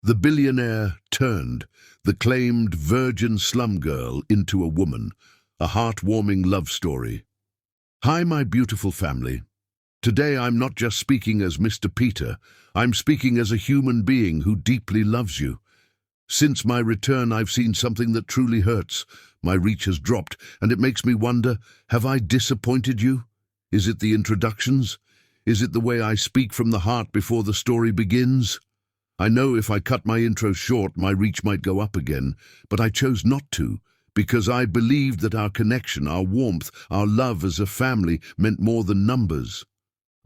The billionaire turned the claimed virgin slum girl into a woman, a heartwarming love story. Hi, my beautiful family. Today I'm not just speaking as Mr. Peter, I'm speaking as a human being who deeply loves you. Since my return, I've seen something that truly hurts. My reach has dropped, and it makes me wonder, have I disappointed you? Is it the introductions? Is it the way I speak from the heart before the story begins? I know if I cut my intro short, my reach might go up again, but I chose not to, because I believed that our connection, our warmth, our love as a family meant more than numbers.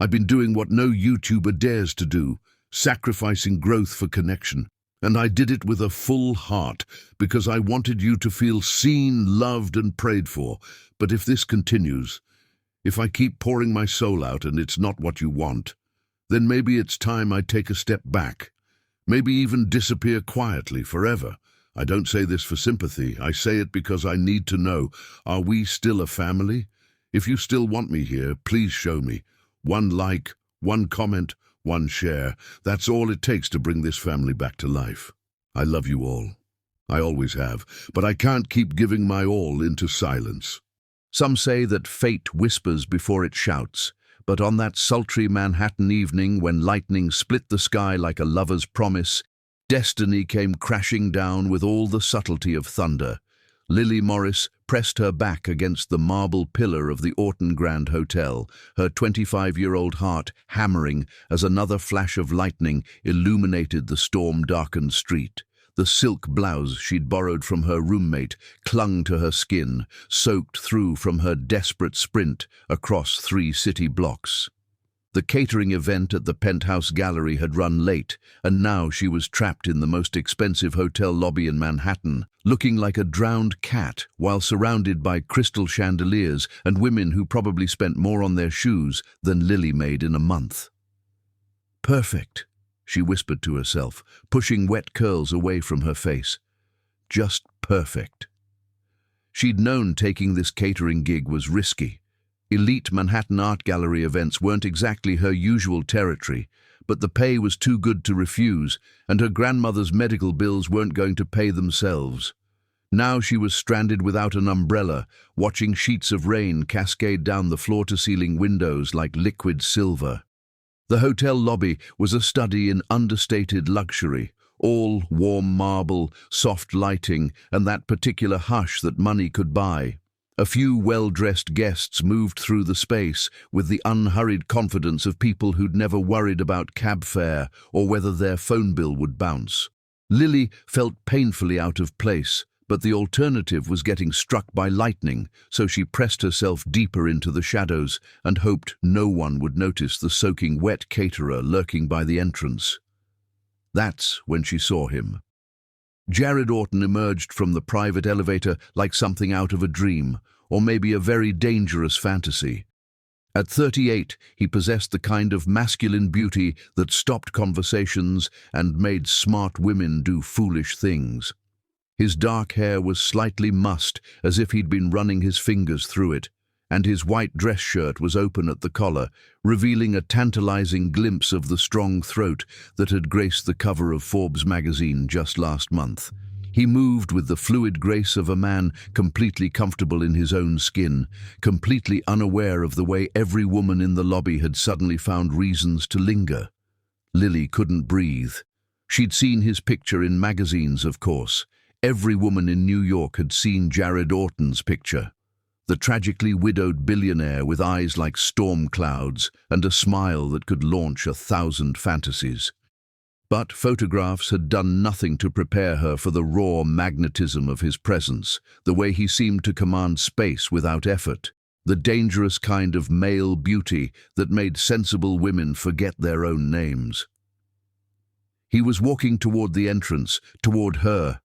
I've been doing what no YouTuber dares to do, sacrificing growth for connection. And I did it with a full heart, because I wanted you to feel seen, loved, and prayed for. But if this continues, if I keep pouring my soul out and it's not what you want, then maybe it's time I take a step back. Maybe even disappear quietly forever. I don't say this for sympathy. I say it because I need to know, are we still a family? If you still want me here, please show me. One like, one comment, one share. That's all it takes to bring this family back to life. I love you all. I always have, but I can't keep giving my all into silence. Some say that fate whispers before it shouts, but on that sultry Manhattan evening when lightning split the sky like a lover's promise, destiny came crashing down with all the subtlety of thunder. Lily Morris pressed her back against the marble pillar of the Orton Grand Hotel, her 25-year-old heart hammering as another flash of lightning illuminated the storm-darkened street. The silk blouse she'd borrowed from her roommate clung to her skin, soaked through from her desperate sprint across 3 city blocks. The catering event at the Penthouse Gallery had run late, and now she was trapped in the most expensive hotel lobby in Manhattan, looking like a drowned cat while surrounded by crystal chandeliers and women who probably spent more on their shoes than Lily made in a month. Perfect, she whispered to herself, pushing wet curls away from her face. Just perfect. She'd known taking this catering gig was risky. Elite Manhattan art gallery events weren't exactly her usual territory, but the pay was too good to refuse, and her grandmother's medical bills weren't going to pay themselves. Now she was stranded without an umbrella, watching sheets of rain cascade down the floor-to-ceiling windows like liquid silver. The hotel lobby was a study in understated luxury, all warm marble, soft lighting, and that particular hush that money could buy. A few well-dressed guests moved through the space with the unhurried confidence of people who'd never worried about cab fare or whether their phone bill would bounce. Lily felt painfully out of place, but the alternative was getting struck by lightning, so she pressed herself deeper into the shadows and hoped no one would notice the soaking wet caterer lurking by the entrance. That's when she saw him. Jared Orton emerged from the private elevator like something out of a dream, or maybe a very dangerous fantasy. At 38, he possessed the kind of masculine beauty that stopped conversations and made smart women do foolish things. His dark hair was slightly mussed, as if he'd been running his fingers through it, and his white dress shirt was open at the collar, revealing a tantalizing glimpse of the strong throat that had graced the cover of Forbes magazine just last month. He moved with the fluid grace of a man completely comfortable in his own skin, completely unaware of the way every woman in the lobby had suddenly found reasons to linger. Lily couldn't breathe. She'd seen his picture in magazines, of course. Every woman in New York had seen Jared Orton's picture. The tragically widowed billionaire with eyes like storm clouds and a smile that could launch 1,000 fantasies. But photographs had done nothing to prepare her for the raw magnetism of his presence, the way he seemed to command space without effort, the dangerous kind of male beauty that made sensible women forget their own names. He was walking toward the entrance, toward her,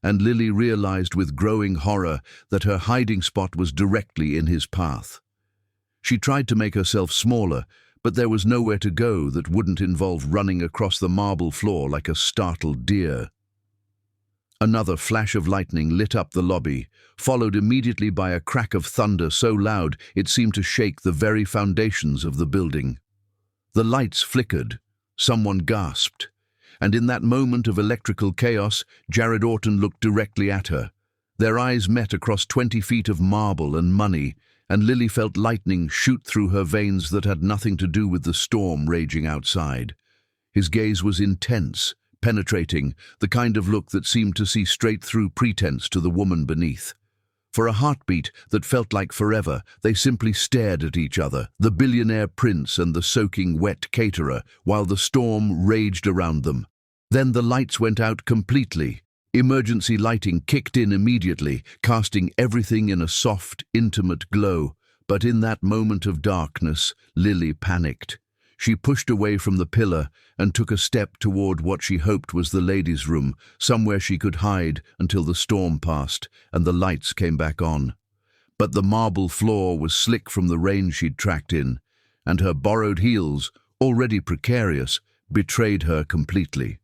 and Lily realized with growing horror that her hiding spot was directly in his path. She tried to make herself smaller, but there was nowhere to go that wouldn't involve running across the marble floor like a startled deer. Another flash of lightning lit up the lobby, followed immediately by a crack of thunder so loud it seemed to shake the very foundations of the building. The lights flickered, someone gasped, and in that moment of electrical chaos, Jared Orton looked directly at her. Their eyes met across 20 feet of marble and money, and Lily felt lightning shoot through her veins that had nothing to do with the storm raging outside. His gaze was intense, penetrating, the kind of look that seemed to see straight through pretense to the woman beneath. For a heartbeat that felt like forever, they simply stared at each other, the billionaire prince and the soaking wet caterer, while the storm raged around them. Then the lights went out completely. Emergency lighting kicked in immediately, casting everything in a soft, intimate glow. But in that moment of darkness, Lily panicked. She pushed away from the pillar and took a step toward what she hoped was the ladies' room, somewhere she could hide until the storm passed and the lights came back on. But the marble floor was slick from the rain she'd tracked in, and her borrowed heels, already precarious, betrayed her completely.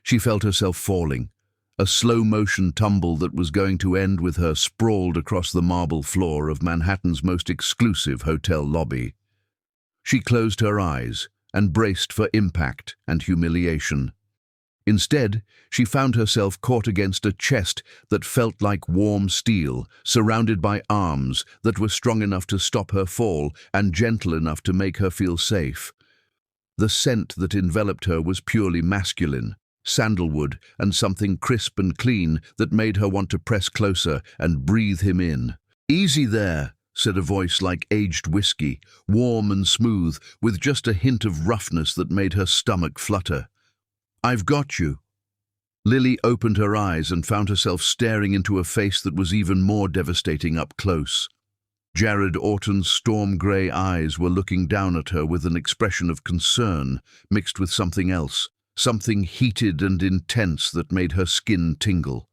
She felt herself falling, a slow-motion tumble that was going to end with her sprawled across the marble floor of Manhattan's most exclusive hotel lobby. She closed her eyes and braced for impact and humiliation. Instead, she found herself caught against a chest that felt like warm steel, surrounded by arms that were strong enough to stop her fall and gentle enough to make her feel safe. The scent that enveloped her was purely masculine, sandalwood and something crisp and clean that made her want to press closer and breathe him in. "Easy there," said a voice like aged whiskey, warm and smooth, with just a hint of roughness that made her stomach flutter. "I've got you." Lily opened her eyes and found herself staring into a face that was even more devastating up close. Jared Orton's storm-grey eyes were looking down at her with an expression of concern, mixed with something else, something heated and intense that made her skin tingle.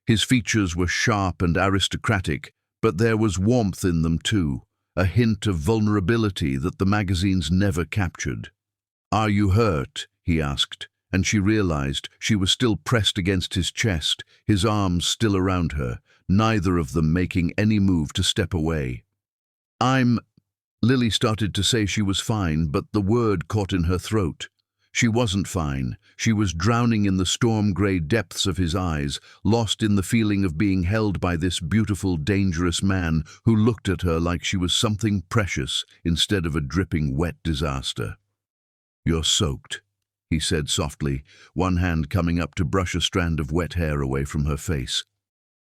His features were sharp and aristocratic, but there was warmth in them too, a hint of vulnerability that the magazines never captured. "Are you hurt?" he asked, and she realized she was still pressed against his chest, his arms still around her, neither of them making any move to step away. Lily started to say she was fine, but the word caught in her throat. She wasn't fine. She was drowning in the storm-grey depths of his eyes, lost in the feeling of being held by this beautiful, dangerous man who looked at her like she was something precious instead of a dripping wet disaster. "You're soaked," he said softly, one hand coming up to brush a strand of wet hair away from her face.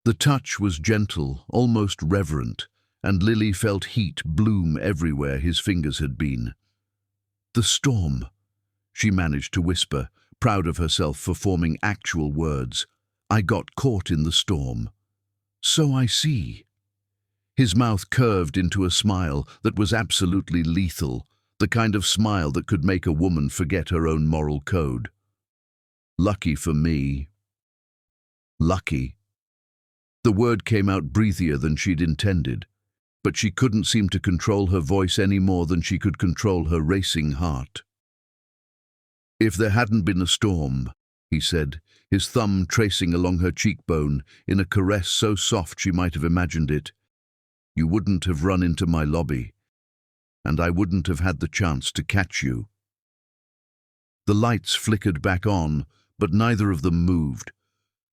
The touch was gentle, almost reverent, and Lily felt heat bloom everywhere his fingers had been. "The storm," she managed to whisper, proud of herself for forming actual words. "I got caught in the storm." "So I see." His mouth curved into a smile that was absolutely lethal, the kind of smile that could make a woman forget her own moral code. "Lucky for me." Lucky. The word came out breathier than she'd intended, but she couldn't seem to control her voice any more than she could control her racing heart. "If there hadn't been a storm," he said, his thumb tracing along her cheekbone in a caress so soft she might have imagined it, "you wouldn't have run into my lobby, and I wouldn't have had the chance to catch you." The lights flickered back on, but neither of them moved.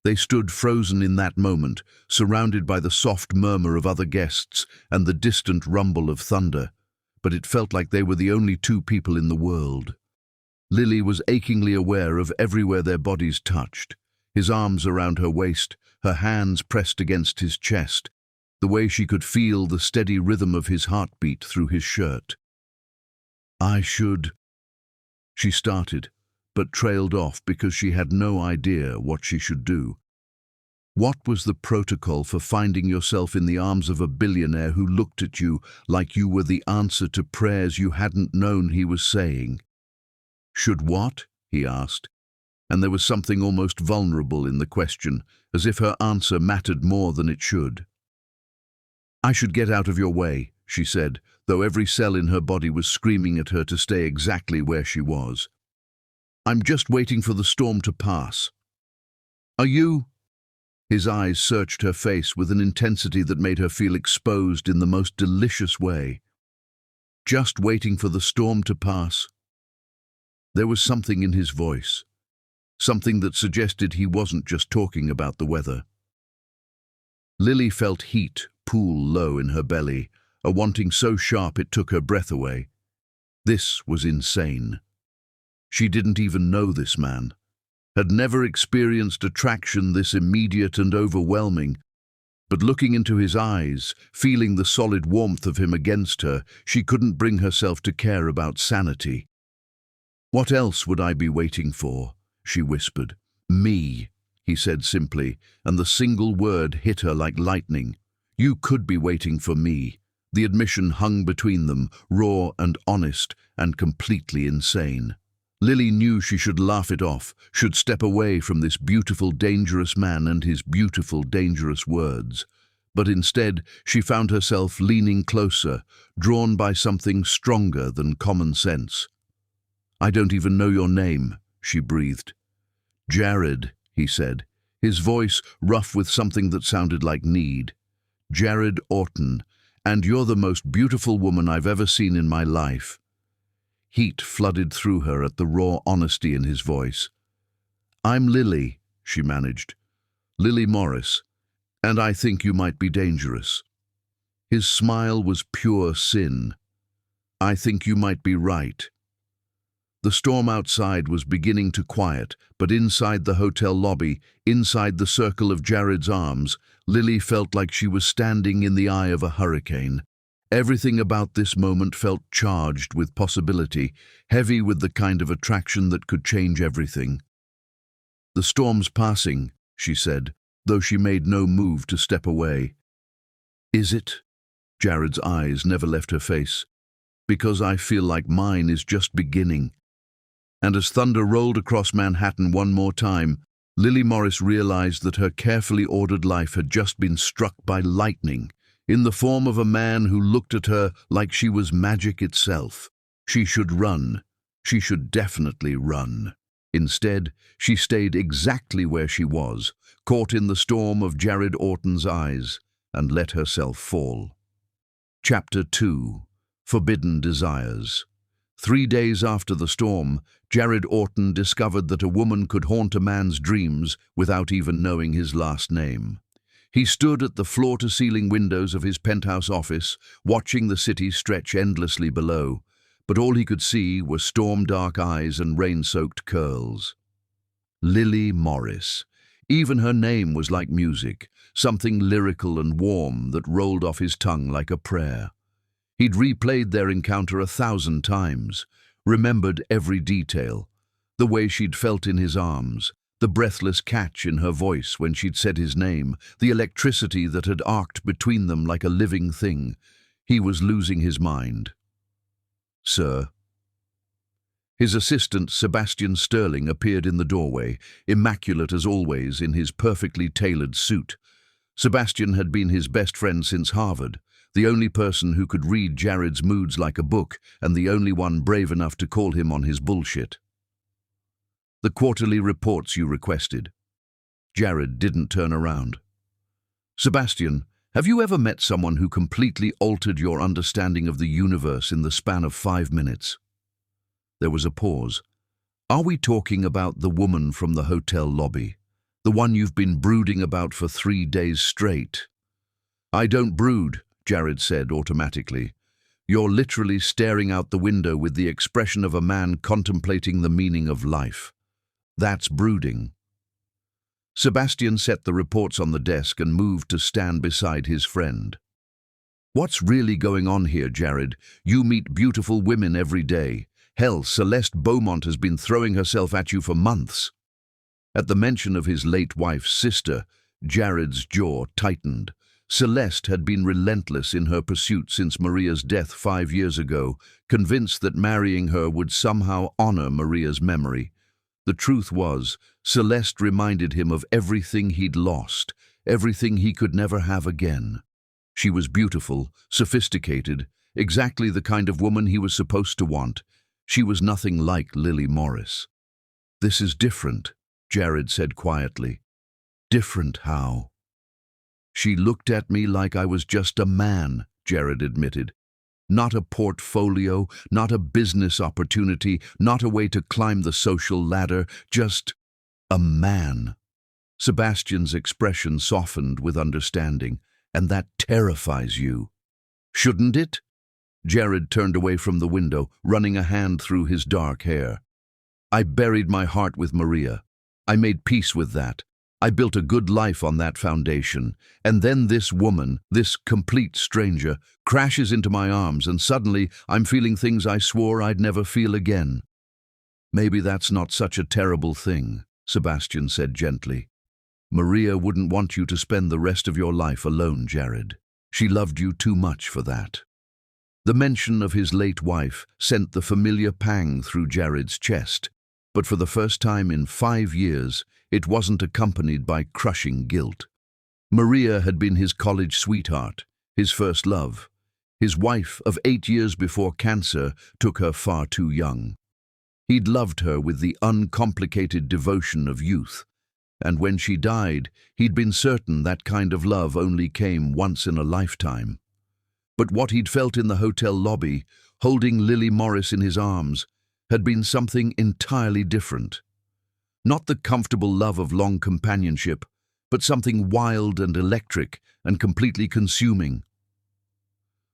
They stood frozen in that moment, surrounded by the soft murmur of other guests and the distant rumble of thunder, but it felt like they were the only two people in the world. Lily was achingly aware of everywhere their bodies touched, his arms around her waist, her hands pressed against his chest, the way she could feel the steady rhythm of his heartbeat through his shirt. "I should—" she started, but trailed off because she had no idea what she should do. What was the protocol for finding yourself in the arms of a billionaire who looked at you like you were the answer to prayers you hadn't known he was saying? "Should what?" he asked, and there was something almost vulnerable in the question, as if her answer mattered more than it should. "I should get out of your way," she said, though every cell in her body was screaming at her to stay exactly where she was. "I'm just waiting for the storm to pass." "Are you—" His eyes searched her face with an intensity that made her feel exposed in the most delicious way. "Just waiting for the storm to pass?" There was something in his voice, something that suggested he wasn't just talking about the weather. Lily felt heat pool low in her belly, a wanting so sharp it took her breath away. This was insane. She didn't even know this man, had never experienced attraction this immediate and overwhelming, but looking into his eyes, feeling the solid warmth of him against her, she couldn't bring herself to care about sanity. "What else would I be waiting for?" she whispered. "Me," he said simply, and the single word hit her like lightning. "You could be waiting for me." The admission hung between them, raw and honest and completely insane. Lily knew she should laugh it off, should step away from this beautiful, dangerous man and his beautiful, dangerous words. But instead, she found herself leaning closer, drawn by something stronger than common sense. "I don't even know your name," she breathed. "Jared," he said, his voice rough with something that sounded like need. "Jared Orton, and you're the most beautiful woman I've ever seen in my life." Heat flooded through her at the raw honesty in his voice. "I'm Lily," she managed. "Lily Morris, and I think you might be dangerous." His smile was pure sin. "I think you might be right." The storm outside was beginning to quiet, but inside the hotel lobby, inside the circle of Jared's arms, Lily felt like she was standing in the eye of a hurricane. Everything about this moment felt charged with possibility, heavy with the kind of attraction that could change everything. "The storm's passing," she said, though she made no move to step away. "Is it?" Jared's eyes never left her face. "Because I feel like mine is just beginning." And as thunder rolled across Manhattan one more time, Lily Morris realized that her carefully ordered life had just been struck by lightning, in the form of a man who looked at her like she was magic itself. She should run. She should definitely run. Instead, she stayed exactly where she was, caught in the storm of Jared Orton's eyes, and let herself fall. Chapter 2. Forbidden Desires. 3 days after the storm, Jared Orton discovered that a woman could haunt a man's dreams without even knowing his last name. He stood at the floor-to-ceiling windows of his penthouse office, watching the city stretch endlessly below, but all he could see were storm-dark eyes and rain-soaked curls. Lily Morris. Even her name was like music, something lyrical and warm that rolled off his tongue like a prayer. He'd replayed their encounter 1,000 times, remembered every detail, the way she'd felt in his arms, the breathless catch in her voice when she'd said his name, the electricity that had arced between them like a living thing. He was losing his mind. "Sir." His assistant, Sebastian Sterling, appeared in the doorway, immaculate as always in his perfectly tailored suit. Sebastian had been his best friend since Harvard, the only person who could read Jared's moods like a book, and the only one brave enough to call him on his bullshit. "The quarterly reports you requested." Jared didn't turn around. "Sebastian, have you ever met someone who completely altered your understanding of the universe in the span of 5 minutes? There was a pause. "Are we talking about the woman from the hotel lobby? The one you've been brooding about for 3 days straight?" "I don't brood," Jared said automatically. "You're literally staring out the window with the expression of a man contemplating the meaning of life. That's brooding." Sebastian set the reports on the desk and moved to stand beside his friend. "What's really going on here, Jared? You meet beautiful women every day. Hell, Celeste Beaumont has been throwing herself at you for months." At the mention of his late wife's sister, Jared's jaw tightened. Celeste had been relentless in her pursuit since Maria's death 5 years ago, convinced that marrying her would somehow honor Maria's memory. The truth was, Celeste reminded him of everything he'd lost, everything he could never have again. She was beautiful, sophisticated, exactly the kind of woman he was supposed to want. She was nothing like Lily Morris. "This is different," Jared said quietly. "Different how?" "She looked at me like I was just a man," Jared admitted. "Not a portfolio, not a business opportunity, not a way to climb the social ladder, just..." A man. Sebastian's expression softened with understanding. And that terrifies you. Shouldn't it? Jared turned away from the window, running a hand through his dark hair. I buried my heart with Maria. I made peace with that. I built a good life on that foundation. And then this woman, this complete stranger, crashes into my arms and suddenly I'm feeling things I swore I'd never feel again. Maybe that's not such a terrible thing, Sebastian said gently. Maria wouldn't want you to spend the rest of your life alone, Jared. She loved you too much for that. The mention of his late wife sent the familiar pang through Jared's chest, but for the first time in 5 years, it wasn't accompanied by crushing guilt. Maria had been his college sweetheart, his first love. His wife of 8 years before cancer took her far too young. He'd loved her with the uncomplicated devotion of youth, and when she died, he'd been certain that kind of love only came once in a lifetime. But what he'd felt in the hotel lobby, holding Lily Morris in his arms, had been something entirely different. Not the comfortable love of long companionship, but something wild and electric and completely consuming.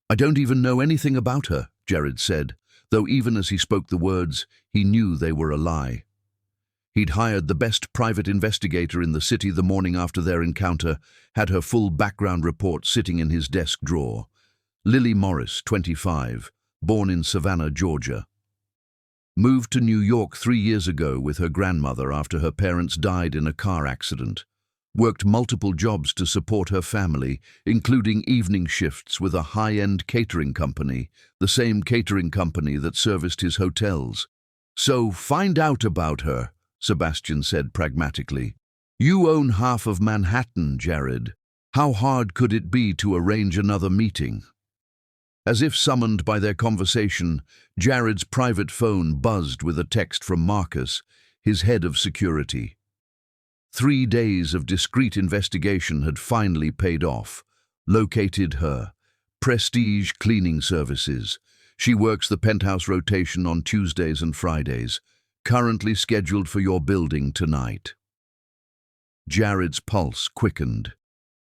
I don't even know anything about her, Jared said, though even as he spoke the words, he knew they were a lie. He'd hired the best private investigator in the city the morning after their encounter, had her full background report sitting in his desk drawer. Lily Morris, 25, born in Savannah, Georgia. Moved to New York 3 years ago with her grandmother after her parents died in a car accident. Worked multiple jobs to support her family, including evening shifts with a high-end catering company, the same catering company that serviced his hotels. So find out about her, Sebastian said pragmatically. You own half of Manhattan, Jared. How hard could it be to arrange another meeting? As if summoned by their conversation, Jared's private phone buzzed with a text from Marcus, his head of security. 3 days of discreet investigation had finally paid off. Located her. Prestige Cleaning Services. She works the penthouse rotation on Tuesdays and Fridays. Currently scheduled for your building tonight. Jared's pulse quickened.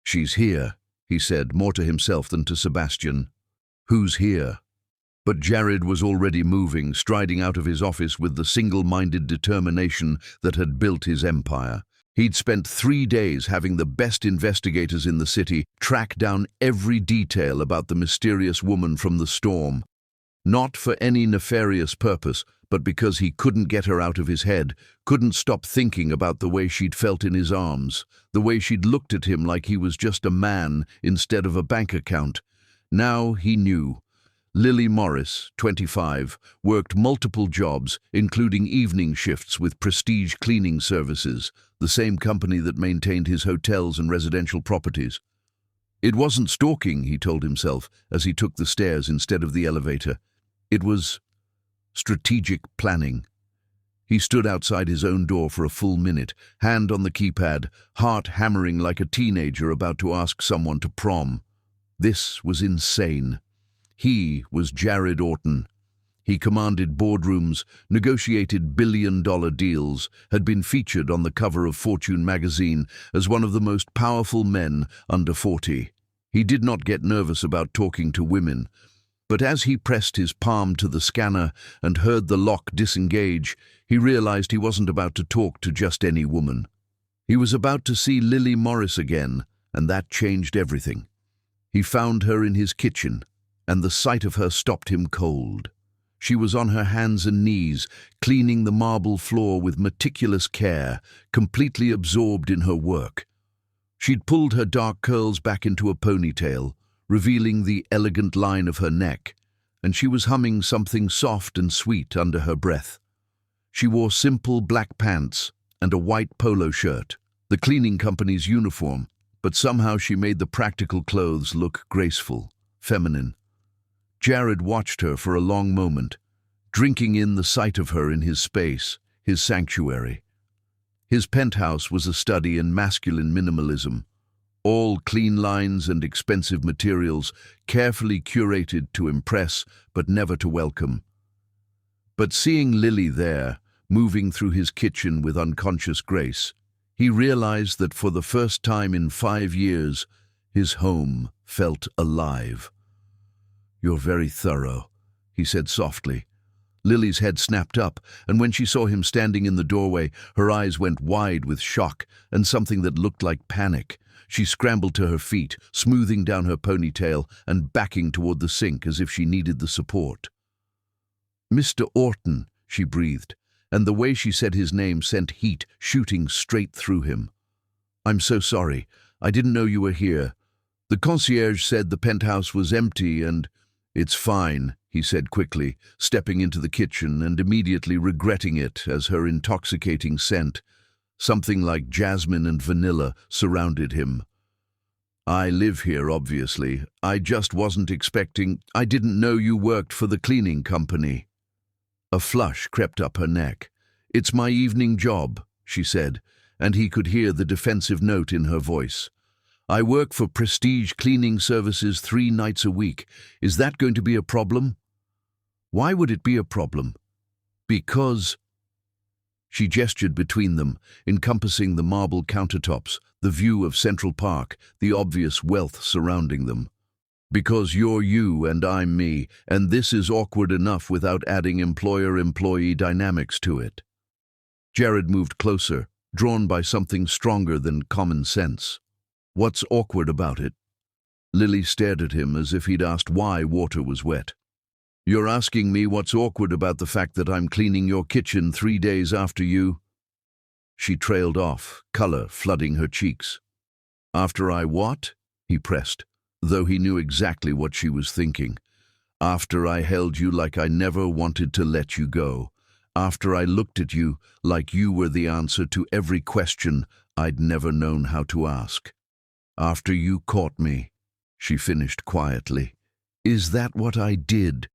She's here, he said, more to himself than to Sebastian. Who's here? But Jared was already moving, striding out of his office with the single-minded determination that had built his empire. He'd spent 3 days having the best investigators in the city track down every detail about the mysterious woman from the storm. Not for any nefarious purpose, but because he couldn't get her out of his head, couldn't stop thinking about the way she'd felt in his arms, the way she'd looked at him like he was just a man instead of a bank account. Now he knew. Lily Morris, 25, worked multiple jobs, including evening shifts with Prestige Cleaning Services, the same company that maintained his hotels and residential properties. It wasn't stalking, he told himself, as he took the stairs instead of the elevator. It was strategic planning. He stood outside his own door for a full minute, hand on the keypad, heart hammering like a teenager about to ask someone to prom. This was insane. He was Jared Orton. He commanded boardrooms, negotiated billion-dollar deals, had been featured on the cover of Fortune magazine as one of the most powerful men under 40. He did not get nervous about talking to women, but as he pressed his palm to the scanner and heard the lock disengage, he realized he wasn't about to talk to just any woman. He was about to see Lily Morris again, and that changed everything. He found her in his kitchen, and the sight of her stopped him cold. She was on her hands and knees, cleaning the marble floor with meticulous care, completely absorbed in her work. She'd pulled her dark curls back into a ponytail, revealing the elegant line of her neck, and she was humming something soft and sweet under her breath. She wore simple black pants and a white polo shirt, the cleaning company's uniform, but somehow she made the practical clothes look graceful, feminine. Jared watched her for a long moment, drinking in the sight of her in his space, his sanctuary. His penthouse was a study in masculine minimalism, all clean lines and expensive materials, carefully curated to impress but never to welcome. But seeing Lily there, moving through his kitchen with unconscious grace. He realized that for the first time in 5 years, his home felt alive. "You're very thorough," he said softly. Lily's head snapped up, and when she saw him standing in the doorway, her eyes went wide with shock and something that looked like panic. She scrambled to her feet, smoothing down her ponytail and backing toward the sink as if she needed the support. "Mr. Orton," she breathed, and the way she said his name sent heat shooting straight through him. "I'm so sorry. I didn't know you were here. The concierge said the penthouse was empty and—" "It's fine," he said quickly, stepping into the kitchen and immediately regretting it as her intoxicating scent, something like jasmine and vanilla, surrounded him. "I live here, obviously. I just wasn't expecting— I didn't know you worked for the cleaning company." A flush crept up her neck. "It's my evening job," she said, and he could hear the defensive note in her voice. "I work for Prestige Cleaning Services 3 nights a week. Is that going to be a problem?" "Why would it be a problem?" "Because—" She gestured between them, encompassing the marble countertops, the view of Central Park, the obvious wealth surrounding them. "Because you're you and I'm me, and this is awkward enough without adding employer-employee dynamics to it." Jared moved closer, drawn by something stronger than common sense. "What's awkward about it?" Lily stared at him as if he'd asked why water was wet. "You're asking me what's awkward about the fact that I'm cleaning your kitchen 3 days after you—" She trailed off, color flooding her cheeks. "After I what?" he pressed, though he knew exactly what she was thinking. "After I held you like I never wanted to let you go. After I looked at you like you were the answer to every question I'd never known how to ask. After you caught me," she finished quietly. "Is that what I did?"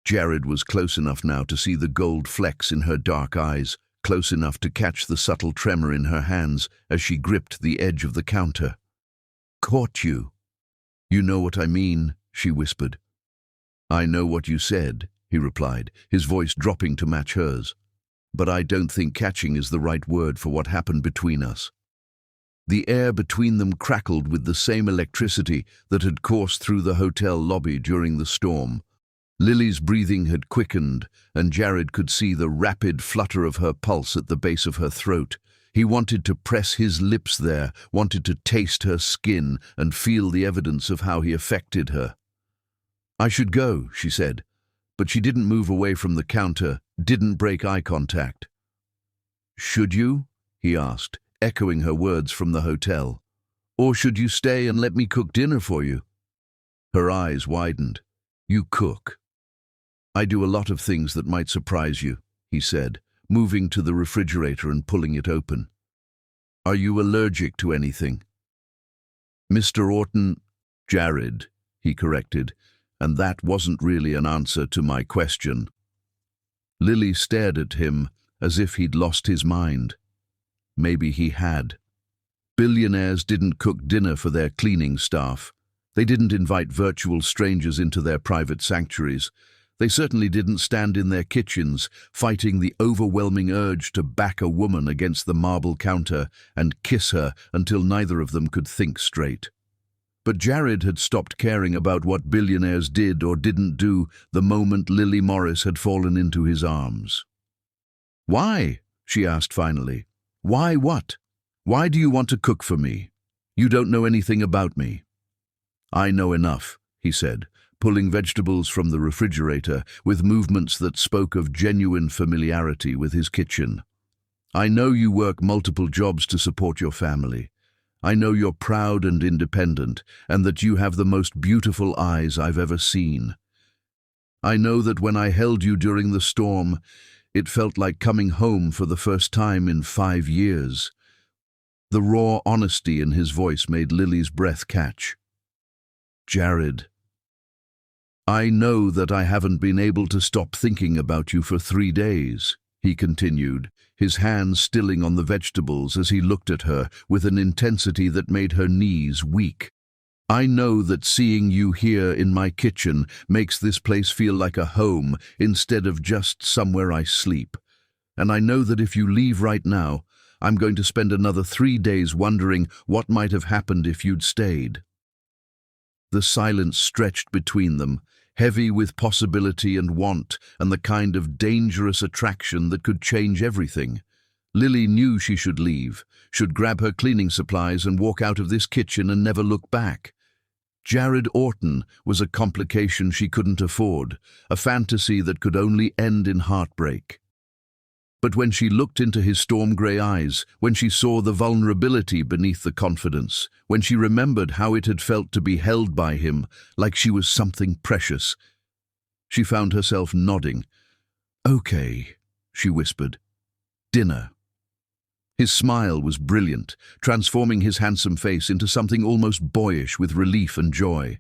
Jared was close enough now to see the gold flecks in her dark eyes, close enough to catch the subtle tremor in her hands as she gripped the edge of the counter. "Caught you?" "You know what I mean," she whispered. "I know what you said," he replied, his voice dropping to match hers. "But I don't think catching is the right word for what happened between us." The air between them crackled with the same electricity that had coursed through the hotel lobby during the storm. Lily's breathing had quickened, and Jared could see the rapid flutter of her pulse at the base of her throat. He wanted to press his lips there, wanted to taste her skin and feel the evidence of how he affected her. "I should go," she said, but she didn't move away from the counter, didn't break eye contact. "Should you?" he asked, echoing her words from the hotel. "Or should you stay and let me cook dinner for you?" Her eyes widened. "You cook?" "I do a lot of things that might surprise you," he said, moving to the refrigerator and pulling it open. "Are you allergic to anything?" "Mr. Orton—" "Jared," he corrected, and that wasn't really an answer to my question. Lily stared at him as if he'd lost his mind. Maybe he had. Billionaires didn't cook dinner for their cleaning staff. They didn't invite virtual strangers into their private sanctuaries. They certainly didn't stand in their kitchens, fighting the overwhelming urge to back a woman against the marble counter and kiss her until neither of them could think straight. But Jared had stopped caring about what billionaires did or didn't do the moment Lily Morris had fallen into his arms. "Why?" she asked finally. "Why what? Why do you want to cook for me? You don't know anything about me." "I know enough," he said, pulling vegetables from the refrigerator with movements that spoke of genuine familiarity with his kitchen. "I know you work multiple jobs to support your family. I know you're proud and independent, and that you have the most beautiful eyes I've ever seen. I know that when I held you during the storm, it felt like coming home for the first time in 5 years. The raw honesty in his voice made Lily's breath catch. "Jared, I know that I haven't been able to stop thinking about you for 3 days, he continued, his hands stilling on the vegetables as he looked at her with an intensity that made her knees weak. I know that seeing you here in my kitchen makes this place feel like a home instead of just somewhere I sleep. And I know that if you leave right now, I'm going to spend another 3 days wondering what might have happened if you'd stayed." The silence stretched between them, heavy with possibility and want and the kind of dangerous attraction that could change everything. Lily knew she should leave, should grab her cleaning supplies and walk out of this kitchen and never look back. Jared Orton was a complication she couldn't afford, a fantasy that could only end in heartbreak. But when she looked into his storm-grey eyes, when she saw the vulnerability beneath the confidence, when she remembered how it had felt to be held by him like she was something precious, she found herself nodding. "Okay," she whispered. "Dinner." His smile was brilliant, transforming his handsome face into something almost boyish with relief and joy.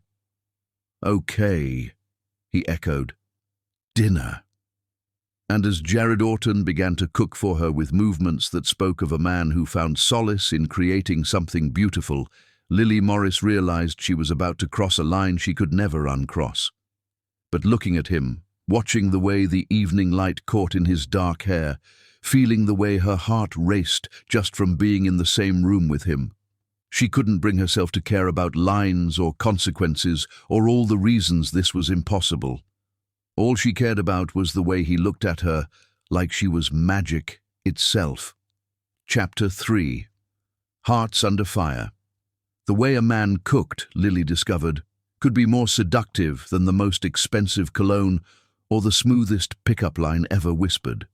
"Okay," he echoed. "Dinner." And as Jared Orton began to cook for her with movements that spoke of a man who found solace in creating something beautiful, Lily Morris realized she was about to cross a line she could never uncross. But looking at him, watching the way the evening light caught in his dark hair, feeling the way her heart raced just from being in the same room with him, she couldn't bring herself to care about lines or consequences or all the reasons this was impossible. All she cared about was the way he looked at her, like she was magic itself. Chapter 3. Hearts Under Fire. The way a man cooked, Lily discovered, could be more seductive than the most expensive cologne or the smoothest pickup line ever whispered.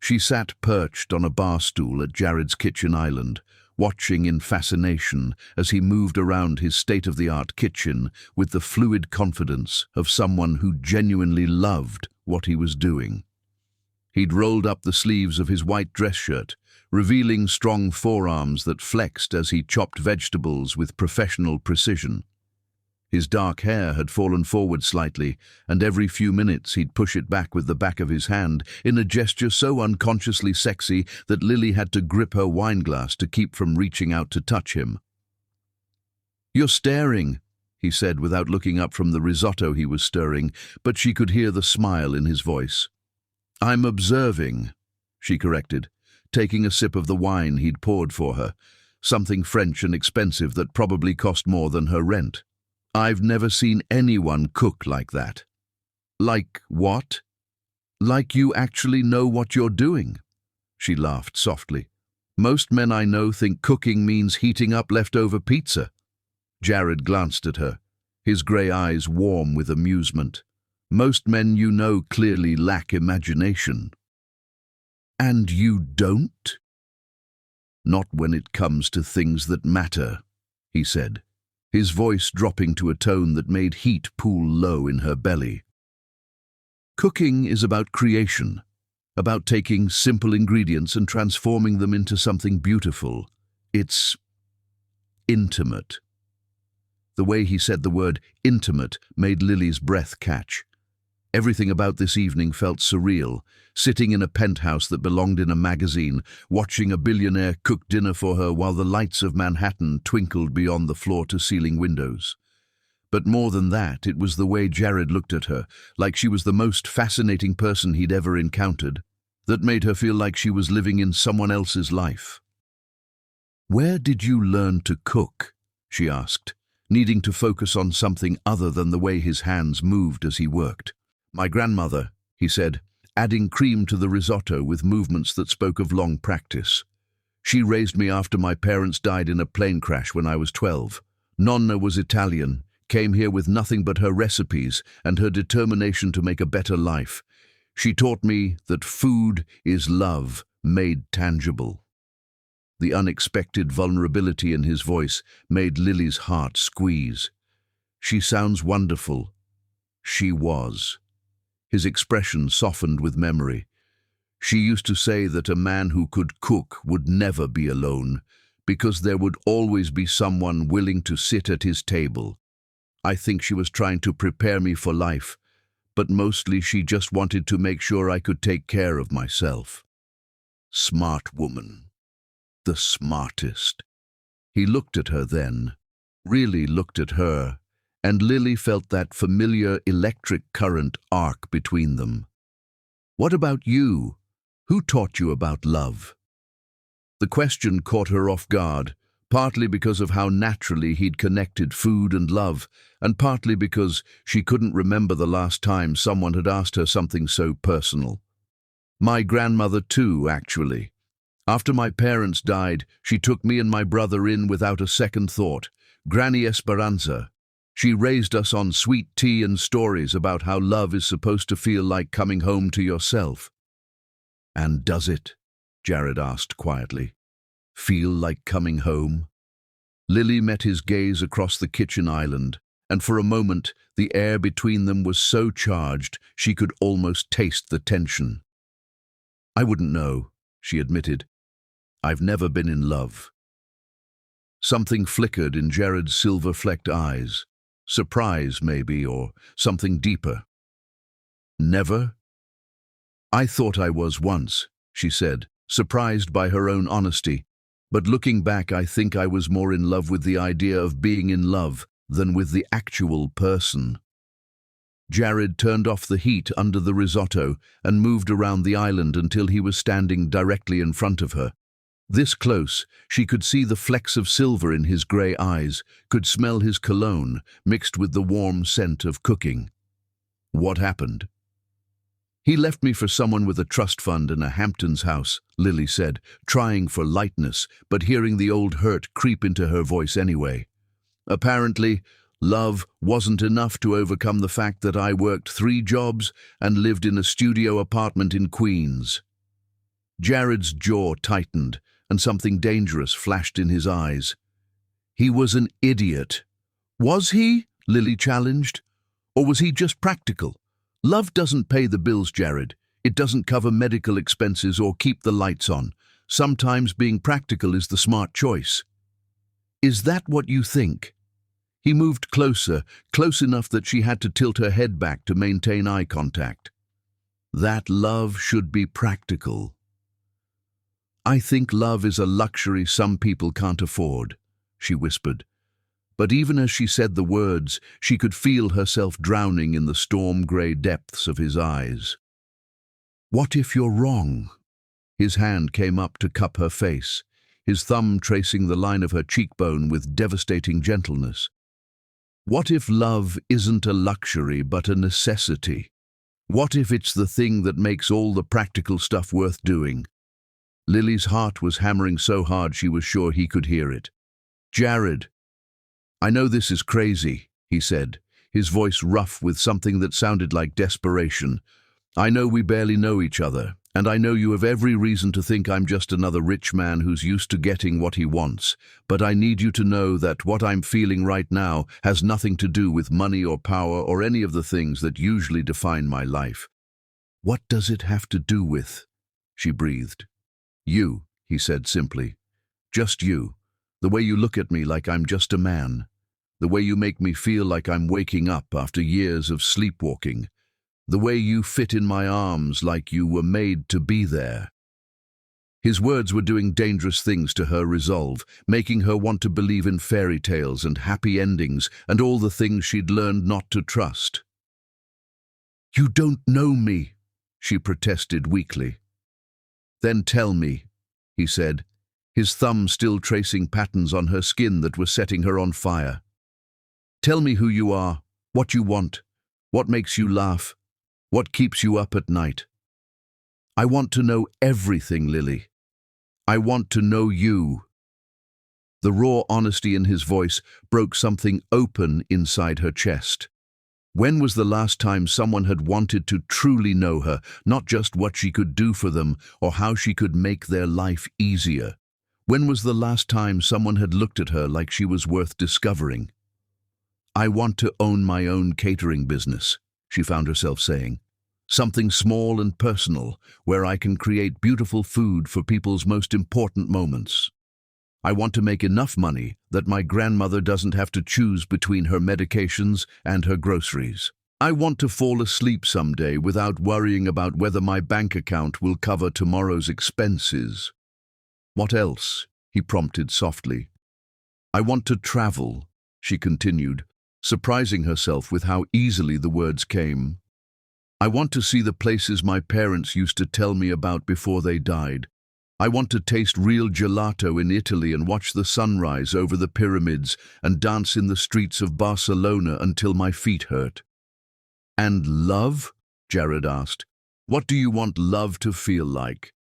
She sat perched on a bar stool at Jared's kitchen island, watching in fascination as he moved around his state-of-the-art kitchen with the fluid confidence of someone who genuinely loved what he was doing. He'd rolled up the sleeves of his white dress shirt, revealing strong forearms that flexed as he chopped vegetables with professional precision. His dark hair had fallen forward slightly, and every few minutes he'd push it back with the back of his hand in a gesture so unconsciously sexy that Lily had to grip her wineglass to keep from reaching out to touch him. "You're staring," he said without looking up from the risotto he was stirring, but she could hear the smile in his voice. "I'm observing," she corrected, taking a sip of the wine he'd poured for her, something French and expensive that probably cost more than her rent. "I've never seen anyone cook like that." "Like what?" "Like you actually know what you're doing." She laughed softly. "Most men I know think cooking means heating up leftover pizza." Jared glanced at her, his grey eyes warm with amusement. "Most men you know clearly lack imagination." "And you don't?" "Not when it comes to things that matter," he said, his voice dropping to a tone that made heat pool low in her belly. "Cooking is about creation, about taking simple ingredients and transforming them into something beautiful. It's intimate." The way he said the word intimate made Lily's breath catch. Everything about this evening felt surreal, sitting in a penthouse that belonged in a magazine, watching a billionaire cook dinner for her while the lights of Manhattan twinkled beyond the floor-to-ceiling windows. But more than that, it was the way Jared looked at her, like she was the most fascinating person he'd ever encountered, that made her feel like she was living in someone else's life. "Where did you learn to cook?" she asked, needing to focus on something other than the way his hands moved as he worked. "My grandmother," he said, adding cream to the risotto with movements that spoke of long practice. "She raised me after my parents died in a plane crash when I was 12. Nonna was Italian, came here with nothing but her recipes and her determination to make a better life. She taught me that food is love made tangible." The unexpected vulnerability in his voice made Lily's heart squeeze. "She sounds wonderful." She was. His expression softened with memory. "She used to say that a man who could cook would never be alone, because there would always be someone willing to sit at his table. I think she was trying to prepare me for life, but mostly she just wanted to make sure I could take care of myself." Smart woman. The smartest. He looked at her then, really looked at her, and Lily felt that familiar electric current arc between them. "What about you? Who taught you about love? The question caught her off guard, partly because of how naturally he'd connected food and love, and partly because she couldn't remember the last time someone had asked her something so personal. My grandmother too, actually. After my parents died, she took me and my brother in without a second thought. Granny Esperanza. She raised us on sweet tea and stories about how love is supposed to feel like coming home to yourself. And does it? Jared asked quietly. Feel like coming home? Lily met his gaze across the kitchen island, and for a moment the air between them was so charged she could almost taste the tension. I wouldn't know, she admitted. I've never been in love. Something flickered in Jared's silver-flecked eyes. Surprise, maybe, or something deeper. Never? I thought I was once, she said, surprised by her own honesty. But looking back, I think I was more in love with the idea of being in love than with the actual person. Jared turned off the heat under the risotto and moved around the island until he was standing directly in front of her. This close, she could see the flecks of silver in his grey eyes, could smell his cologne mixed with the warm scent of cooking. What happened? He left me for someone with a trust fund and a Hamptons house, Lily said, trying for lightness, but hearing the old hurt creep into her voice anyway. Apparently, love wasn't enough to overcome the fact that I worked 3 jobs and lived in a studio apartment in Queens. Jared's jaw tightened, and something dangerous flashed in his eyes. He was an idiot. Was he? Lily challenged. Or was he just practical? Love doesn't pay the bills, Jared. It doesn't cover medical expenses or keep the lights on. Sometimes being practical is the smart choice. Is that what you think? He moved closer, close enough that she had to tilt her head back to maintain eye contact. That love should be practical. I think love is a luxury some people can't afford, she whispered. But even as she said the words, she could feel herself drowning in the storm-grey depths of his eyes. What if you're wrong? His hand came up to cup her face, his thumb tracing the line of her cheekbone with devastating gentleness. What if love isn't a luxury but a necessity? What if it's the thing that makes all the practical stuff worth doing? Lily's heart was hammering so hard she was sure he could hear it. Jared, I know this is crazy, he said, his voice rough with something that sounded like desperation. I know we barely know each other, and I know you have every reason to think I'm just another rich man who's used to getting what he wants, but I need you to know that what I'm feeling right now has nothing to do with money or power or any of the things that usually define my life. What does it have to do with? She breathed. You, he said simply. Just you. The way you look at me like I'm just a man. The way you make me feel like I'm waking up after years of sleepwalking. The way you fit in my arms like you were made to be there. His words were doing dangerous things to her resolve, making her want to believe in fairy tales and happy endings and all the things she'd learned not to trust. You don't know me, she protested weakly. Then tell me, he said, his thumb still tracing patterns on her skin that were setting her on fire. Tell me who you are, what you want, what makes you laugh, what keeps you up at night. I want to know everything, Lily. I want to know you. The raw honesty in his voice broke something open inside her chest. When was the last time someone had wanted to truly know her, not just what she could do for them or how she could make their life easier? When was the last time someone had looked at her like she was worth discovering? I want to own my own catering business, she found herself saying. Something small and personal, where I can create beautiful food for people's most important moments. I want to make enough money that my grandmother doesn't have to choose between her medications and her groceries. I want to fall asleep someday without worrying about whether my bank account will cover tomorrow's expenses. What else? He prompted softly. I want to travel, she continued, surprising herself with how easily the words came. I want to see the places my parents used to tell me about before they died. I want to taste real gelato in Italy and watch the sunrise over the pyramids and dance in the streets of Barcelona until my feet hurt. And love? Jared asked. What do you want love to feel like?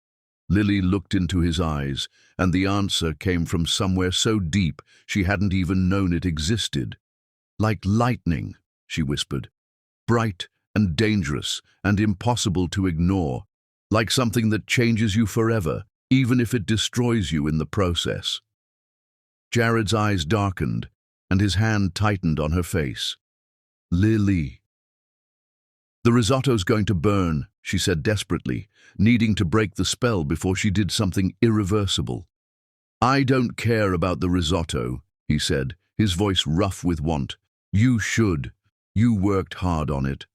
Lily looked into his eyes, and the answer came from somewhere so deep she hadn't even known it existed. Like lightning, she whispered. Bright and dangerous and impossible to ignore. Like something that changes you forever, even if it destroys you in the process. Jared's eyes darkened, and his hand tightened on her face. Lily. The risotto's going to burn, she said desperately, needing to break the spell before she did something irreversible. I don't care about the risotto, he said, his voice rough with want. You should. You worked hard on it.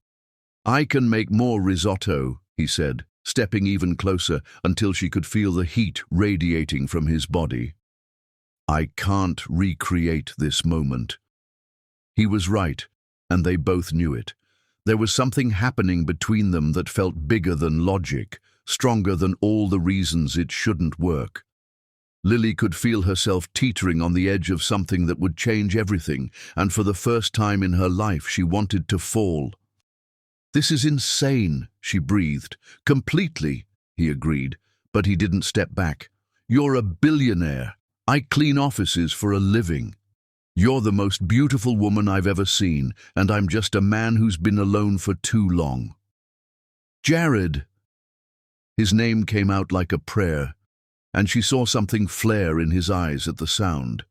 I can make more risotto, he said, stepping even closer until she could feel the heat radiating from his body. I can't recreate this moment. He was right, and they both knew it. There was something happening between them that felt bigger than logic, stronger than all the reasons it shouldn't work. Lily could feel herself teetering on the edge of something that would change everything, and for the first time in her life she wanted to fall. This is insane, she breathed. Completely, he agreed, but he didn't step back. You're a billionaire. I clean offices for a living. You're the most beautiful woman I've ever seen, and I'm just a man who's been alone for too long. Jared! His name came out like a prayer, and she saw something flare in his eyes at the sound.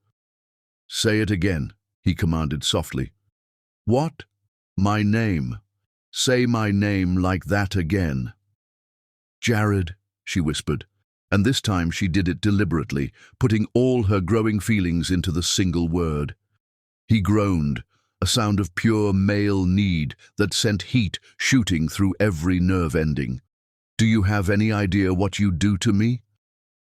Say it again, he commanded softly. What? My name. Say my name like that again. Jared, she whispered, and this time she did it deliberately, putting all her growing feelings into the single word. He groaned, a sound of pure male need that sent heat shooting through every nerve ending. Do you have any idea what you do to me?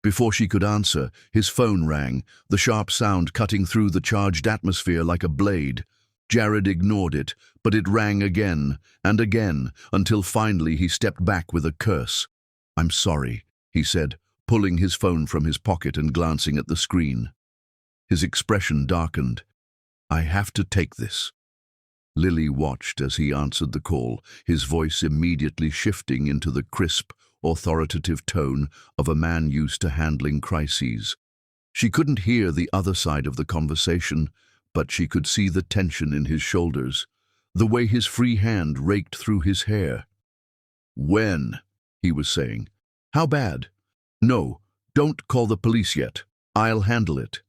Before she could answer, his phone rang, the sharp sound cutting through the charged atmosphere like a blade. Jared ignored it, but it rang again and again, until finally he stepped back with a curse. I'm sorry, he said, pulling his phone from his pocket and glancing at the screen. His expression darkened. I have to take this. Lily watched as he answered the call, his voice immediately shifting into the crisp, authoritative tone of a man used to handling crises. She couldn't hear the other side of the conversation, but she could see the tension in his shoulders, the way his free hand raked through his hair. When? He was saying. How bad? No, don't call the police yet. I'll handle it.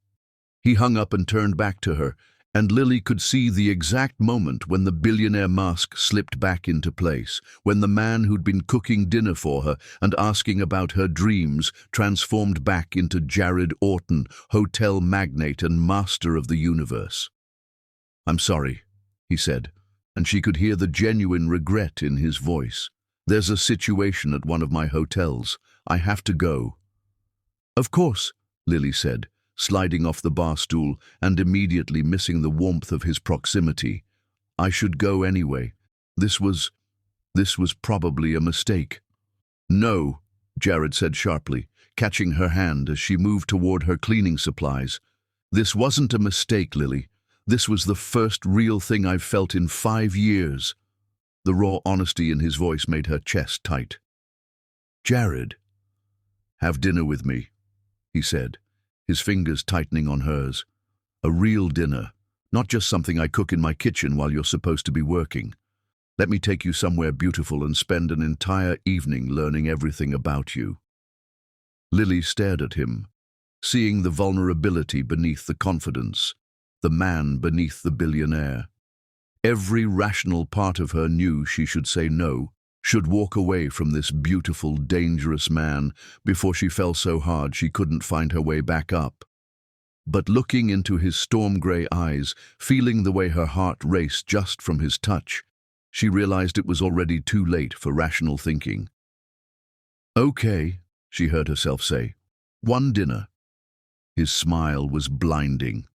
He hung up and turned back to her, and Lily could see the exact moment when the billionaire mask slipped back into place, when the man who'd been cooking dinner for her and asking about her dreams transformed back into Jared Orton, hotel magnate and master of the universe. I'm sorry, he said, and she could hear the genuine regret in his voice. There's a situation at one of my hotels. I have to go. Of course, Lily said, sliding off the bar stool and immediately missing the warmth of his proximity. I should go anyway. This was probably a mistake. No, Jared said sharply, catching her hand as she moved toward her cleaning supplies. This wasn't a mistake, Lily. This was the first real thing I've felt in 5 years. The raw honesty in his voice made her chest tight. Jared, have dinner with me, he said, his fingers tightening on hers. A real dinner, not just something I cook in my kitchen while you're supposed to be working. Let me take you somewhere beautiful and spend an entire evening learning everything about you. Lily stared at him, seeing the vulnerability beneath the confidence, the man beneath the billionaire. Every rational part of her knew she should say no, should walk away from this beautiful, dangerous man before she fell so hard she couldn't find her way back up. But looking into his storm-grey eyes, feeling the way her heart raced just from his touch, she realized it was already too late for rational thinking. Okay, she heard herself say. One dinner. His smile was blinding.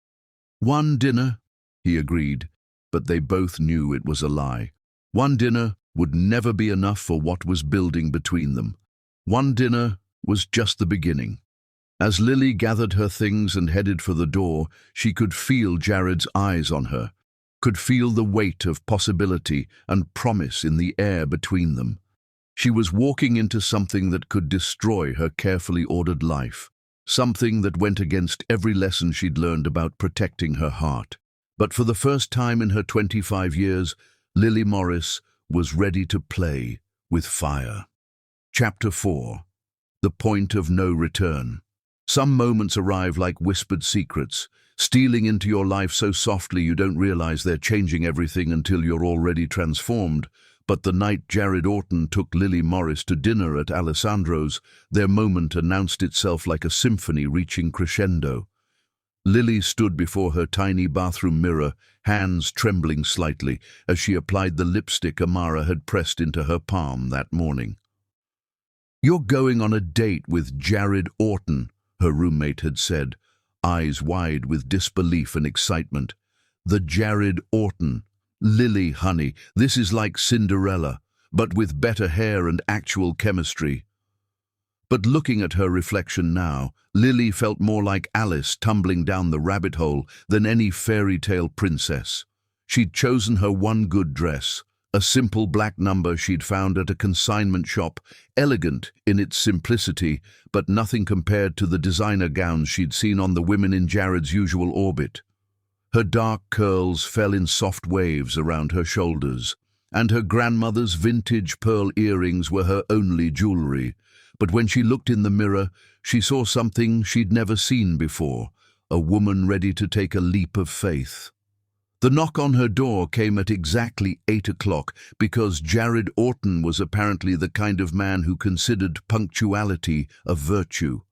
One dinner, he agreed, but they both knew it was a lie. One dinner, would never be enough for what was building between them. One dinner was just the beginning. As Lily gathered her things and headed for the door, she could feel Jared's eyes on her, could feel the weight of possibility and promise in the air between them. She was walking into something that could destroy her carefully ordered life, something that went against every lesson she'd learned about protecting her heart. But for the first time in her 25 years, Lily Morris was ready to play with fire. Chapter 4. The Point of No Return. Some moments arrive like whispered secrets, stealing into your life so softly you don't realize they're changing everything until you're already transformed. But the night Jared Orton took Lily Morris to dinner at Alessandro's, their moment announced itself like a symphony reaching crescendo. Lily stood before her tiny bathroom mirror, hands trembling slightly as she applied the lipstick Amara had pressed into her palm that morning. "You're going on a date with Jared Orton," her roommate had said, eyes wide with disbelief and excitement. "The Jared Orton. Lily, honey, this is like Cinderella, but with better hair and actual chemistry." But looking at her reflection now, Lily felt more like Alice tumbling down the rabbit hole than any fairy tale princess. She'd chosen her one good dress, a simple black number she'd found at a consignment shop, elegant in its simplicity, but nothing compared to the designer gowns she'd seen on the women in Jared's usual orbit. Her dark curls fell in soft waves around her shoulders, and her grandmother's vintage pearl earrings were her only jewelry. But when she looked in the mirror, she saw something she'd never seen before, a woman ready to take a leap of faith. The knock on her door came at exactly 8 o'clock because Jared Orton was apparently the kind of man who considered punctuality a virtue.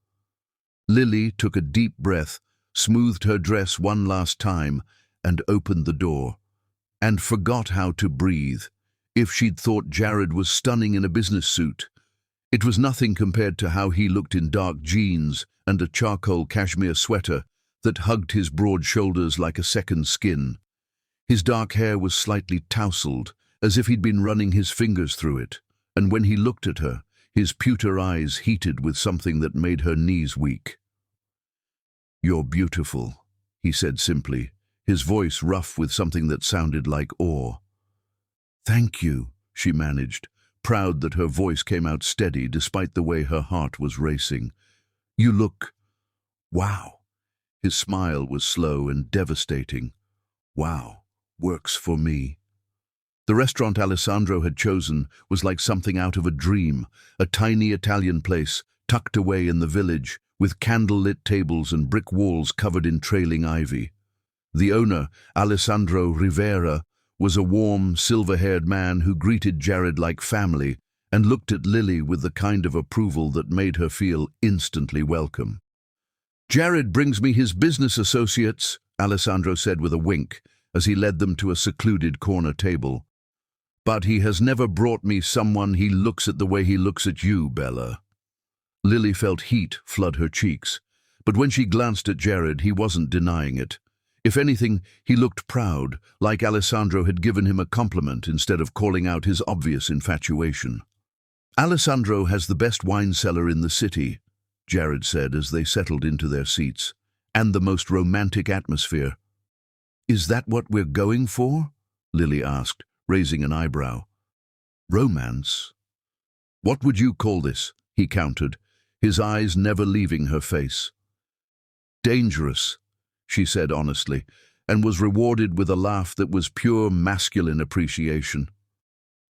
Lily took a deep breath, smoothed her dress one last time, and opened the door, and forgot how to breathe. If she'd thought Jared was stunning in a business suit, it was nothing compared to how he looked in dark jeans and a charcoal cashmere sweater that hugged his broad shoulders like a second skin. His dark hair was slightly tousled, as if he'd been running his fingers through it, and when he looked at her, his pewter eyes heated with something that made her knees weak. "You're beautiful," he said simply, his voice rough with something that sounded like awe. "Thank you," she managed, proud that her voice came out steady despite the way her heart was racing. "You look... wow." His smile was slow and devastating. "Wow. Works for me." The restaurant Alessandro had chosen was like something out of a dream, a tiny Italian place tucked away in the village, with candle-lit tables and brick walls covered in trailing ivy. The owner, Alessandro Rivera, was a warm, silver-haired man who greeted Jared like family and looked at Lily with the kind of approval that made her feel instantly welcome. "Jared brings me his business associates," Alessandro said with a wink, as he led them to a secluded corner table. "But he has never brought me someone he looks at the way he looks at you, Bella." Lily felt heat flood her cheeks, but when she glanced at Jared, he wasn't denying it. If anything, he looked proud, like Alessandro had given him a compliment instead of calling out his obvious infatuation. "Alessandro has the best wine cellar in the city," Jared said as they settled into their seats, "and the most romantic atmosphere." "Is that what we're going for?" Lily asked, raising an eyebrow. "Romance? What would you call this?" he countered, his eyes never leaving her face. "Dangerous," she said honestly, and was rewarded with a laugh that was pure masculine appreciation.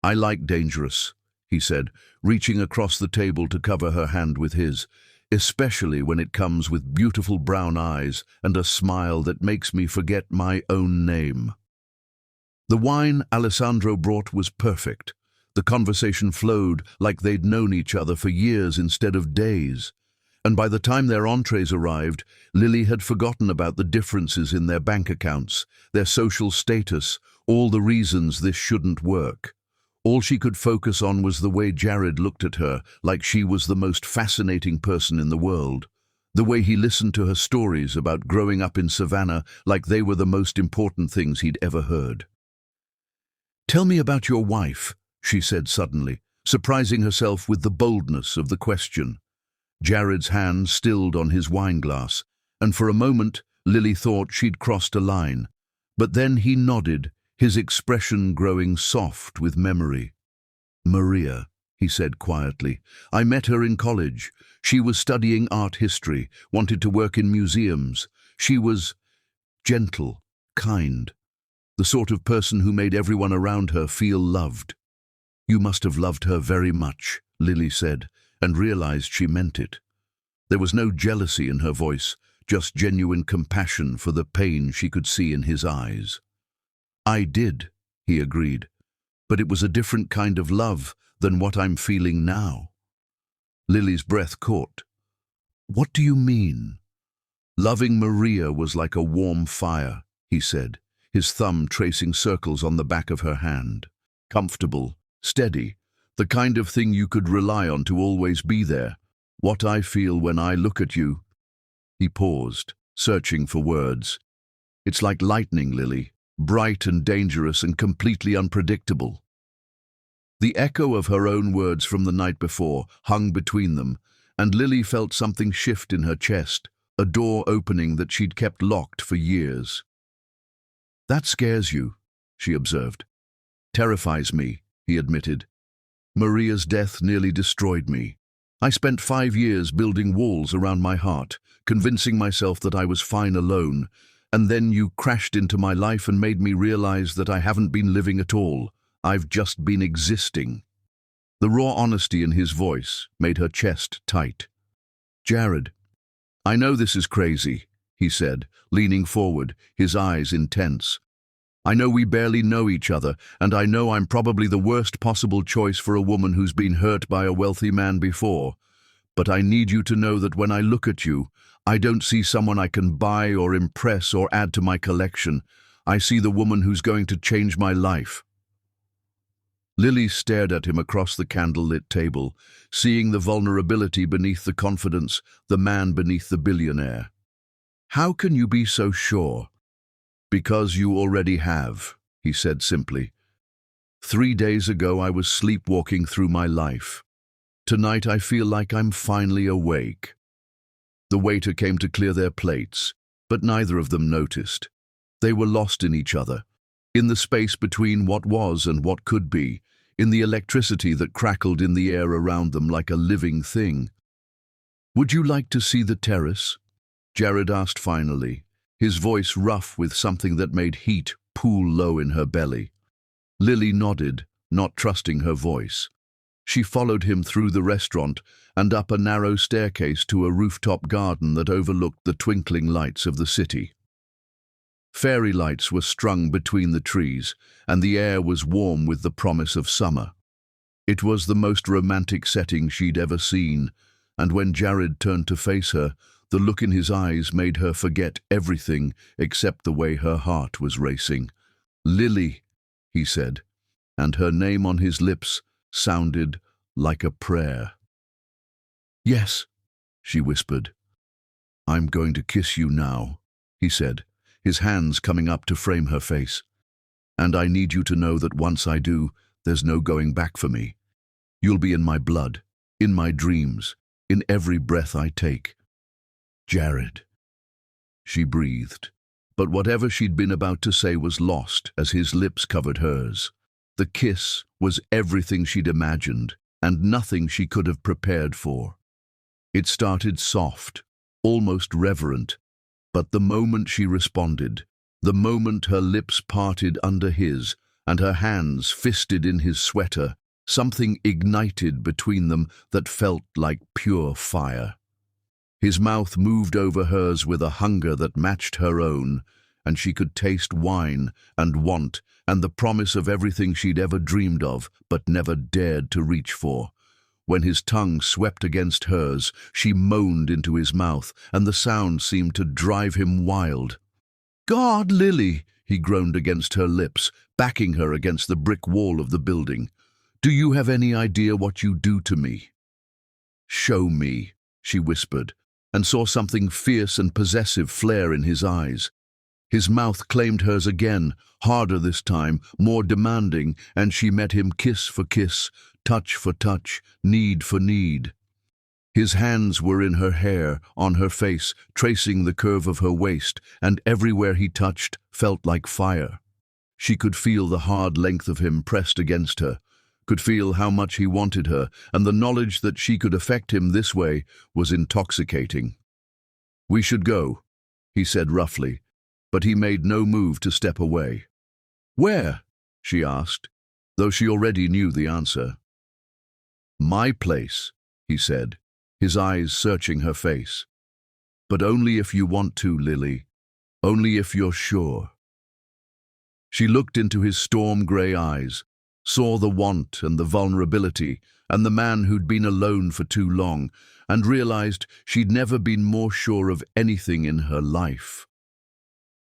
"I like dangerous," he said, reaching across the table to cover her hand with his, "especially when it comes with beautiful brown eyes and a smile that makes me forget my own name." The wine Alessandro brought was perfect. The conversation flowed like they'd known each other for years instead of days. And by the time their entrees arrived, Lily had forgotten about the differences in their bank accounts, their social status, all the reasons this shouldn't work. All she could focus on was the way Jared looked at her, like she was the most fascinating person in the world. The way he listened to her stories about growing up in Savannah like they were the most important things he'd ever heard. "Tell me about your wife," she said suddenly, surprising herself with the boldness of the question. Jared's hand stilled on his wineglass, and for a moment Lily thought she'd crossed a line. But then he nodded, his expression growing soft with memory. "Maria," he said quietly. "I met her in college. She was studying art history, wanted to work in museums. She was gentle, kind, the sort of person who made everyone around her feel loved." "You must have loved her very much," Lily said, and realized she meant it. There was no jealousy in her voice, just genuine compassion for the pain she could see in his eyes. "I did," he agreed, "but it was a different kind of love than what I'm feeling now." Lily's breath caught. "What do you mean?" "Loving Maria was like a warm fire," he said, his thumb tracing circles on the back of her hand. "Comfortable, steady, the kind of thing you could rely on to always be there. What I feel when I look at you." He paused, searching for words. "It's like lightning, Lily, bright and dangerous and completely unpredictable." The echo of her own words from the night before hung between them, and Lily felt something shift in her chest, a door opening that she'd kept locked for years. "That scares you," she observed. "Terrifies me," he admitted. "Maria's death nearly destroyed me. I spent 5 years building walls around my heart, convincing myself that I was fine alone, and then you crashed into my life and made me realize that I haven't been living at all. I've just been existing." The raw honesty in his voice made her chest tight. "Jared, I know this is crazy," he said, leaning forward, his eyes intense. "I know we barely know each other, and I know I'm probably the worst possible choice for a woman who's been hurt by a wealthy man before. But I need you to know that when I look at you, I don't see someone I can buy or impress or add to my collection. I see the woman who's going to change my life." Lily stared at him across the candlelit table, seeing the vulnerability beneath the confidence, the man beneath the billionaire. "How can you be so sure?" "Because you already have," he said simply. 3 days ago I was sleepwalking through my life. Tonight I feel like I'm finally awake." The waiter came to clear their plates, but neither of them noticed. They were lost in each other, in the space between what was and what could be, in the electricity that crackled in the air around them like a living thing. "Would you like to see the terrace?" Jared asked finally, his voice rough with something that made heat pool low in her belly. Lily nodded, not trusting her voice. She followed him through the restaurant and up a narrow staircase to a rooftop garden that overlooked the twinkling lights of the city. Fairy lights were strung between the trees, and the air was warm with the promise of summer. It was the most romantic setting she'd ever seen, and when Jared turned to face her, the look in his eyes made her forget everything except the way her heart was racing. "Lily," he said, and her name on his lips sounded like a prayer. "Yes," she whispered. "I'm going to kiss you now," he said, his hands coming up to frame her face. "And I need you to know that once I do, there's no going back for me. You'll be in my blood, in my dreams, in every breath I take." "Jared," she breathed, but whatever she'd been about to say was lost as his lips covered hers. The kiss was everything she'd imagined, and nothing she could have prepared for. It started soft, almost reverent, but the moment she responded, the moment her lips parted under his and her hands fisted in his sweater, something ignited between them that felt like pure fire. His mouth moved over hers with a hunger that matched her own, and she could taste wine and want and the promise of everything she'd ever dreamed of but never dared to reach for. When his tongue swept against hers, she moaned into his mouth, and the sound seemed to drive him wild. "God, Lily!" he groaned against her lips, backing her against the brick wall of the building. "Do you have any idea what you do to me?" "Show me," she whispered, and saw something fierce and possessive flare in his eyes. His mouth claimed hers again, harder this time, more demanding, and she met him kiss for kiss, touch for touch, need for need. His hands were in her hair, on her face, tracing the curve of her waist, and everywhere he touched felt like fire. She could feel the hard length of him pressed against her, could feel how much he wanted her, and the knowledge that she could affect him this way was intoxicating. "We should go," he said roughly, but he made no move to step away. "Where?" she asked, though she already knew the answer. "My place," he said, his eyes searching her face. "But only if you want to, Lily. Only if you're sure." She looked into his storm-grey eyes, saw the want and the vulnerability and the man who'd been alone for too long, and realized she'd never been more sure of anything in her life.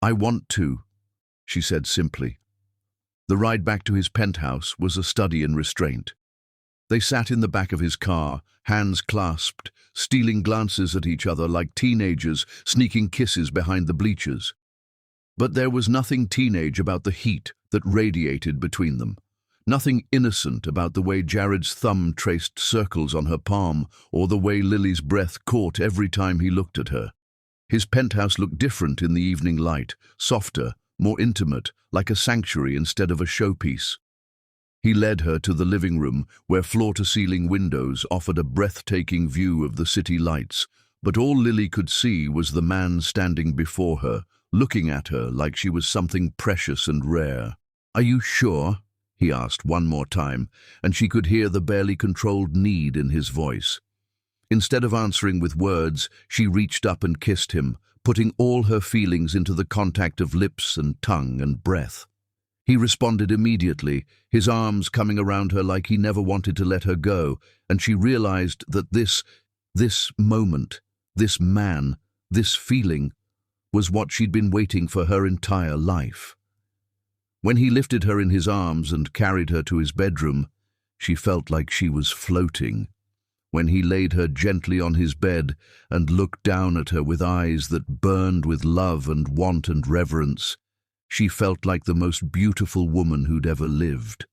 "I want to," she said simply. The ride back to his penthouse was a study in restraint. They sat in the back of his car, hands clasped, stealing glances at each other like teenagers sneaking kisses behind the bleachers. But there was nothing teenage about the heat that radiated between them. Nothing innocent about the way Jared's thumb traced circles on her palm or the way Lily's breath caught every time he looked at her. His penthouse looked different in the evening light, softer, more intimate, like a sanctuary instead of a showpiece. He led her to the living room, where floor-to-ceiling windows offered a breathtaking view of the city lights, but all Lily could see was the man standing before her, looking at her like she was something precious and rare. "Are you sure?" he asked one more time, and she could hear the barely controlled need in his voice. Instead of answering with words, she reached up and kissed him, putting all her feelings into the contact of lips and tongue and breath. He responded immediately, his arms coming around her like he never wanted to let her go, and she realized that this moment, this man, this feeling, was what she'd been waiting for her entire life. When he lifted her in his arms and carried her to his bedroom, she felt like she was floating. When he laid her gently on his bed and looked down at her with eyes that burned with love and want and reverence, she felt like the most beautiful woman who'd ever lived.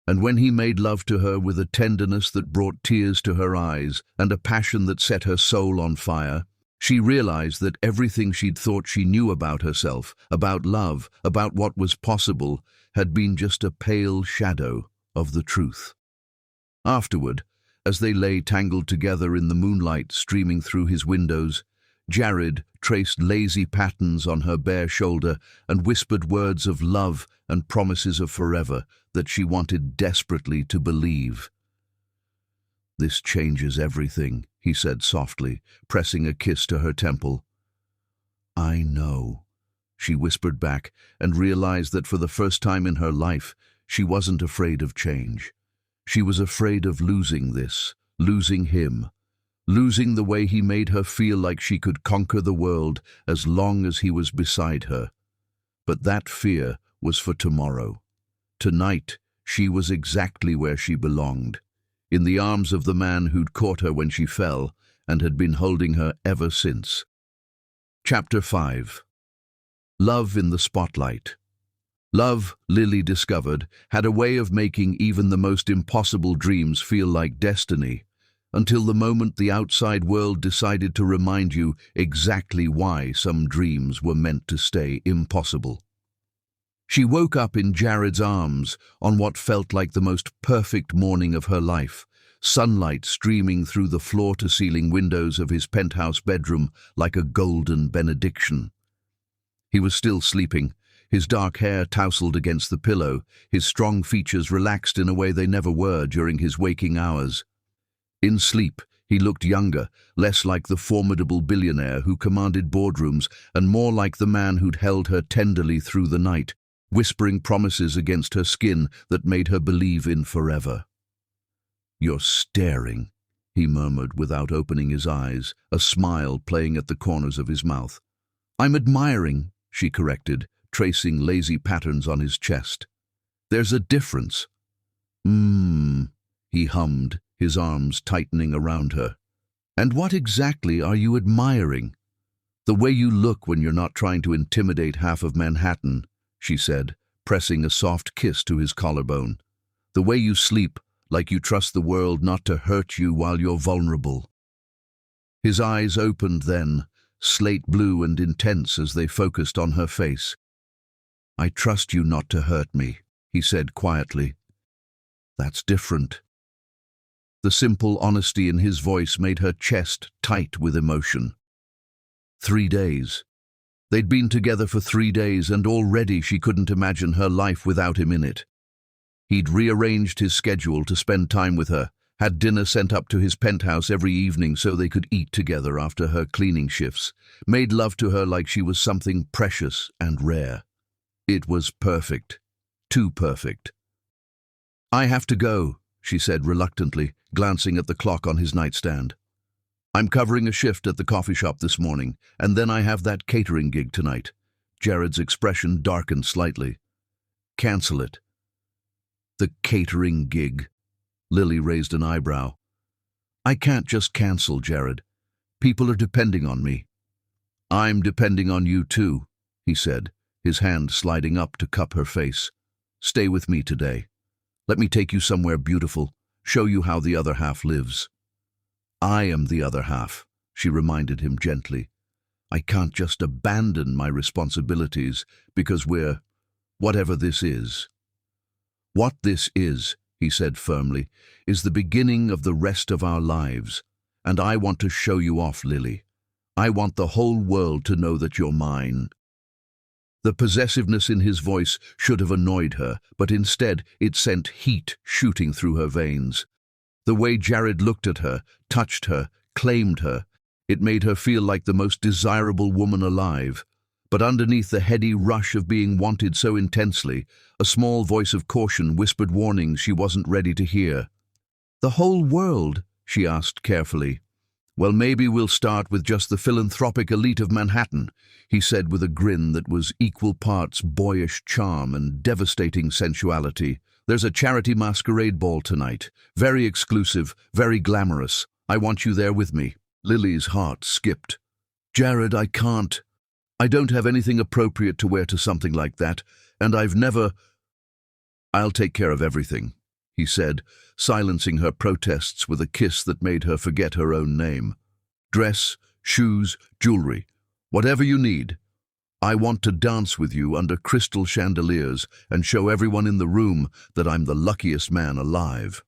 And when he made love to her with a tenderness that brought tears to her eyes and a passion that set her soul on fire, she realized that everything she'd thought she knew about herself, about love, about what was possible, had been just a pale shadow of the truth. Afterward, as they lay tangled together in the moonlight streaming through his windows, Jared traced lazy patterns on her bare shoulder and whispered words of love and promises of forever that she wanted desperately to believe. "This changes everything," he said softly, pressing a kiss to her temple. "I know," she whispered back, and realized that for the first time in her life, she wasn't afraid of change. She was afraid of losing this, losing him, losing the way he made her feel like she could conquer the world as long as he was beside her. But that fear was for tomorrow. Tonight, she was exactly where she belonged, in the arms of the man who'd caught her when she fell and had been holding her ever since. Chapter 5. Love in the Spotlight. Love, Lily discovered, had a way of making even the most impossible dreams feel like destiny, until the moment the outside world decided to remind you exactly why some dreams were meant to stay impossible. She woke up in Jared's arms on what felt like the most perfect morning of her life, sunlight streaming through the floor-to-ceiling windows of his penthouse bedroom like a golden benediction. He was still sleeping, his dark hair tousled against the pillow, his strong features relaxed in a way they never were during his waking hours. In sleep, he looked younger, less like the formidable billionaire who commanded boardrooms, and more like the man who'd held her tenderly through the night, whispering promises against her skin that made her believe in forever. "You're staring," he murmured without opening his eyes, a smile playing at the corners of his mouth. "I'm admiring," she corrected, tracing lazy patterns on his chest. "There's a difference." He hummed, his arms tightening around her. "And what exactly are you admiring?" "The way you look when you're not trying to intimidate half of Manhattan," she said, pressing a soft kiss to his collarbone. "The way you sleep, like you trust the world not to hurt you while you're vulnerable." His eyes opened then, slate blue and intense as they focused on her face. "I trust you not to hurt me," he said quietly. "That's different." The simple honesty in his voice made her chest tight with emotion. 3 days. They'd been together for 3 days, and already she couldn't imagine her life without him in it. He'd rearranged his schedule to spend time with her, had dinner sent up to his penthouse every evening so they could eat together after her cleaning shifts, made love to her like she was something precious and rare. It was perfect. Too perfect. "I have to go," she said reluctantly, glancing at the clock on his nightstand. "I'm covering a shift at the coffee shop this morning, and then I have that catering gig tonight." Jared's expression darkened slightly. "Cancel it." "The catering gig?" Lily raised an eyebrow. "I can't just cancel, Jared. People are depending on me." "I'm depending on you too," he said, his hand sliding up to cup her face. "Stay with me today. Let me take you somewhere beautiful, show you how the other half lives." "I am the other half," she reminded him gently. "I can't just abandon my responsibilities because we're whatever this is." "What this is," he said firmly, "is the beginning of the rest of our lives. And I want to show you off, Lily. I want the whole world to know that you're mine." The possessiveness in his voice should have annoyed her, but instead it sent heat shooting through her veins. The way Jared looked at her, touched her, claimed her, it made her feel like the most desirable woman alive. But underneath the heady rush of being wanted so intensely, a small voice of caution whispered warnings she wasn't ready to hear. "The whole world?" she asked carefully. "Well, maybe we'll start with just the philanthropic elite of Manhattan," he said with a grin that was equal parts boyish charm and devastating sensuality. "There's a charity masquerade ball tonight. Very exclusive, very glamorous. I want you there with me." Lily's heart skipped. "Jared, I can't. I don't have anything appropriate to wear to something like that, and I've never—" "I'll take care of everything," he said, silencing her protests with a kiss that made her forget her own name. "Dress, shoes, jewelry, whatever you need. I want to dance with you under crystal chandeliers and show everyone in the room that I'm the luckiest man alive."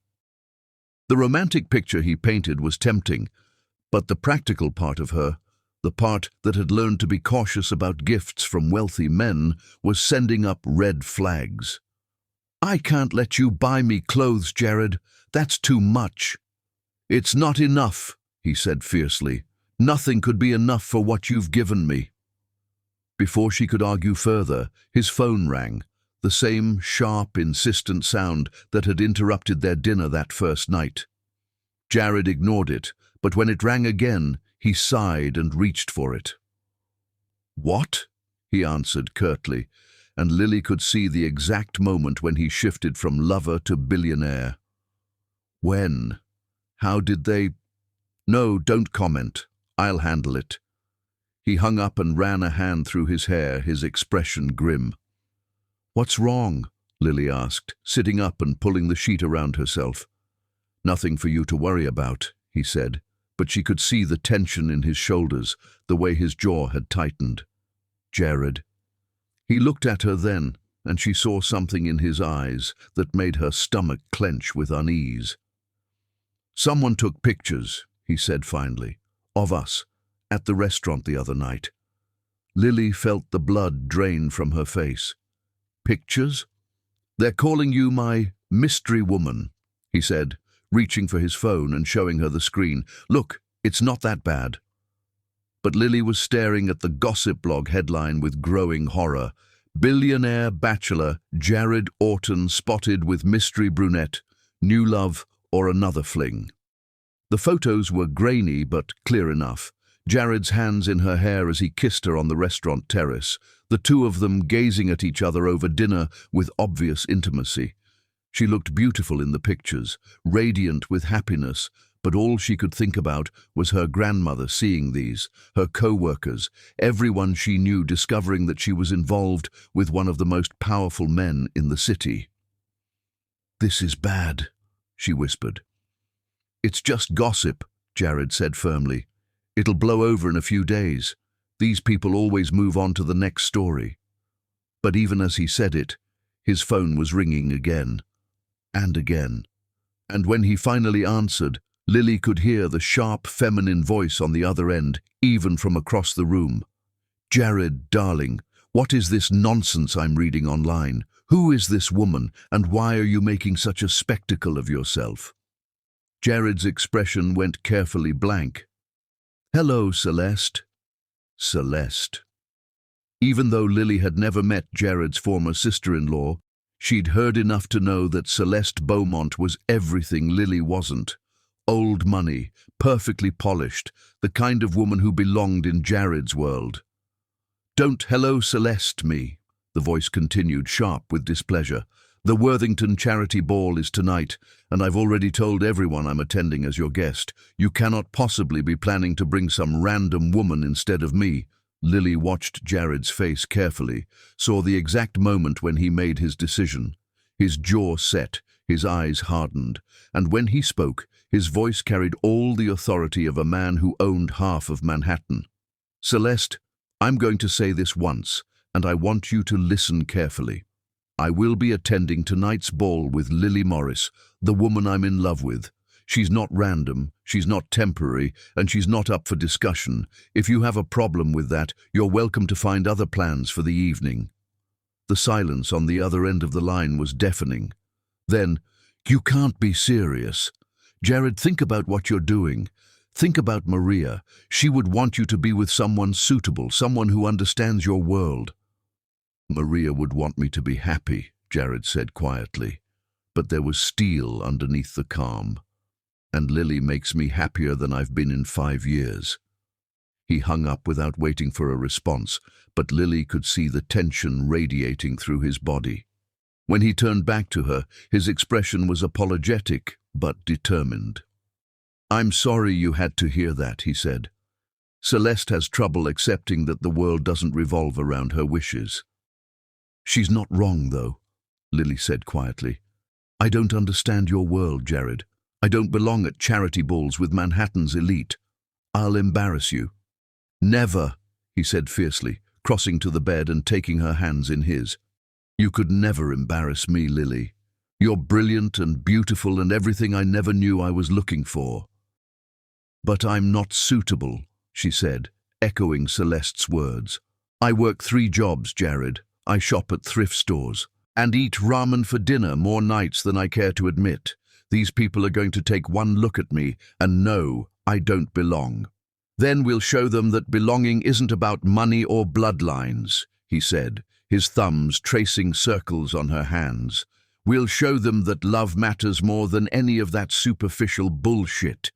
The romantic picture he painted was tempting, but the practical part of her, the part that had learned to be cautious about gifts from wealthy men, was sending up red flags. "I can't let you buy me clothes, Jared. That's too much." "It's not enough," he said fiercely. "Nothing could be enough for what you've given me." Before she could argue further, his phone rang, the same sharp, insistent sound that had interrupted their dinner that first night. Jared ignored it, but when it rang again, he sighed and reached for it. "What?" he answered curtly, and Lily could see the exact moment when he shifted from lover to billionaire. "When? How did they—" "No, don't comment. I'll handle it." He hung up and ran a hand through his hair, his expression grim. "What's wrong?" Lily asked, sitting up and pulling the sheet around herself. "Nothing for you to worry about," he said, but she could see the tension in his shoulders, the way his jaw had tightened. "Jared." He looked at her then, and she saw something in his eyes that made her stomach clench with unease. "Someone took pictures," he said finally, "of us, at the restaurant the other night." Lily felt the blood drain from her face. "Pictures? They're calling you my mystery woman," he said, reaching for his phone and showing her the screen. "Look, it's not that bad." But Lily was staring at the gossip blog headline with growing horror. "Billionaire bachelor Jared Orton spotted with mystery brunette, new love or another fling." The photos were grainy but clear enough. Jared's hands in her hair as he kissed her on the restaurant terrace, the two of them gazing at each other over dinner with obvious intimacy. She looked beautiful in the pictures, radiant with happiness, but all she could think about was her grandmother seeing these, her co-workers, everyone she knew discovering that she was involved with one of the most powerful men in the city. "This is bad," she whispered. "It's just gossip," Jared said firmly. "It'll blow over in a few days. These people always move on to the next story." But even as he said it, his phone was ringing again and again. And when he finally answered, Lily could hear the sharp feminine voice on the other end, even from across the room. "Jared, darling, what is this nonsense I'm reading online? Who is this woman, and why are you making such a spectacle of yourself?" Jared's expression went carefully blank. "Hello, Celeste." Celeste. Even though Lily had never met Jared's former sister-in-law, she'd heard enough to know that Celeste Beaumont was everything Lily wasn't. Old money, perfectly polished, the kind of woman who belonged in Jared's world. "Don't hello Celeste me," the voice continued, sharp with displeasure. "The Worthington charity ball is tonight, and I've already told everyone I'm attending as your guest. You cannot possibly be planning to bring some random woman instead of me." Lily watched Jared's face carefully, saw the exact moment when he made his decision. His jaw set, his eyes hardened, and when he spoke, his voice carried all the authority of a man who owned half of Manhattan. "Celeste, I'm going to say this once, and I want you to listen carefully. I will be attending tonight's ball with Lily Morris, the woman I'm in love with. She's not random, she's not temporary, and she's not up for discussion. If you have a problem with that, you're welcome to find other plans for the evening." The silence on the other end of the line was deafening. Then, "You can't be serious. Jared, think about what you're doing. Think about Maria. She would want you to be with someone suitable, someone who understands your world." "Maria would want me to be happy," Jared said quietly, but there was steel underneath the calm. "And Lily makes me happier than I've been in 5 years. He hung up without waiting for a response, but Lily could see the tension radiating through his body. When he turned back to her, his expression was apologetic but determined. "I'm sorry you had to hear that," he said. "Celeste has trouble accepting that the world doesn't revolve around her wishes." "She's not wrong, though," Lily said quietly. "I don't understand your world, Jared. I don't belong at charity balls with Manhattan's elite. I'll embarrass you." "Never," he said fiercely, crossing to the bed and taking her hands in his. "You could never embarrass me, Lily. You're brilliant and beautiful and everything I never knew I was looking for." "But I'm not suitable," she said, echoing Celeste's words. "I work 3 jobs, Jared. I shop at thrift stores and eat ramen for dinner more nights than I care to admit. These people are going to take one look at me and know I don't belong. Then we'll show them that belonging isn't about money or bloodlines," he said, his thumbs tracing circles on her hands. "We'll show them that love matters more than any of that superficial bullshit."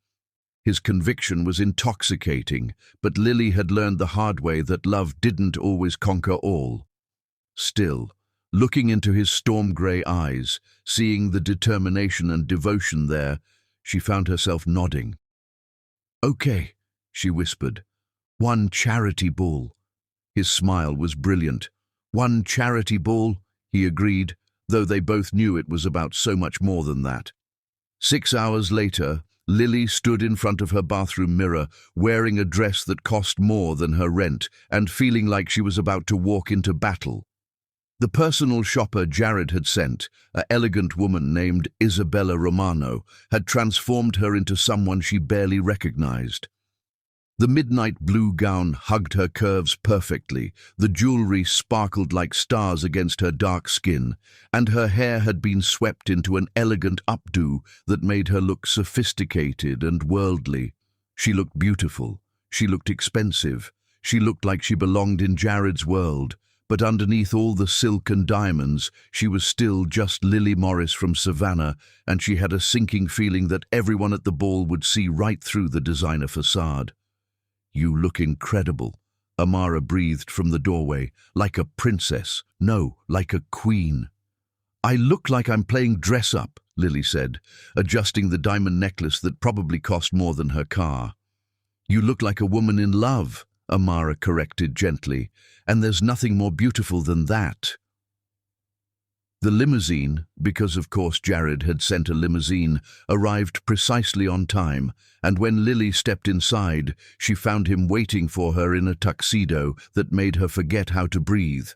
His conviction was intoxicating, but Lily had learned the hard way that love didn't always conquer all. Still, looking into his storm-grey eyes, seeing the determination and devotion there, she found herself nodding. "Okay," she whispered. "One charity ball." His smile was brilliant. "One charity ball," he agreed, though they both knew it was about so much more than that. 6 hours later, Lily stood in front of her bathroom mirror, wearing a dress that cost more than her rent and feeling like she was about to walk into battle. The personal shopper Jared had sent, an elegant woman named Isabella Romano, had transformed her into someone she barely recognized. The midnight blue gown hugged her curves perfectly, the jewelry sparkled like stars against her dark skin, and her hair had been swept into an elegant updo that made her look sophisticated and worldly. She looked beautiful, she looked expensive, she looked like she belonged in Jared's world, but underneath all the silk and diamonds, she was still just Lily Morris from Savannah, and she had a sinking feeling that everyone at the ball would see right through the designer facade. "You look incredible," Amara breathed from the doorway, "like a princess. No, like a queen." I look like I'm playing dress-up, Lily said, adjusting the diamond necklace that probably cost more than her car. You look like a woman in love, Amara corrected gently, and there's nothing more beautiful than that. The limousine, because of course Jared had sent a limousine, arrived precisely on time, and when Lily stepped inside, she found him waiting for her in a tuxedo that made her forget how to breathe.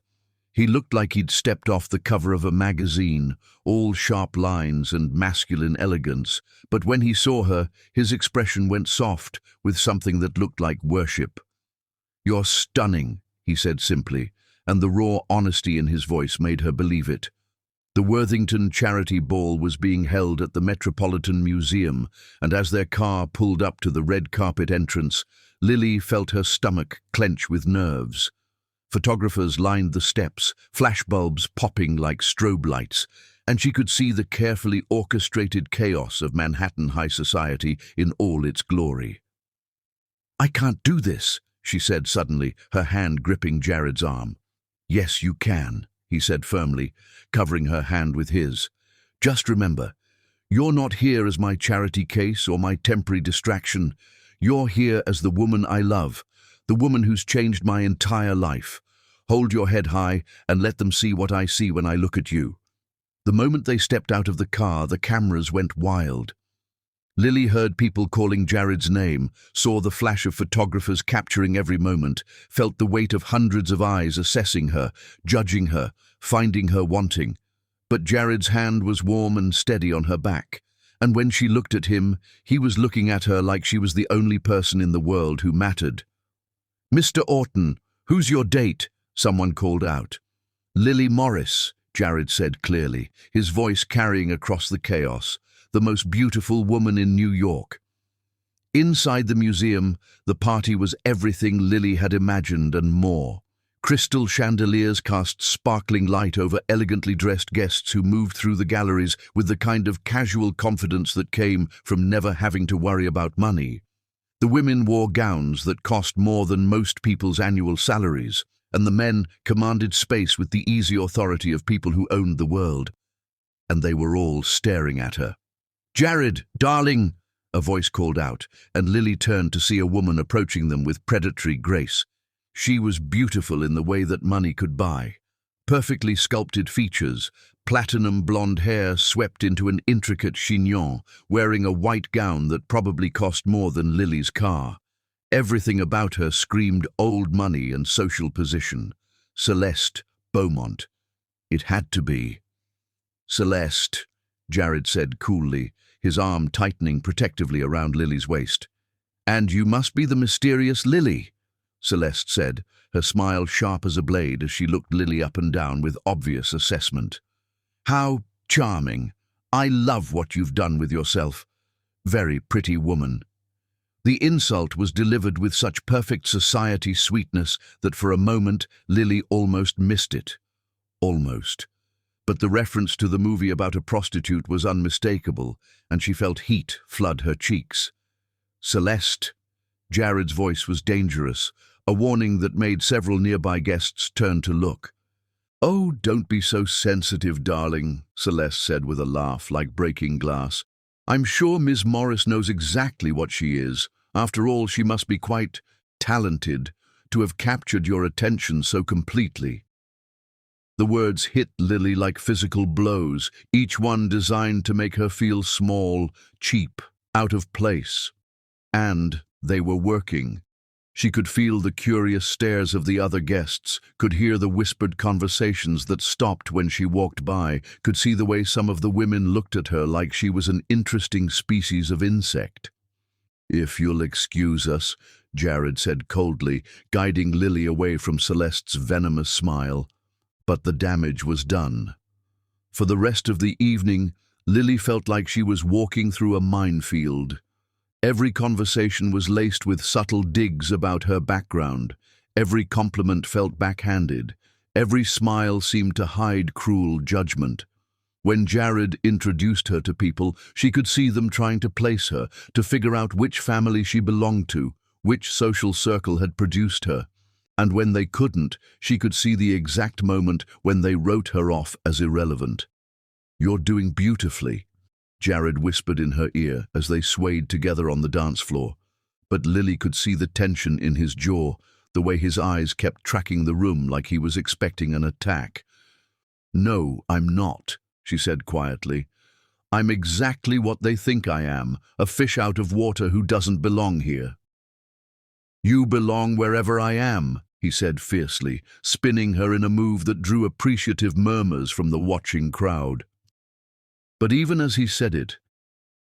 He looked like he'd stepped off the cover of a magazine, all sharp lines and masculine elegance, but when he saw her, his expression went soft, with something that looked like worship. "You're stunning," he said simply, and the raw honesty in his voice made her believe it. The Worthington Charity Ball was being held at the Metropolitan Museum, and as their car pulled up to the red carpet entrance, Lily felt her stomach clench with nerves. Photographers lined the steps, flashbulbs popping like strobe lights, and she could see the carefully orchestrated chaos of Manhattan high society in all its glory. "I can't do this," she said suddenly, her hand gripping Jared's arm. "Yes, you can," he said firmly, covering her hand with his. "Just remember, you're not here as my charity case or my temporary distraction. You're here as the woman I love, the woman who's changed my entire life. Hold your head high and let them see what I see when I look at you." The moment they stepped out of the car, the cameras went wild. Lily heard people calling Jared's name, saw the flash of photographers capturing every moment, felt the weight of hundreds of eyes assessing her, judging her, finding her wanting. But Jared's hand was warm and steady on her back, and when she looked at him, he was looking at her like she was the only person in the world who mattered. "Mr. Orton, who's your date?" someone called out. "Lily Morris," Jared said clearly, his voice carrying across the chaos. "The most beautiful woman in New York." Inside the museum, the party was everything Lily had imagined and more. Crystal chandeliers cast sparkling light over elegantly dressed guests who moved through the galleries with the kind of casual confidence that came from never having to worry about money. The women wore gowns that cost more than most people's annual salaries, and the men commanded space with the easy authority of people who owned the world. And they were all staring at her. "Jared, darling," a voice called out, and Lily turned to see a woman approaching them with predatory grace. She was beautiful in the way that money could buy. Perfectly sculpted features, platinum blonde hair swept into an intricate chignon, wearing a white gown that probably cost more than Lily's car. Everything about her screamed old money and social position. Celeste Beaumont. It had to be. "Celeste," Jared said coolly, his arm tightening protectively around Lily's waist. "And you must be the mysterious Lily," Celeste said, her smile sharp as a blade as she looked Lily up and down with obvious assessment. "How charming. I love what you've done with yourself. Very pretty woman." The insult was delivered with such perfect society sweetness that for a moment Lily almost missed it. Almost. But the reference to the movie about a prostitute was unmistakable, and she felt heat flood her cheeks. "Celeste." Jared's voice was dangerous, a warning that made several nearby guests turn to look. "Oh, don't be so sensitive, darling," Celeste said with a laugh like breaking glass. "I'm sure Miss Morris knows exactly what she is. After all, she must be quite talented to have captured your attention so completely." The words hit Lily like physical blows, each one designed to make her feel small, cheap, out of place. And they were working. She could feel the curious stares of the other guests, could hear the whispered conversations that stopped when she walked by, could see the way some of the women looked at her like she was an interesting species of insect. "If you'll excuse us," Jared said coldly, guiding Lily away from Celeste's venomous smile. But the damage was done. For the rest of the evening, Lily felt like she was walking through a minefield. Every conversation was laced with subtle digs about her background. Every compliment felt backhanded. Every smile seemed to hide cruel judgment. When Jared introduced her to people, she could see them trying to place her, to figure out which family she belonged to, which social circle had produced her. And when they couldn't, she could see the exact moment when they wrote her off as irrelevant. "You're doing beautifully," Jared whispered in her ear as they swayed together on the dance floor. But Lily could see the tension in his jaw, the way his eyes kept tracking the room like he was expecting an attack. "No, I'm not," she said quietly. "I'm exactly what they think I am, a fish out of water who doesn't belong here." "You belong wherever I am," he said fiercely, spinning her in a move that drew appreciative murmurs from the watching crowd. But even as he said it,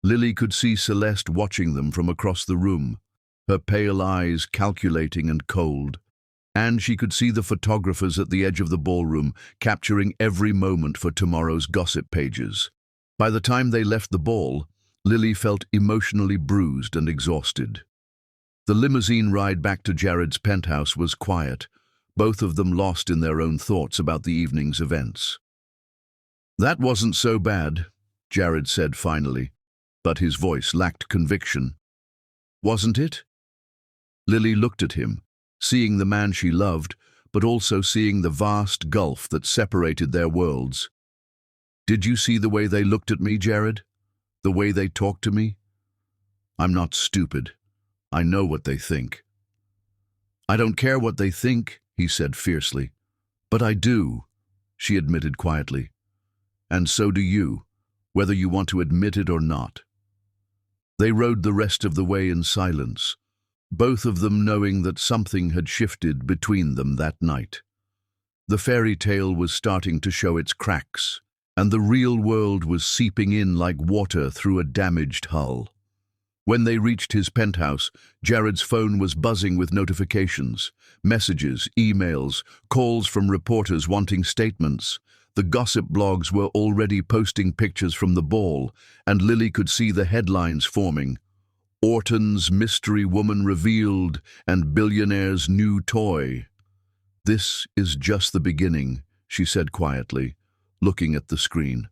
Lily could see Celeste watching them from across the room, her pale eyes calculating and cold, and she could see the photographers at the edge of the ballroom capturing every moment for tomorrow's gossip pages. By the time they left the ball, Lily felt emotionally bruised and exhausted. The limousine ride back to Jared's penthouse was quiet, both of them lost in their own thoughts about the evening's events. "That wasn't so bad," Jared said finally, but his voice lacked conviction. "Wasn't it?" Lily looked at him, seeing the man she loved, but also seeing the vast gulf that separated their worlds. "Did you see the way they looked at me, Jared? The way they talked to me? I'm not stupid. I know what they think." "I don't care what they think," he said fiercely. "But I do," she admitted quietly. "And so do you, whether you want to admit it or not." They rode the rest of the way in silence, both of them knowing that something had shifted between them that night. The fairy tale was starting to show its cracks, and the real world was seeping in like water through a damaged hull. When they reached his penthouse, Jared's phone was buzzing with notifications, messages, emails, calls from reporters wanting statements. The gossip blogs were already posting pictures from the ball, and Lily could see the headlines forming. "Orton's mystery woman revealed" and "Billionaire's new toy." "This is just the beginning," she said quietly, looking at the screen.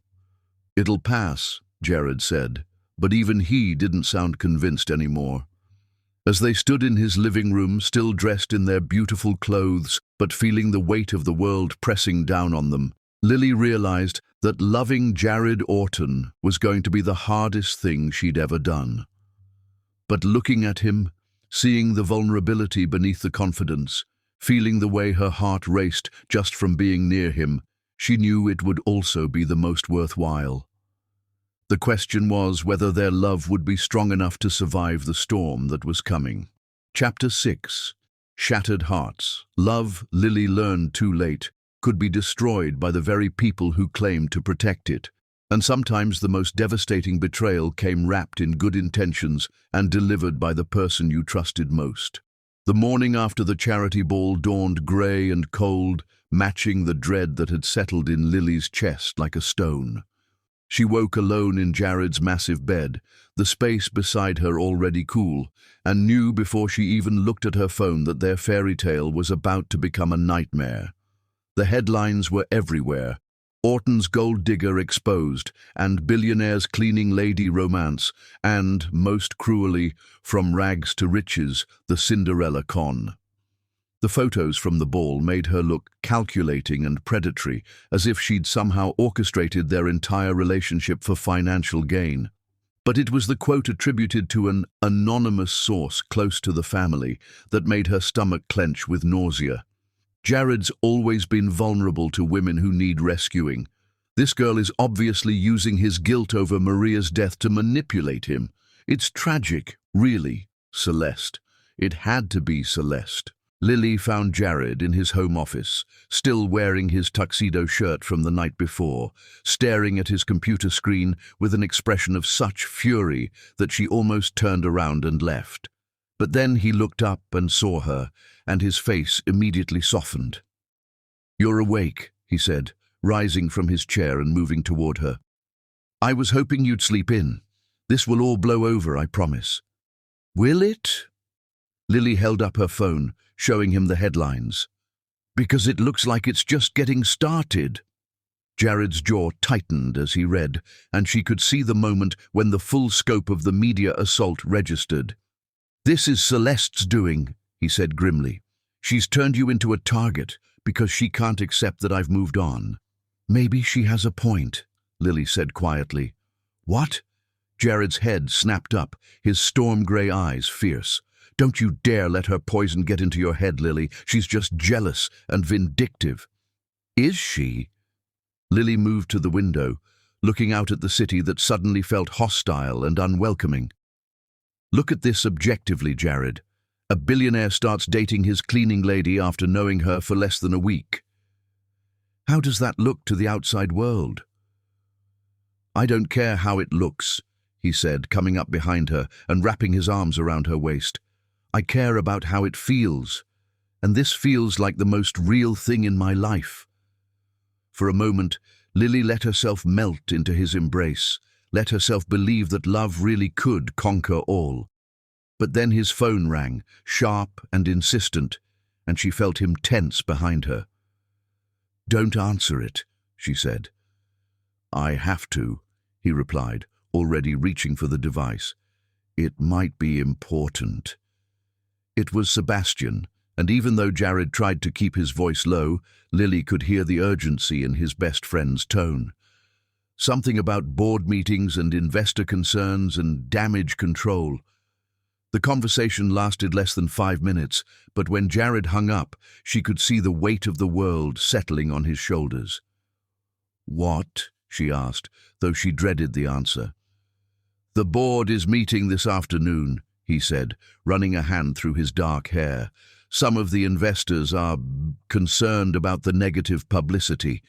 "It'll pass," Jared said, but even he didn't sound convinced anymore. As they stood in his living room, still dressed in their beautiful clothes, but feeling the weight of the world pressing down on them, Lily realized that loving Jared Orton was going to be the hardest thing she'd ever done. But looking at him, seeing the vulnerability beneath the confidence, feeling the way her heart raced just from being near him, she knew it would also be the most worthwhile. The question was whether their love would be strong enough to survive the storm that was coming. Chapter 6. Shattered Hearts. Love, Lily learned too late, could be destroyed by the very people who claimed to protect it. And sometimes the most devastating betrayal came wrapped in good intentions and delivered by the person you trusted most. The morning after the charity ball dawned grey and cold, matching the dread that had settled in Lily's chest like a stone. She woke alone in Jared's massive bed, the space beside her already cool, and knew before she even looked at her phone that their fairy tale was about to become a nightmare. The headlines were everywhere. Orton's gold digger exposed, and Billionaire's cleaning lady romance, and, most cruelly, from rags to riches, the Cinderella con. The photos from the ball made her look calculating and predatory, as if she'd somehow orchestrated their entire relationship for financial gain. But it was the quote attributed to an anonymous source close to the family that made her stomach clench with nausea. Jared's always been vulnerable to women who need rescuing. This girl is obviously using his guilt over Maria's death to manipulate him. It's tragic, really, Celeste. It had to be Celeste. Lily found Jared in his home office, still wearing his tuxedo shirt from the night before, staring at his computer screen with an expression of such fury that she almost turned around and left. But then he looked up and saw her, and his face immediately softened. "You're awake," he said, rising from his chair and moving toward her. "I was hoping you'd sleep in. This will all blow over, I promise." "Will it?" Lily held up her phone, showing him the headlines. "Because it looks like it's just getting started." Jared's jaw tightened as he read, and she could see the moment when the full scope of the media assault registered. "This is Celeste's doing," he said grimly. "She's turned you into a target because she can't accept that I've moved on." "Maybe she has a point," Lily said quietly. What? Jared's head snapped up, his storm-grey eyes fierce. Don't you dare let her poison get into your head, Lily. She's just jealous and vindictive. Is she? Lily moved to the window, looking out at the city that suddenly felt hostile and unwelcoming. Look at this objectively, Jared. A billionaire starts dating his cleaning lady after knowing her for less than a week. How does that look to the outside world? I don't care how it looks, he said, coming up behind her and wrapping his arms around her waist. I care about how it feels, and this feels like the most real thing in my life. For a moment, Lily let herself melt into his embrace, let herself believe that love really could conquer all. But then his phone rang, sharp and insistent, and she felt him tense behind her. Don't answer it, she said. I have to, he replied, already reaching for the device. It might be important. It was Sebastian, and even though Jared tried to keep his voice low, Lily could hear the urgency in his best friend's tone. Something about board meetings and investor concerns and damage control. The conversation lasted less than 5 minutes, but when Jared hung up, she could see the weight of the world settling on his shoulders. What? She asked, though she dreaded the answer. The board is meeting this afternoon, he said, running a hand through his dark hair. Some of the investors are concerned about the negative publicity.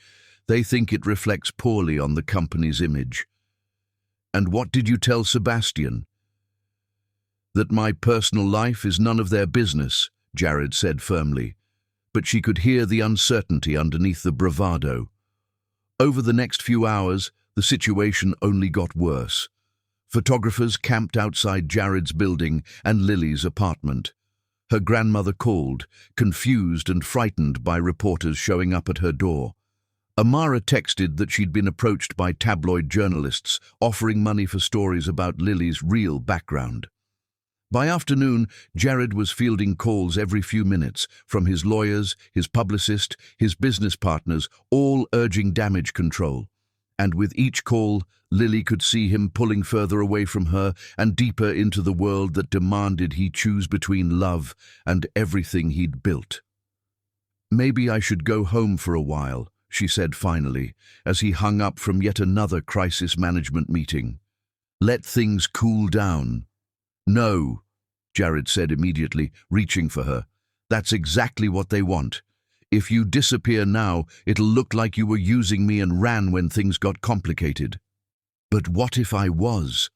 They think it reflects poorly on the company's image. And what did you tell Sebastian? That my personal life is none of their business, Jared said firmly, but she could hear the uncertainty underneath the bravado. Over the next few hours, the situation only got worse. Photographers camped outside Jared's building and Lily's apartment. Her grandmother called, confused and frightened by reporters showing up at her door. Amara texted that she'd been approached by tabloid journalists offering money for stories about Lily's real background. By afternoon, Jared was fielding calls every few minutes from his lawyers, his publicist, his business partners, all urging damage control. And with each call, Lily could see him pulling further away from her and deeper into the world that demanded he choose between love and everything he'd built. Maybe I should go home for a while, she said finally, as he hung up from yet another crisis management meeting. Let things cool down. No, Jared said immediately, reaching for her. That's exactly what they want. If you disappear now, it'll look like you were using me and ran when things got complicated. But what if I was?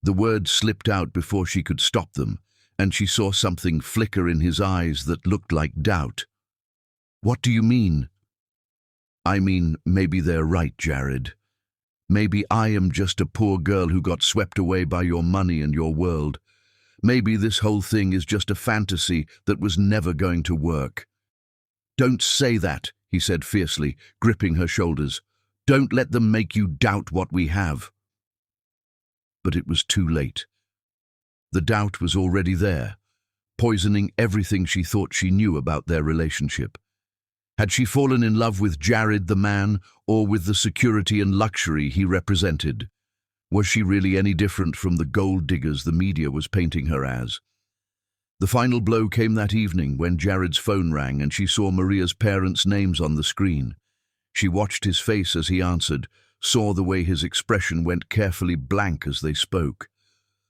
The words slipped out before she could stop them, and she saw something flicker in his eyes that looked like doubt. What do you mean? I mean, maybe they're right, Jared. Maybe I am just a poor girl who got swept away by your money and your world. Maybe this whole thing is just a fantasy that was never going to work. Don't say that, he said fiercely, gripping her shoulders. Don't let them make you doubt what we have. But it was too late. The doubt was already there, poisoning everything she thought she knew about their relationship. Had she fallen in love with Jared the man, or with the security and luxury he represented? Was she really any different from the gold diggers the media was painting her as? The final blow came that evening when Jared's phone rang and she saw Maria's parents' names on the screen. She watched his face as he answered, saw the way his expression went carefully blank as they spoke.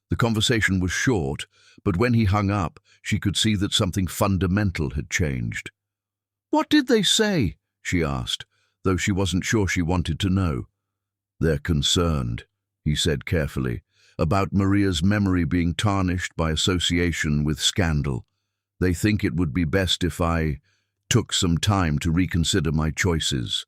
The conversation was short, but when he hung up, she could see that something fundamental had changed. What did they say? She asked, though she wasn't sure she wanted to know. They're concerned, he said carefully, about Maria's memory being tarnished by association with scandal. They think it would be best if I took some time to reconsider my choices.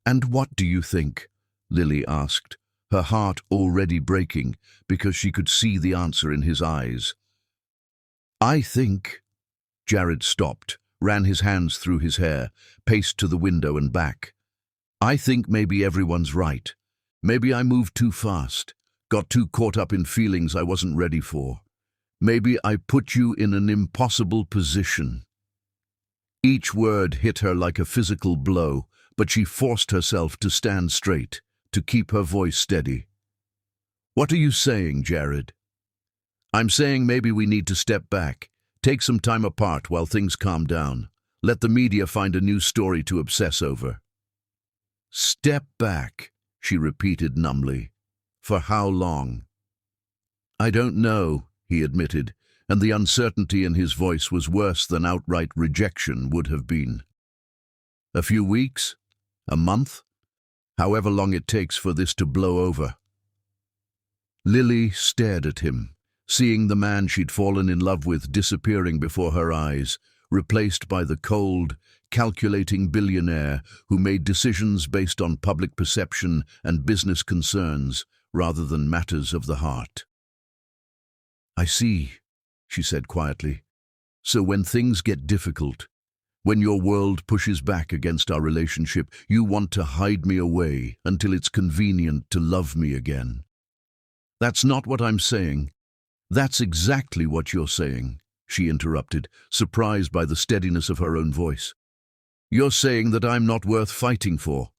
And what do you think? Lily asked, her heart already breaking because she could see the answer in his eyes. I think... Jared stopped, ran his hands through his hair, paced to the window and back. I think maybe everyone's right. Maybe I moved too fast, got too caught up in feelings I wasn't ready for. Maybe I put you in an impossible position. Each word hit her like a physical blow, but she forced herself to stand straight, to keep her voice steady. "What are you saying, Jared?" "I'm saying maybe we need to step back, take some time apart while things calm down. Let the media find a new story to obsess over." "Step back," she repeated numbly. "For how long?" "I don't know," he admitted, and the uncertainty in his voice was worse than outright rejection would have been. "A few weeks? A month? However long it takes for this to blow over." Lily stared at him, seeing the man she'd fallen in love with disappearing before her eyes, replaced by the cold, calculating billionaire who made decisions based on public perception and business concerns rather than matters of the heart. "I see," she said quietly. "So when things get difficult, when your world pushes back against our relationship, you want to hide me away until it's convenient to love me again." "That's not what I'm saying." "That's exactly what you're saying," she interrupted, surprised by the steadiness of her own voice. "You're saying that I'm not worth fighting for,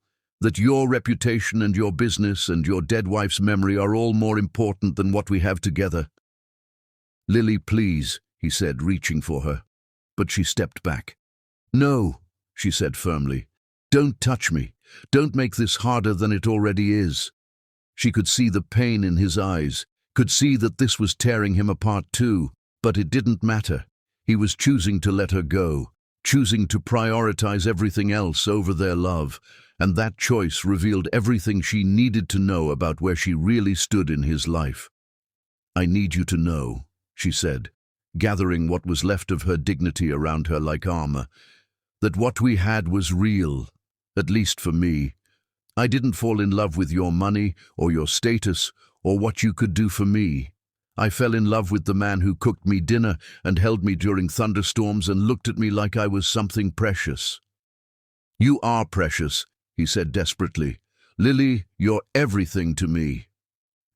that your reputation and your business and your dead wife's memory are all more important than what we have together." "Lily, please," he said, reaching for her. But she stepped back. "No," she said firmly. "Don't touch me. Don't make this harder than it already is." She could see the pain in his eyes, could see that this was tearing him apart too, but it didn't matter. He was choosing to let her go, choosing to prioritize everything else over their love, and that choice revealed everything she needed to know about where she really stood in his life. "I need you to know," she said, gathering what was left of her dignity around her like armor, "that what we had was real, at least for me. I didn't fall in love with your money or your status or what you could do for me. I fell in love with the man who cooked me dinner and held me during thunderstorms and looked at me like I was something precious." "You are precious," he said desperately. "Lily, you're everything to me."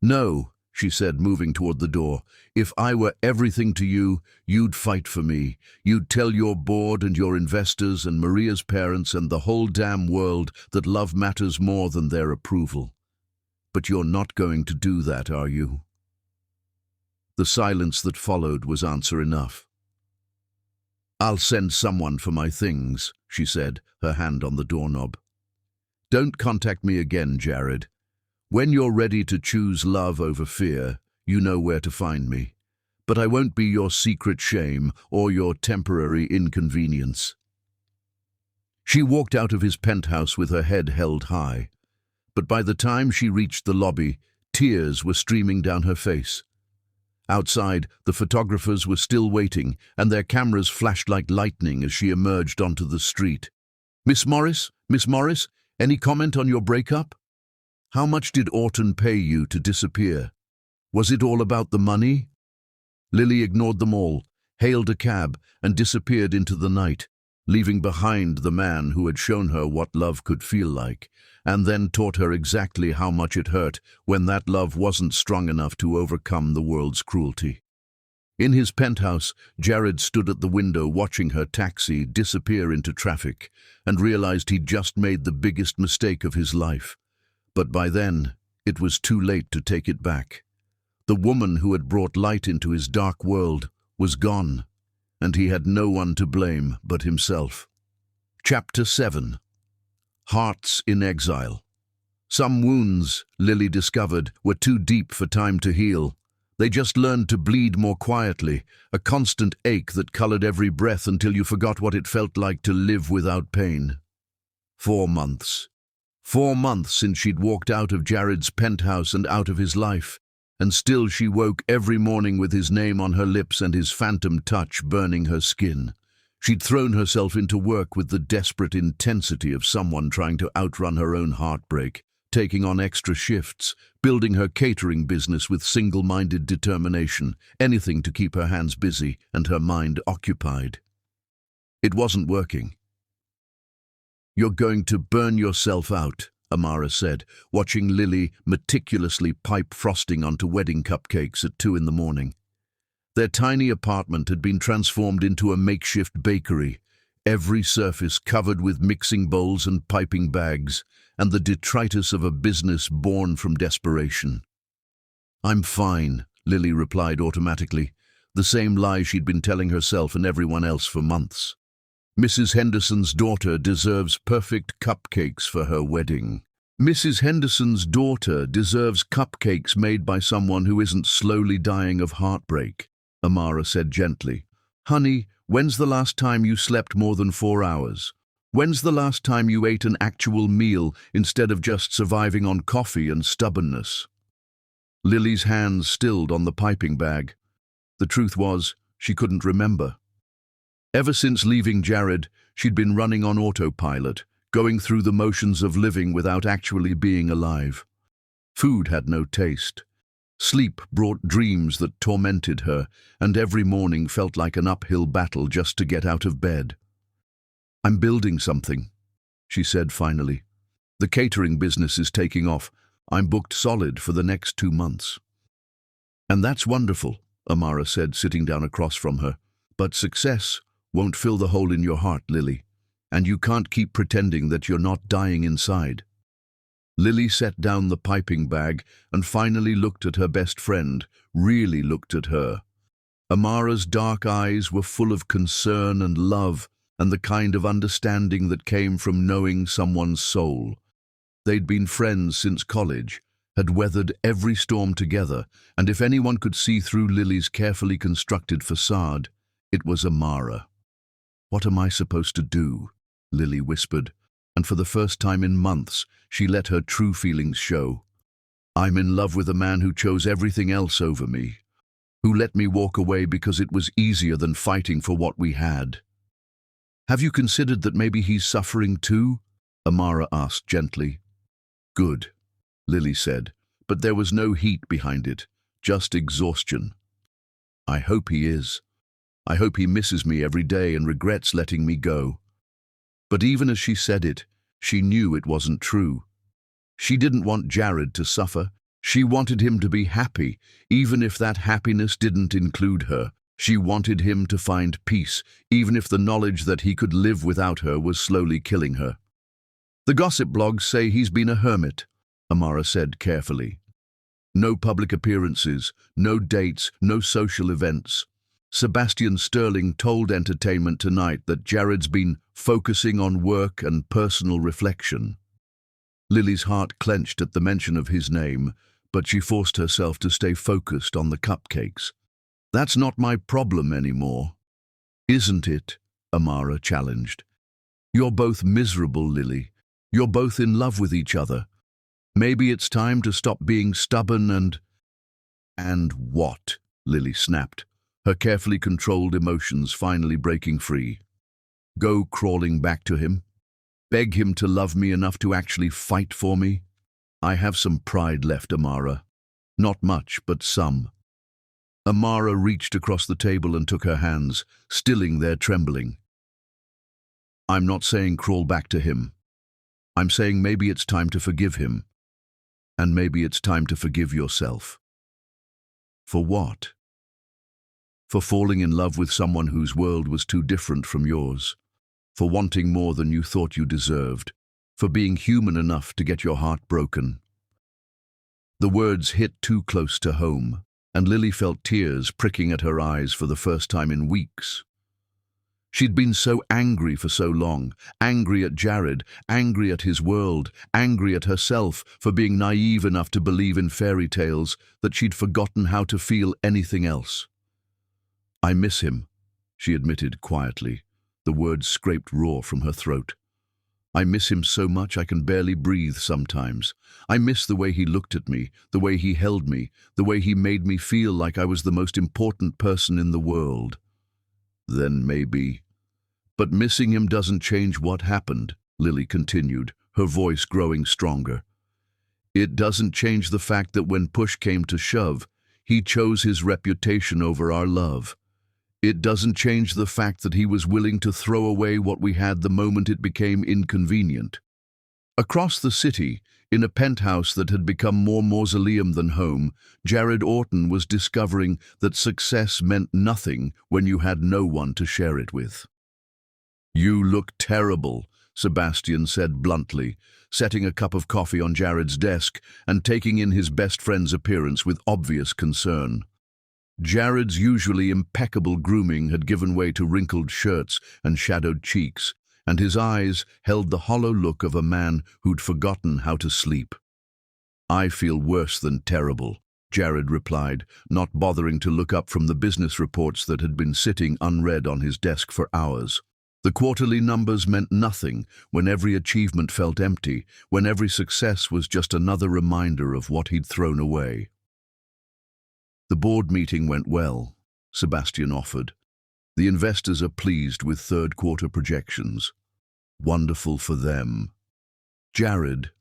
"No," she said, moving toward the door. "If I were everything to you, you'd fight for me. You'd tell your board and your investors and Maria's parents and the whole damn world that love matters more than their approval. But you're not going to do that, are you?" The silence that followed was answer enough. "I'll send someone for my things," she said, her hand on the doorknob. "Don't contact me again, Jared. When you're ready to choose love over fear, you know where to find me. But I won't be your secret shame or your temporary inconvenience." She walked out of his penthouse with her head held high. But by the time she reached the lobby, tears were streaming down her face. Outside, the photographers were still waiting, and their cameras flashed like lightning as she emerged onto the street. Miss Morris, any comment on your breakup? How much did Orton pay you to disappear? Was it all about the money?" Lily ignored them all, hailed a cab, and disappeared into the night, leaving behind the man who had shown her what love could feel like, and then taught her exactly how much it hurt when that love wasn't strong enough to overcome the world's cruelty. In his penthouse, Jared stood at the window watching her taxi disappear into traffic and realized he'd just made the biggest mistake of his life. But by then, it was too late to take it back. The woman who had brought light into his dark world was gone, and he had no one to blame but himself. Chapter 7. Hearts in Exile. Some wounds, Lily discovered, were too deep for time to heal. They just learned to bleed more quietly, a constant ache that colored every breath until you forgot what it felt like to live without pain. 4 months. 4 months since she'd walked out of Jared's penthouse and out of his life, and still she woke every morning with his name on her lips and his phantom touch burning her skin. She'd thrown herself into work with the desperate intensity of someone trying to outrun her own heartbreak, taking on extra shifts, building her catering business with single-minded determination, anything to keep her hands busy and her mind occupied. It wasn't working. "You're going to burn yourself out," Amara said, watching Lily meticulously pipe frosting onto wedding cupcakes at 2 in the morning. Their tiny apartment had been transformed into a makeshift bakery, every surface covered with mixing bowls and piping bags, and the detritus of a business born from desperation. "I'm fine," Lily replied automatically, the same lie she'd been telling herself and everyone else for months. Mrs. Henderson's daughter deserves perfect cupcakes for her wedding. Mrs. Henderson's daughter deserves cupcakes made by someone who isn't slowly dying of heartbreak, Amara said gently. "Honey, when's the last time you slept more than 4 hours? When's the last time you ate an actual meal instead of just surviving on coffee and stubbornness?" Lily's hands stilled on the piping bag. The truth was, she couldn't remember. Ever since leaving Jared, she'd been running on autopilot, going through the motions of living without actually being alive. Food had no taste. Sleep brought dreams that tormented her, and every morning felt like an uphill battle just to get out of bed. "I'm building something," she said finally. "The catering business is taking off. I'm booked solid for the next 2 months." "And that's wonderful," Amara said, sitting down across from her. "But success won't fill the hole in your heart, Lily. And you can't keep pretending that you're not dying inside." Lily set down the piping bag and finally looked at her best friend, really looked at her. Amara's dark eyes were full of concern and love, and the kind of understanding that came from knowing someone's soul. They'd been friends since college, had weathered every storm together, and if anyone could see through Lily's carefully constructed facade, it was Amara. "What am I supposed to do?" Lily whispered, and for the first time in months, she let her true feelings show. "I'm in love with a man who chose everything else over me, who let me walk away because it was easier than fighting for what we had." "Have you considered that maybe he's suffering too?" Amara asked gently. "Good," Lily said, but there was no heat behind it, just exhaustion. "I hope he is. I hope he misses me every day and regrets letting me go." But even as she said it, she knew it wasn't true. She didn't want Jared to suffer. She wanted him to be happy, even if that happiness didn't include her. She wanted him to find peace, even if the knowledge that he could live without her was slowly killing her. "The gossip blogs say he's been a hermit," Amara said carefully. "No public appearances, no dates, no social events. Sebastian Sterling told Entertainment Tonight that Jared's been focusing on work and personal reflection." Lily's heart clenched at the mention of his name, but she forced herself to stay focused on the cupcakes. "That's not my problem anymore." "Isn't it?" Amara challenged. "You're both miserable, Lily. You're both in love with each other. Maybe it's time to stop being stubborn and—" "And what?" Lily snapped, her carefully controlled emotions finally breaking free. "Go crawling back to him? Beg him to love me enough to actually fight for me? I have some pride left, Amara. Not much, but some." Amara reached across the table and took her hands, stilling their trembling. "I'm not saying crawl back to him. I'm saying maybe it's time to forgive him. And maybe it's time to forgive yourself." "For what?" "For falling in love with someone whose world was too different from yours. For wanting more than you thought you deserved. For being human enough to get your heart broken." The words hit too close to home, and Lily felt tears pricking at her eyes for the first time in weeks. She'd been so angry for so long, angry at Jared, angry at his world, angry at herself for being naive enough to believe in fairy tales that she'd forgotten how to feel anything else. "I miss him," she admitted quietly, the words scraped raw from her throat. "I miss him so much I can barely breathe sometimes. I miss the way he looked at me, the way he held me, the way he made me feel like I was the most important person in the world." "Then maybe—" "But missing him doesn't change what happened," Lily continued, her voice growing stronger. "It doesn't change the fact that when push came to shove, he chose his reputation over our love. It doesn't change the fact that he was willing to throw away what we had the moment it became inconvenient." Across the city, in a penthouse that had become more mausoleum than home, Jared Orton was discovering that success meant nothing when you had no one to share it with. You look terrible, Sebastian said bluntly, setting a cup of coffee on Jared's desk and taking in his best friend's appearance with obvious concern. Jared's usually impeccable grooming had given way to wrinkled shirts and shadowed cheeks, and his eyes held the hollow look of a man who'd forgotten how to sleep. I feel worse than terrible, Jared replied, not bothering to look up from the business reports that had been sitting unread on his desk for hours. The quarterly numbers meant nothing when every achievement felt empty, when every success was just another reminder of what he'd thrown away. The board meeting went well, Sebastian offered. The investors are pleased with third-quarter projections. Wonderful for them. Jared.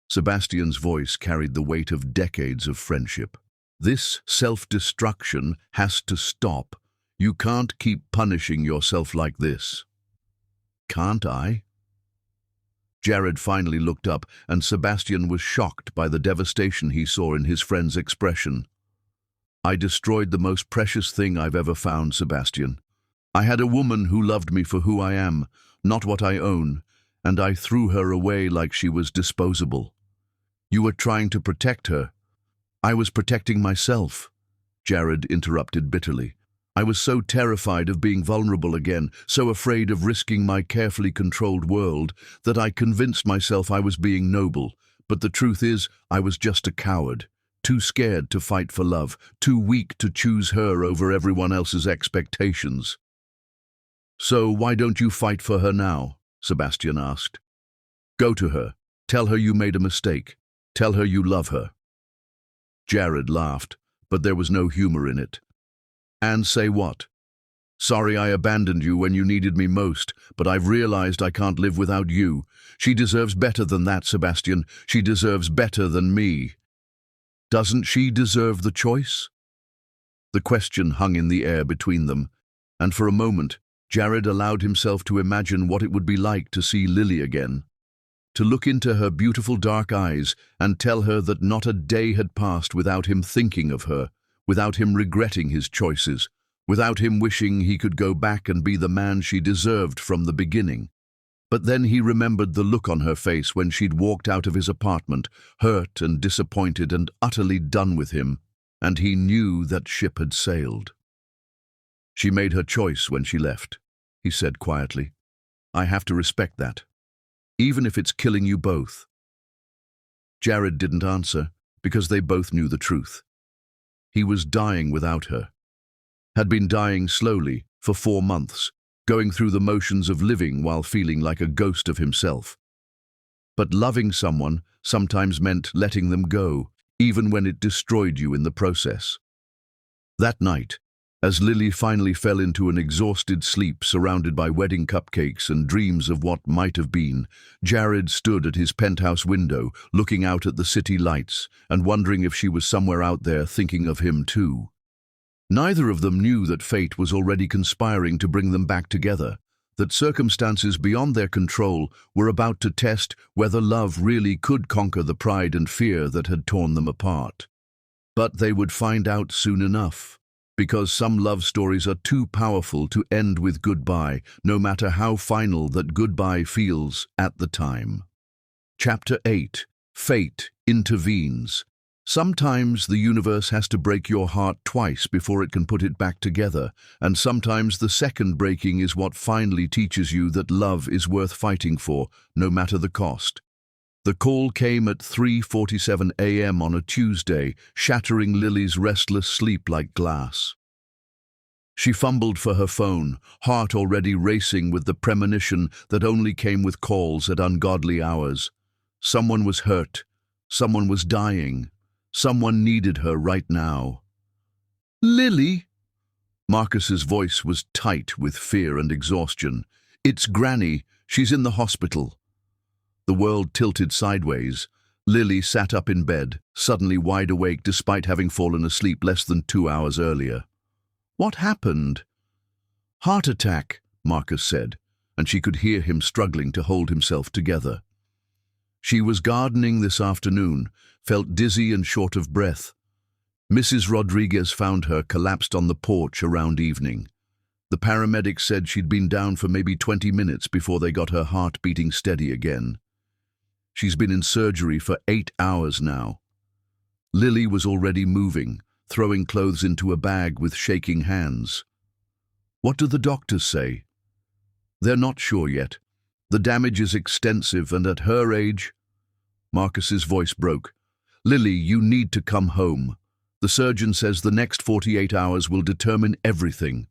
Sebastian's voice carried the weight of decades of friendship. This self-destruction has to stop. You can't keep punishing yourself like this. Can't I? Jared finally looked up, and Sebastian was shocked by the devastation he saw in his friend's expression. I destroyed the most precious thing I've ever found, Sebastian. I had a woman who loved me for who I am, not what I own, and I threw her away like she was disposable. You were trying to protect her. I was protecting myself, Jared interrupted bitterly. I was so terrified of being vulnerable again, so afraid of risking my carefully controlled world, that I convinced myself I was being noble. But the truth is, I was just a coward. Too scared to fight for love, too weak to choose her over everyone else's expectations. So why don't you fight for her now? Sebastian asked. Go to her. Tell her you made a mistake. Tell her you love her. Jared laughed, but there was no humor in it. And say what? Sorry I abandoned you when you needed me most, but I've realized I can't live without you. She deserves better than that, Sebastian. She deserves better than me. Doesn't she deserve the choice? The question hung in the air between them, and for a moment, Jared allowed himself to imagine what it would be like to see Lily again. To look into her beautiful dark eyes and tell her that not a day had passed without him thinking of her, without him regretting his choices, without him wishing he could go back and be the man she deserved from the beginning. But then he remembered the look on her face when she'd walked out of his apartment, hurt and disappointed and utterly done with him, and he knew that ship had sailed. She made her choice when she left, he said quietly. I have to respect that, even if it's killing you both. Jared didn't answer, because they both knew the truth. He was dying without her. Had been dying slowly for 4 months, going through the motions of living while feeling like a ghost of himself. But loving someone sometimes meant letting them go, even when it destroyed you in the process. That night, as Lily finally fell into an exhausted sleep surrounded by wedding cupcakes and dreams of what might have been, Jared stood at his penthouse window, looking out at the city lights and wondering if she was somewhere out there thinking of him too. Neither of them knew that fate was already conspiring to bring them back together, that circumstances beyond their control were about to test whether love really could conquer the pride and fear that had torn them apart. But they would find out soon enough, because some love stories are too powerful to end with goodbye, no matter how final that goodbye feels at the time. Chapter 8. Fate Intervenes. Sometimes the universe has to break your heart twice before it can put it back together, and sometimes the second breaking is what finally teaches you that love is worth fighting for, no matter the cost. The call came at 3:47 a.m. on a Tuesday, shattering Lily's restless sleep like glass. She fumbled for her phone, heart already racing with the premonition that only came with calls at ungodly hours. Someone was hurt. Someone was dying. Someone needed her right now. Lily? Marcus's voice was tight with fear and exhaustion. It's Granny. She's in the hospital. The world tilted sideways. Lily sat up in bed, suddenly wide awake despite having fallen asleep less than 2 hours earlier. What happened? Heart attack, Marcus said, and she could hear him struggling to hold himself together. She was gardening this afternoon, felt dizzy and short of breath. Mrs. Rodriguez found her collapsed on the porch around evening. The paramedics said she'd been down for maybe 20 minutes before they got her heart beating steady again. She's been in surgery for 8 hours now. Lily was already moving, throwing clothes into a bag with shaking hands. What do the doctors say? They're not sure yet. The damage is extensive, and at her age... Marcus's voice broke. Lily, you need to come home. The surgeon says the next 48 hours will determine everything.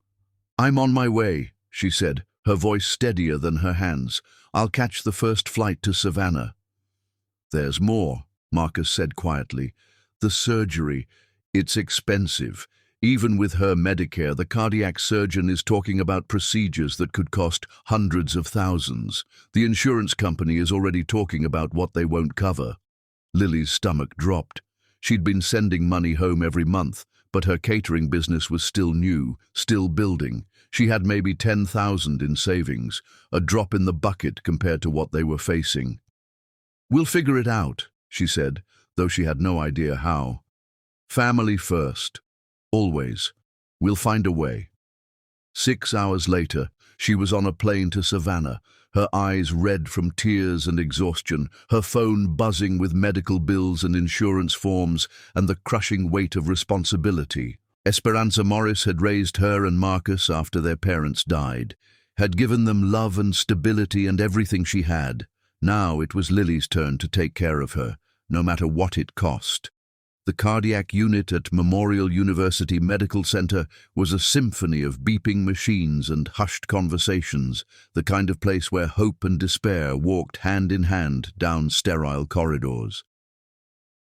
I'm on my way, she said, her voice steadier than her hands. I'll catch the first flight to Savannah. There's more, Marcus said quietly. The surgery, it's expensive. Even with her Medicare, the cardiac surgeon is talking about procedures that could cost hundreds of thousands. The insurance company is already talking about what they won't cover. Lily's stomach dropped. She'd been sending money home every month, but her catering business was still new, still building. She had maybe 10,000 in savings, a drop in the bucket compared to what they were facing. We'll figure it out, she said, though she had no idea how. Family first. Always. We'll find a way. 6 hours later, she was on a plane to Savannah, her eyes red from tears and exhaustion, her phone buzzing with medical bills and insurance forms and the crushing weight of responsibility. Esperanza Morris had raised her and Marcus after their parents died, had given them love and stability and everything she had. Now it was Lily's turn to take care of her, no matter what it cost. The cardiac unit at Memorial University Medical Center was a symphony of beeping machines and hushed conversations, the kind of place where hope and despair walked hand in hand down sterile corridors.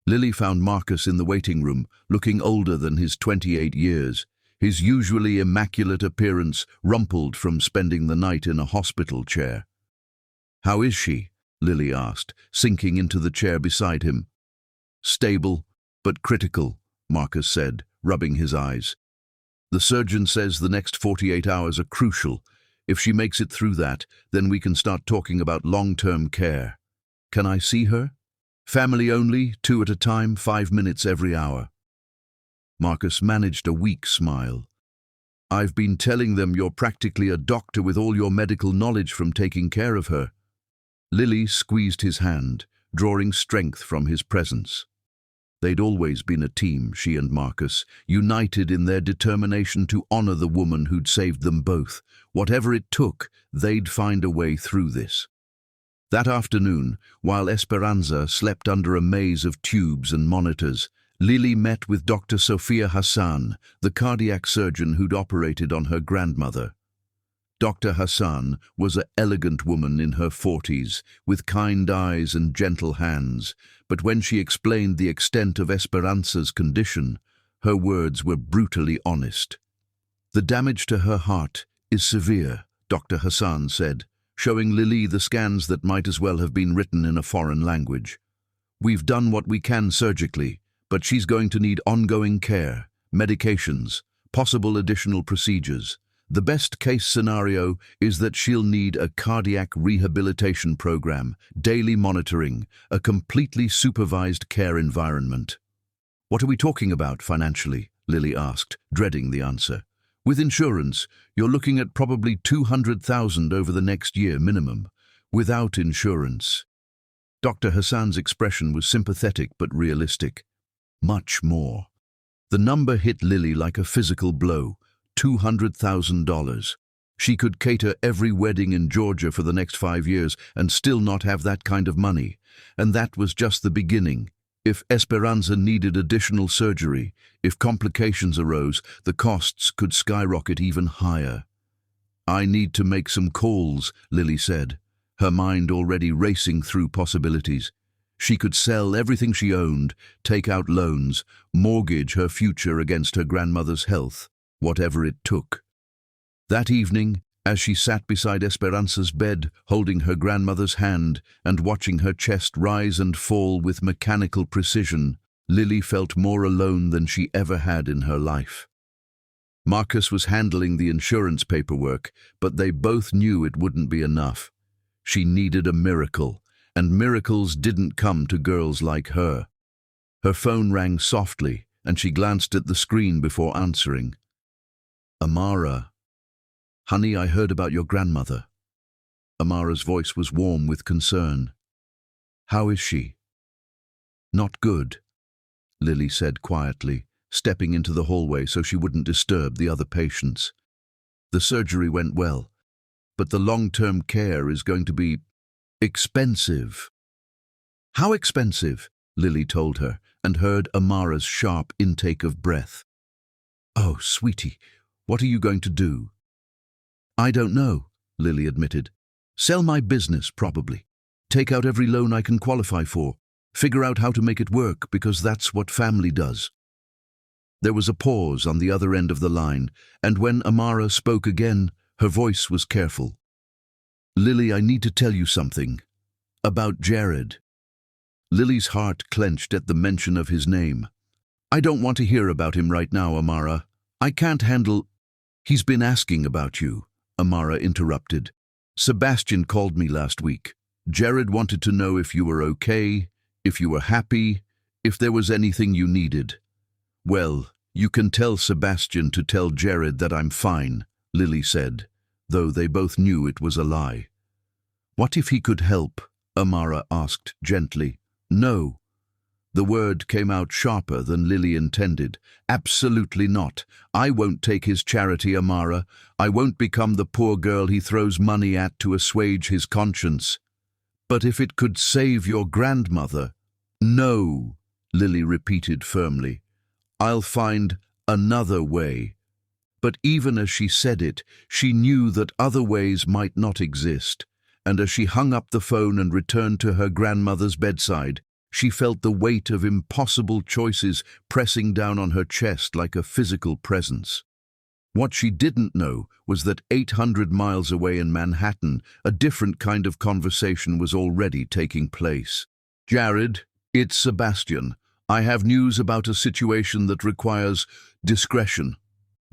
Lily found Marcus in the waiting room, looking older than his 28 years, his usually immaculate appearance rumpled from spending the night in a hospital chair. "How is she?" Lily asked, sinking into the chair beside him. "Stable, but critical," Marcus said, rubbing his eyes. "The surgeon says the next 48 hours are crucial. If she makes it through that, then we can start talking about long-term care. Can I see her? Family only, 2 at a time, 5 minutes every hour." Marcus managed a weak smile. "I've been telling them you're practically a doctor with all your medical knowledge from taking care of her." Lily squeezed his hand, drawing strength from his presence. They'd always been a team, she and Marcus, united in their determination to honor the woman who'd saved them both. Whatever it took, they'd find a way through this. That afternoon, while Esperanza slept under a maze of tubes and monitors, Lily met with Dr. Sophia Hassan, the cardiac surgeon who'd operated on her grandmother. Dr. Hassan was an elegant woman in her 40s, with kind eyes and gentle hands, but when she explained the extent of Esperanza's condition, her words were brutally honest. "The damage to her heart is severe," Dr. Hassan said, showing Lily the scans that might as well have been written in a foreign language. "We've done what we can surgically, but she's going to need ongoing care, medications, possible additional procedures. The best-case scenario is that she'll need a cardiac rehabilitation program, daily monitoring, a completely supervised care environment." "What are we talking about financially?" Lily asked, dreading the answer. "With insurance, you're looking at probably 200,000 over the next year minimum. Without insurance..." Dr. Hassan's expression was sympathetic but realistic. "Much more." The number hit Lily like a physical blow. $200,000. She could cater every wedding in Georgia for the next 5 years and still not have that kind of money. And that was just the beginning. If Esperanza needed additional surgery, if complications arose, the costs could skyrocket even higher. "I need to make some calls," Lily said, her mind already racing through possibilities. She could sell everything she owned, take out loans, mortgage her future against her grandmother's health. Whatever it took. That evening, as she sat beside Esperanza's bed, holding her grandmother's hand and watching her chest rise and fall with mechanical precision, Lily felt more alone than she ever had in her life. Marcus was handling the insurance paperwork, but they both knew it wouldn't be enough. She needed a miracle, and miracles didn't come to girls like her. Her phone rang softly, and she glanced at the screen before answering. "Amara." Honey, I heard about your grandmother. Amara's voice was warm with concern. How is she? Not good, Lily said quietly, stepping into the hallway so she wouldn't disturb the other patients. The surgery went well, but the long-term care is going to be expensive. How expensive? Lily told her, and heard Amara's sharp intake of breath. Oh, sweetie, what are you going to do? I don't know, Lily admitted. Sell my business, probably. Take out every loan I can qualify for. Figure out how to make it work, because that's what family does. There was a pause on the other end of the line, and when Amara spoke again, her voice was careful. Lily, I need to tell you something. About Jared. Lily's heart clenched at the mention of his name. I don't want to hear about him right now, Amara. I can't handle... He's been asking about you, Amara interrupted. Sebastian called me last week. Jared wanted to know if you were okay, if you were happy, if there was anything you needed. Well, you can tell Sebastian to tell Jared that I'm fine, Lily said, though they both knew it was a lie. What if he could help? Amara asked gently. No. The word came out sharper than Lily intended. Absolutely not. I won't take his charity, Amara. I won't become the poor girl he throws money at to assuage his conscience. But if it could save your grandmother... No, Lily repeated firmly. I'll find another way. But even as she said it, she knew that other ways might not exist, and as she hung up the phone and returned to her grandmother's bedside, she felt the weight of impossible choices pressing down on her chest like a physical presence. What she didn't know was that 800 miles away in Manhattan, a different kind of conversation was already taking place. Jared, it's Sebastian. I have news about a situation that requires discretion.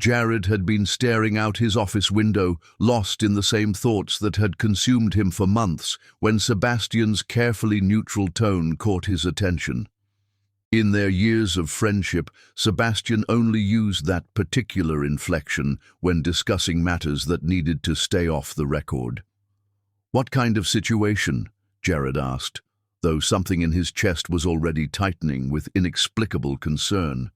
Jared had been staring out his office window, lost in the same thoughts that had consumed him for months, when Sebastian's carefully neutral tone caught his attention. In their years of friendship, Sebastian only used that particular inflection when discussing matters that needed to stay off the record. What kind of situation? Jared asked, though something in his chest was already tightening with inexplicable concern.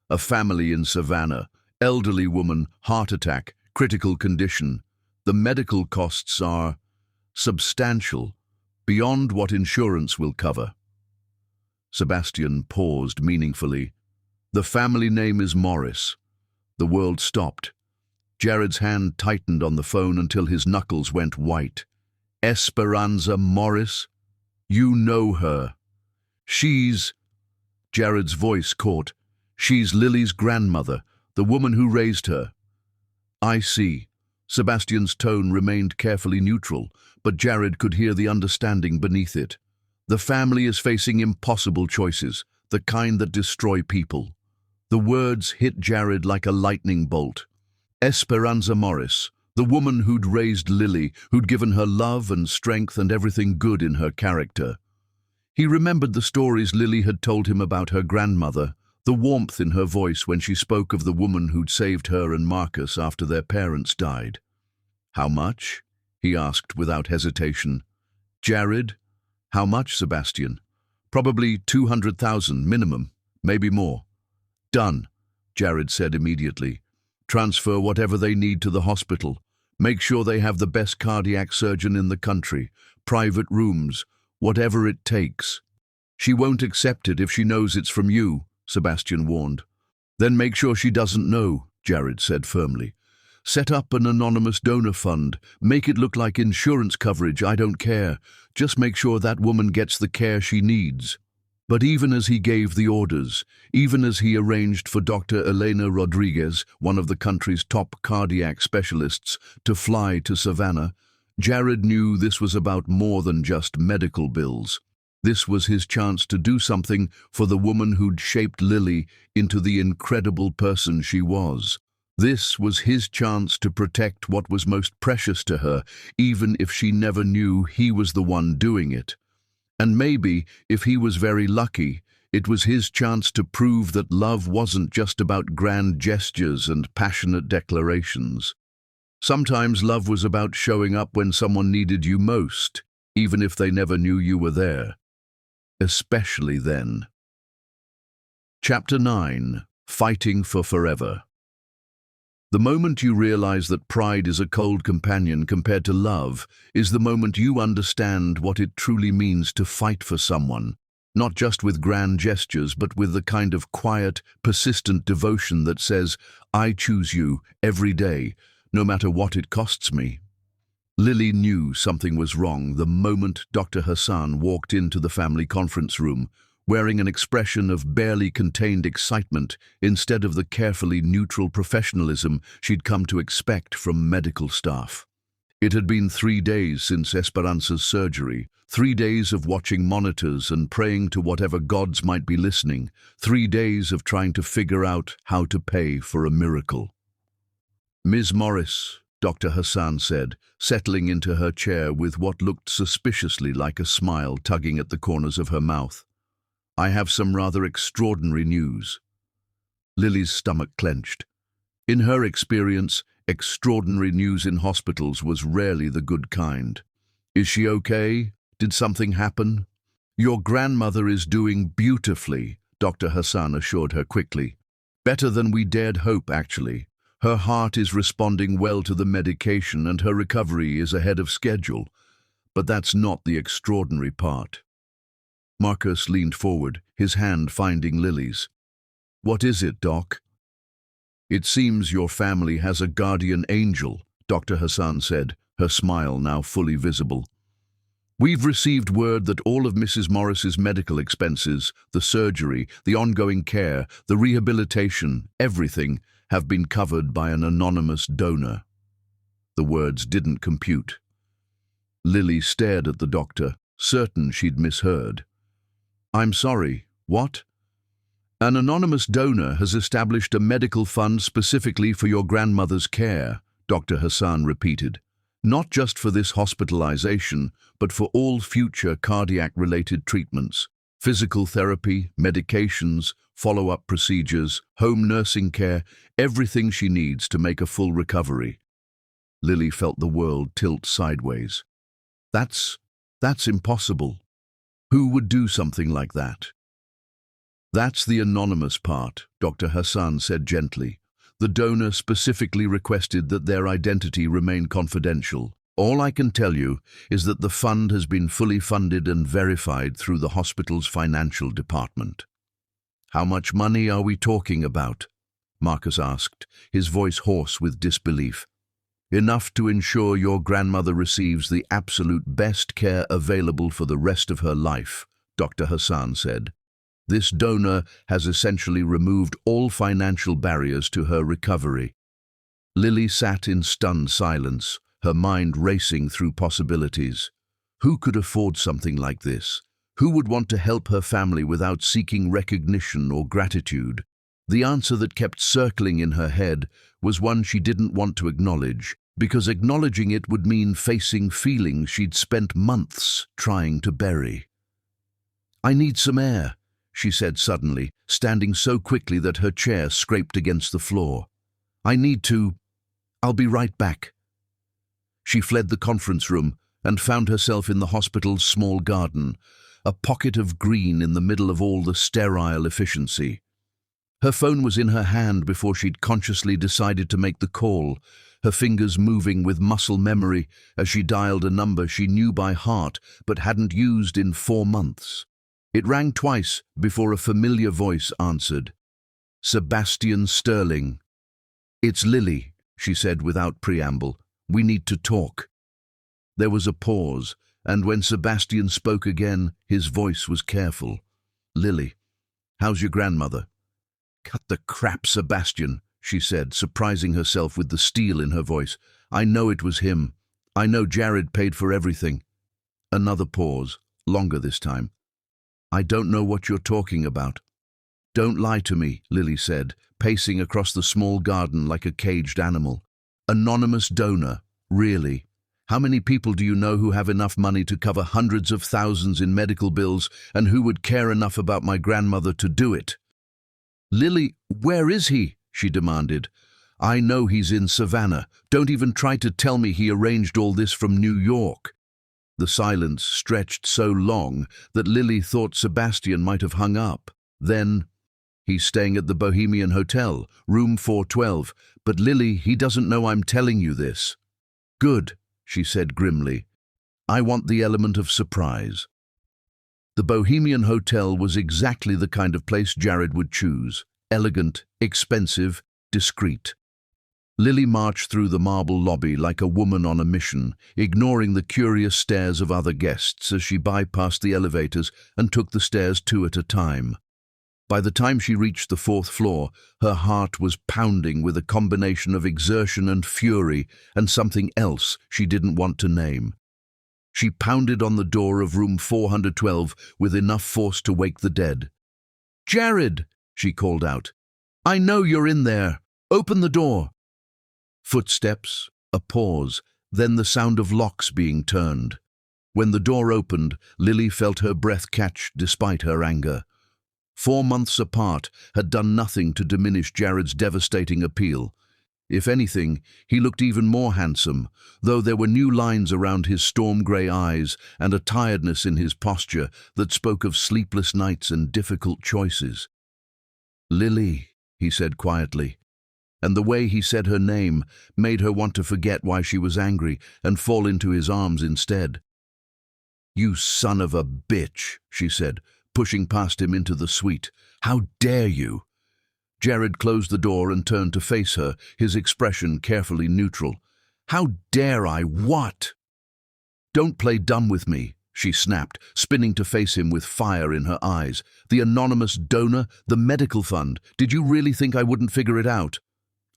A family in Savannah. Elderly woman, heart attack, critical condition. The medical costs are substantial, beyond what insurance will cover. Sebastian paused meaningfully. The family name is Morris. The world stopped. Jared's hand tightened on the phone until his knuckles went white. Esperanza Morris? You know her. She's... Jared's voice caught. She's Lily's grandmother. The woman who raised her. I see. Sebastian's tone remained carefully neutral, but Jared could hear the understanding beneath it. The family is facing impossible choices, the kind that destroy people. The words hit Jared like a lightning bolt. Esperanza Morris, the woman who'd raised Lily, who'd given her love and strength and everything good in her character. He remembered the stories Lily had told him about her grandmother, the warmth in her voice when she spoke of the woman who'd saved her and Marcus after their parents died. How much? He asked without hesitation. Jared? How much, Sebastian? Probably 200,000 minimum, maybe more. Done, Jared said immediately. Transfer whatever they need to the hospital. Make sure they have the best cardiac surgeon in the country. Private rooms, whatever it takes. She won't accept it if she knows it's from you, Sebastian warned. Then make sure she doesn't know, Jared said firmly. Set up an anonymous donor fund. Make it look like insurance coverage, I don't care. Just make sure that woman gets the care she needs. But even as he gave the orders, even as he arranged for Dr. Elena Rodriguez, one of the country's top cardiac specialists, to fly to Savannah, Jared knew this was about more than just medical bills. This was his chance to do something for the woman who'd shaped Lily into the incredible person she was. This was his chance to protect what was most precious to her, even if she never knew he was the one doing it. And maybe, if he was very lucky, it was his chance to prove that love wasn't just about grand gestures and passionate declarations. Sometimes love was about showing up when someone needed you most, even if they never knew you were there. Especially then. Chapter 9. Fighting for Forever. The moment you realize that pride is a cold companion compared to love is the moment you understand what it truly means to fight for someone, not just with grand gestures, but with the kind of quiet, persistent devotion that says, "I choose you every day, no matter what it costs me." Lily knew something was wrong the moment Dr. Hassan walked into the family conference room, wearing an expression of barely contained excitement instead of the carefully neutral professionalism she'd come to expect from medical staff. It had been 3 days since Esperanza's surgery, 3 days of watching monitors and praying to whatever gods might be listening, 3 days of trying to figure out how to pay for a miracle. "Ms. Morris," Dr. Hassan said, settling into her chair with what looked suspiciously like a smile tugging at the corners of her mouth. "I have some rather extraordinary news." Lily's stomach clenched. In her experience, extraordinary news in hospitals was rarely the good kind. "Is she okay? Did something happen?" "Your grandmother is doing beautifully," Dr. Hassan assured her quickly. "Better than we dared hope, actually. Her heart is responding well to the medication and her recovery is ahead of schedule. But that's not the extraordinary part." Marcus leaned forward, his hand finding Lily's. "What is it, Doc?" "It seems your family has a guardian angel," Dr. Hassan said, her smile now fully visible. "We've received word that all of Mrs. Morris's medical expenses, the surgery, the ongoing care, the rehabilitation, everything, have been covered by an anonymous donor." The words didn't compute. Lily stared at the doctor, certain she'd misheard. "I'm sorry, what?" "An anonymous donor has established a medical fund specifically for your grandmother's care," Dr. Hassan repeated. "Not just for this hospitalization, but for all future cardiac-related treatments, physical therapy, medications, follow-up procedures, home nursing care, everything she needs to make a full recovery." Lily felt the world tilt sideways. That's impossible. Who would do something like that?" "That's the anonymous part," Dr. Hassan said gently. "The donor specifically requested that their identity remain confidential. All I can tell you is that the fund has been fully funded and verified through the hospital's financial department." "How much money are we talking about?" Marcus asked, his voice hoarse with disbelief. "Enough to ensure your grandmother receives the absolute best care available for the rest of her life," Dr. Hassan said. "This donor has essentially removed all financial barriers to her recovery." Lily sat in stunned silence, her mind racing through possibilities. Who could afford something like this? Who would want to help her family without seeking recognition or gratitude? The answer that kept circling in her head was one she didn't want to acknowledge, because acknowledging it would mean facing feelings she'd spent months trying to bury. "I need some air," she said suddenly, standing so quickly that her chair scraped against the floor. I'll be right back." She fled the conference room and found herself in the hospital's small garden, a pocket of green in the middle of all the sterile efficiency. Her phone was in her hand before she'd consciously decided to make the call, her fingers moving with muscle memory as she dialed a number she knew by heart but hadn't used in 4 months. It rang twice before a familiar voice answered. "Sebastian Sterling." "It's Lily," she said without preamble. "We need to talk." There was a pause, and when Sebastian spoke again, his voice was careful. "Lily, how's your grandmother?" "Cut the crap, Sebastian," she said, surprising herself with the steel in her voice. "I know it was him. I know Jared paid for everything." Another pause, longer this time. "I don't know what you're talking about." "Don't lie to me," Lily said, pacing across the small garden like a caged animal. "Anonymous donor, really? How many people do you know who have enough money to cover hundreds of thousands in medical bills and who would care enough about my grandmother to do it?" "Lily, where is he?" she demanded. I know he's in Savannah. Don't even try to tell me he arranged all this from New York." The silence stretched so long that Lily thought Sebastian might have hung up. Then, "He's staying at the Bohemian Hotel, room 412. But Lily, he doesn't know I'm telling you this." "Good," she said grimly. "I want the element of surprise." The Bohemian Hotel was exactly the kind of place Jared would choose. Elegant, expensive, discreet. Lily marched through the marble lobby like a woman on a mission, ignoring the curious stares of other guests as she bypassed the elevators and took the stairs two at a time. By the time she reached the fourth floor, her heart was pounding with a combination of exertion and fury and something else she didn't want to name. She pounded on the door of room 412 with enough force to wake the dead. "Jared!" she called out. "I know you're in there. Open the door." Footsteps, a pause, then the sound of locks being turned. When the door opened, Lily felt her breath catch despite her anger. 4 months apart had done nothing to diminish Jared's devastating appeal. If anything, he looked even more handsome, though there were new lines around his storm-grey eyes and a tiredness in his posture that spoke of sleepless nights and difficult choices. "Lily," he said quietly, and the way he said her name made her want to forget why she was angry and fall into his arms instead. "You son of a bitch," she said, pushing past him into the suite. "How dare you?" Jared closed the door and turned to face her, his expression carefully neutral. "How dare I what?" "Don't play dumb with me," she snapped, spinning to face him with fire in her eyes. "The anonymous donor, the medical fund. Did you really think I wouldn't figure it out?"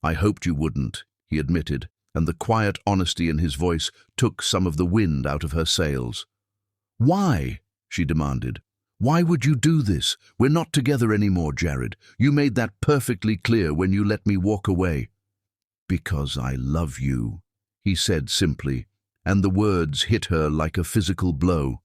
"I hoped you wouldn't," he admitted, and the quiet honesty in his voice took some of the wind out of her sails. "Why?" she demanded. "Why would you do this? We're not together anymore, Jared. You made that perfectly clear when you let me walk away." "Because I love you," he said simply, and the words hit her like a physical blow.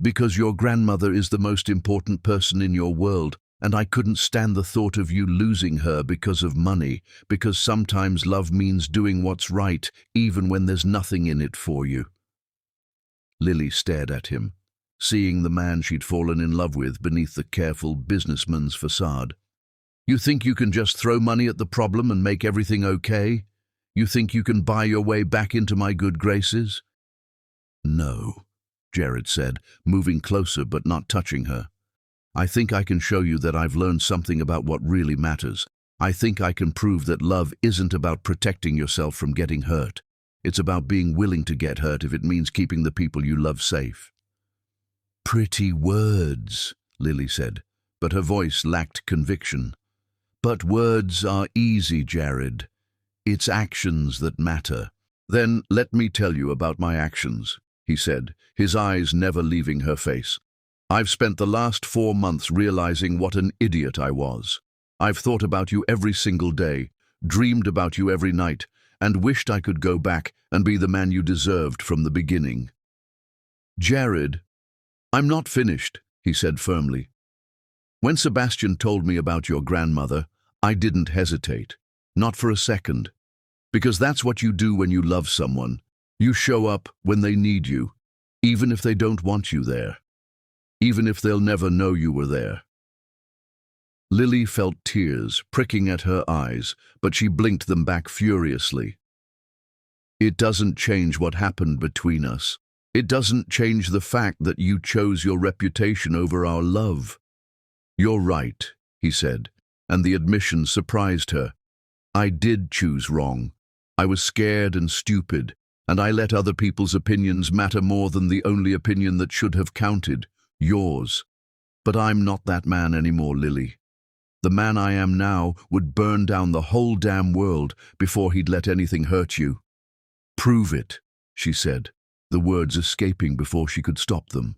"Because your grandmother is the most important person in your world, and I couldn't stand the thought of you losing her because of money, because sometimes love means doing what's right, even when there's nothing in it for you." Lily stared at him, seeing the man she'd fallen in love with beneath the careful businessman's facade. "You think you can just throw money at the problem and make everything okay? You think you can buy your way back into my good graces?" "No," Jared said, moving closer but not touching her. "I think I can show you that I've learned something about what really matters. I think I can prove that love isn't about protecting yourself from getting hurt. It's about being willing to get hurt if it means keeping the people you love safe." "Pretty words," Lily said, but her voice lacked conviction. "But words are easy, Jared. It's actions that matter." "Then let me tell you about my actions," he said, his eyes never leaving her face. "I've spent the last 4 months realizing what an idiot I was. I've thought about you every single day, dreamed about you every night, and wished I could go back and be the man you deserved from the beginning." "Jared, I'm not finished," he said firmly. "When Sebastian told me about your grandmother, I didn't hesitate. Not for a second. Because that's what you do when you love someone. You show up when they need you, even if they don't want you there. Even if they'll never know you were there." Lily felt tears pricking at her eyes, but she blinked them back furiously. "It doesn't change what happened between us. It doesn't change the fact that you chose your reputation over our love." "You're right," he said, and the admission surprised her. "I did choose wrong. I was scared and stupid, and I let other people's opinions matter more than the only opinion that should have counted. Yours. But I'm not that man anymore, Lily. The man I am now would burn down the whole damn world before he'd let anything hurt you." "Prove it," she said, the words escaping before she could stop them.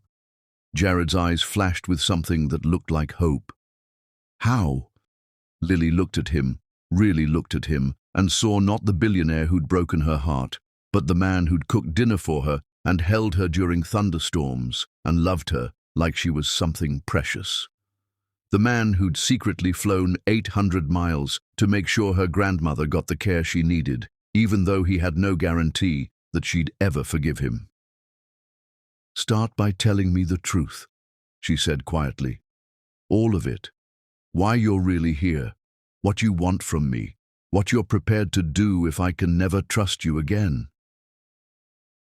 Jared's eyes flashed with something that looked like hope. "How?" Lily looked at him, really looked at him, and saw not the billionaire who'd broken her heart, but the man who'd cooked dinner for her and held her during thunderstorms and loved her like she was something precious. The man who'd secretly flown 800 miles to make sure her grandmother got the care she needed, even though he had no guarantee that she'd ever forgive him. "Start by telling me the truth," she said quietly. "All of it. Why you're really here, what you want from me, what you're prepared to do if I can never trust you again."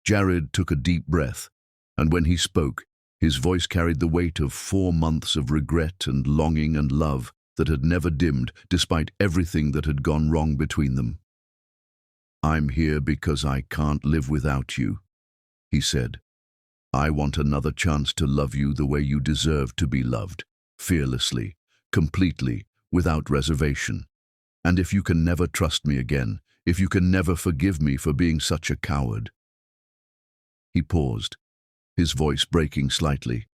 Jared took a deep breath, and when he spoke, his voice carried the weight of 4 months of regret and longing and love that had never dimmed despite everything that had gone wrong between them. "I'm here because I can't live without you," he said. "I want another chance to love you the way you deserve to be loved, fearlessly, completely, without reservation. And if you can never trust me again, if you can never forgive me for being such a coward." He paused, his voice breaking slightly.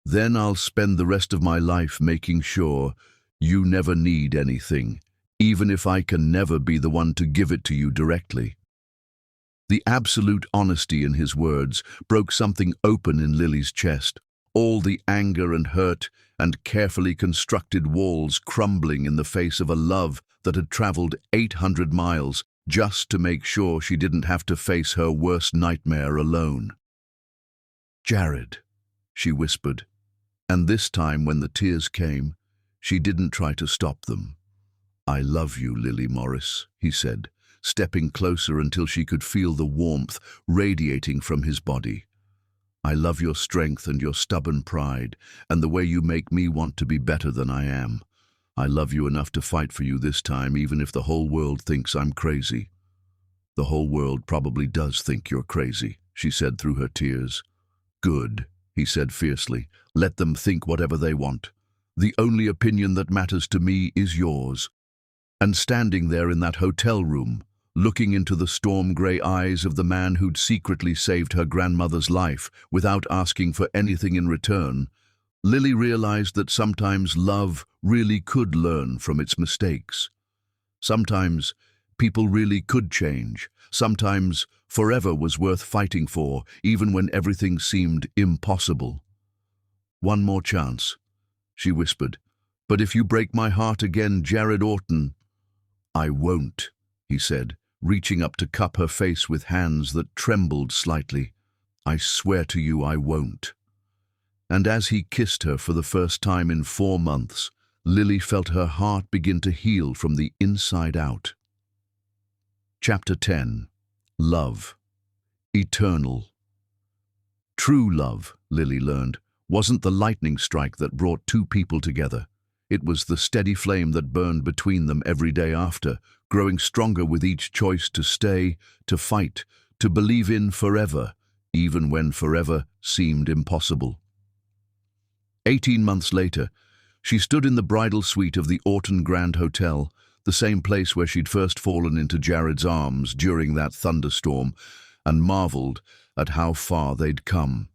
"Then I'll spend the rest of my life making sure you never need anything, even if I can never be the one to give it to you directly." The absolute honesty in his words broke something open in Lily's chest, all the anger and hurt and carefully constructed walls crumbling in the face of a love that had traveled 800 miles just to make sure she didn't have to face her worst nightmare alone. "Jared," she whispered, and this time when the tears came, she didn't try to stop them. "I love you, Lily Morris," he said, stepping closer until she could feel the warmth radiating from his body. "I love your strength and your stubborn pride, and the way you make me want to be better than I am. I love you enough to fight for you this time, even if the whole world thinks I'm crazy." "The whole world probably does think you're crazy," she said through her tears. "Good," he said fiercely. "Let them think whatever they want. The only opinion that matters to me is yours." And standing there in that hotel room, looking into the storm-grey eyes of the man who'd secretly saved her grandmother's life without asking for anything in return, Lily realized that sometimes love really could learn from its mistakes. Sometimes people really could change. Sometimes forever was worth fighting for, even when everything seemed impossible. "One more chance," she whispered. "But if you break my heart again, Jared Orton—" "I won't," he said, reaching up to cup her face with hands that trembled slightly. "I swear to you I won't." And as he kissed her for the first time in 4 months, Lily felt her heart begin to heal from the inside out. Chapter 10. Love. Eternal. True love, Lily learned, wasn't the lightning strike that brought 2 people together. It was the steady flame that burned between them every day after, growing stronger with each choice to stay, to fight, to believe in forever, even when forever seemed impossible. 18 months later, she stood in the bridal suite of the Orton Grand Hotel, the same place where she'd first fallen into Jared's arms during that thunderstorm, and marveled at how far they'd come.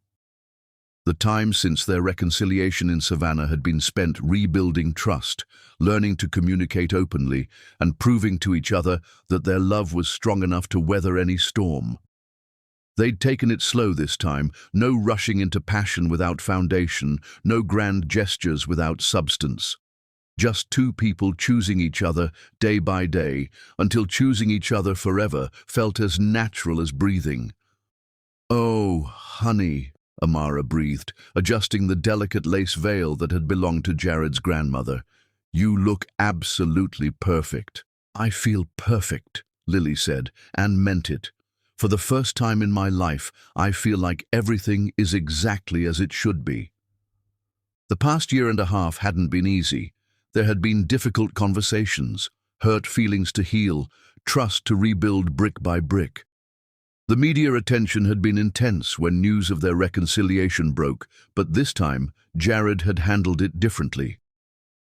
The time since their reconciliation in Savannah had been spent rebuilding trust, learning to communicate openly, and proving to each other that their love was strong enough to weather any storm. They'd taken it slow this time, no rushing into passion without foundation, no grand gestures without substance. Just 2 people choosing each other day by day, until choosing each other forever felt as natural as breathing. "Oh, honey," Amara breathed, adjusting the delicate lace veil that had belonged to Jared's grandmother. "You look absolutely perfect." "I feel perfect," Lily said, and meant it. "For the first time in my life, I feel like everything is exactly as it should be." The past year and a half hadn't been easy. There had been difficult conversations, hurt feelings to heal, trust to rebuild brick by brick. The media attention had been intense when news of their reconciliation broke, but this time, Jared had handled it differently.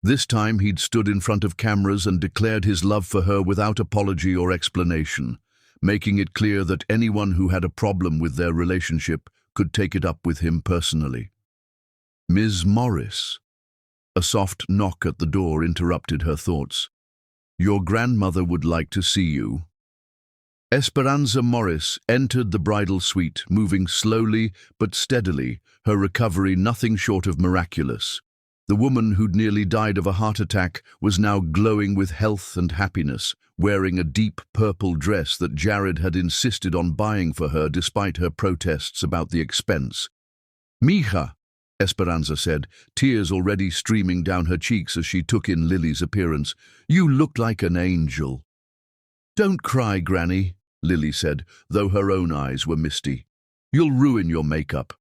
This time he'd stood in front of cameras and declared his love for her without apology or explanation, making it clear that anyone who had a problem with their relationship could take it up with him personally. "Ms. Morris." A soft knock at the door interrupted her thoughts. "Your grandmother would like to see you." Esperanza Morris entered the bridal suite, moving slowly but steadily, her recovery nothing short of miraculous. The woman who'd nearly died of a heart attack was now glowing with health and happiness, wearing a deep purple dress that Jared had insisted on buying for her despite her protests about the expense. "Mija," Esperanza said, tears already streaming down her cheeks as she took in Lily's appearance. "You look like an angel." "Don't cry, Granny," Lily said, though her own eyes were misty. "You'll ruin your makeup."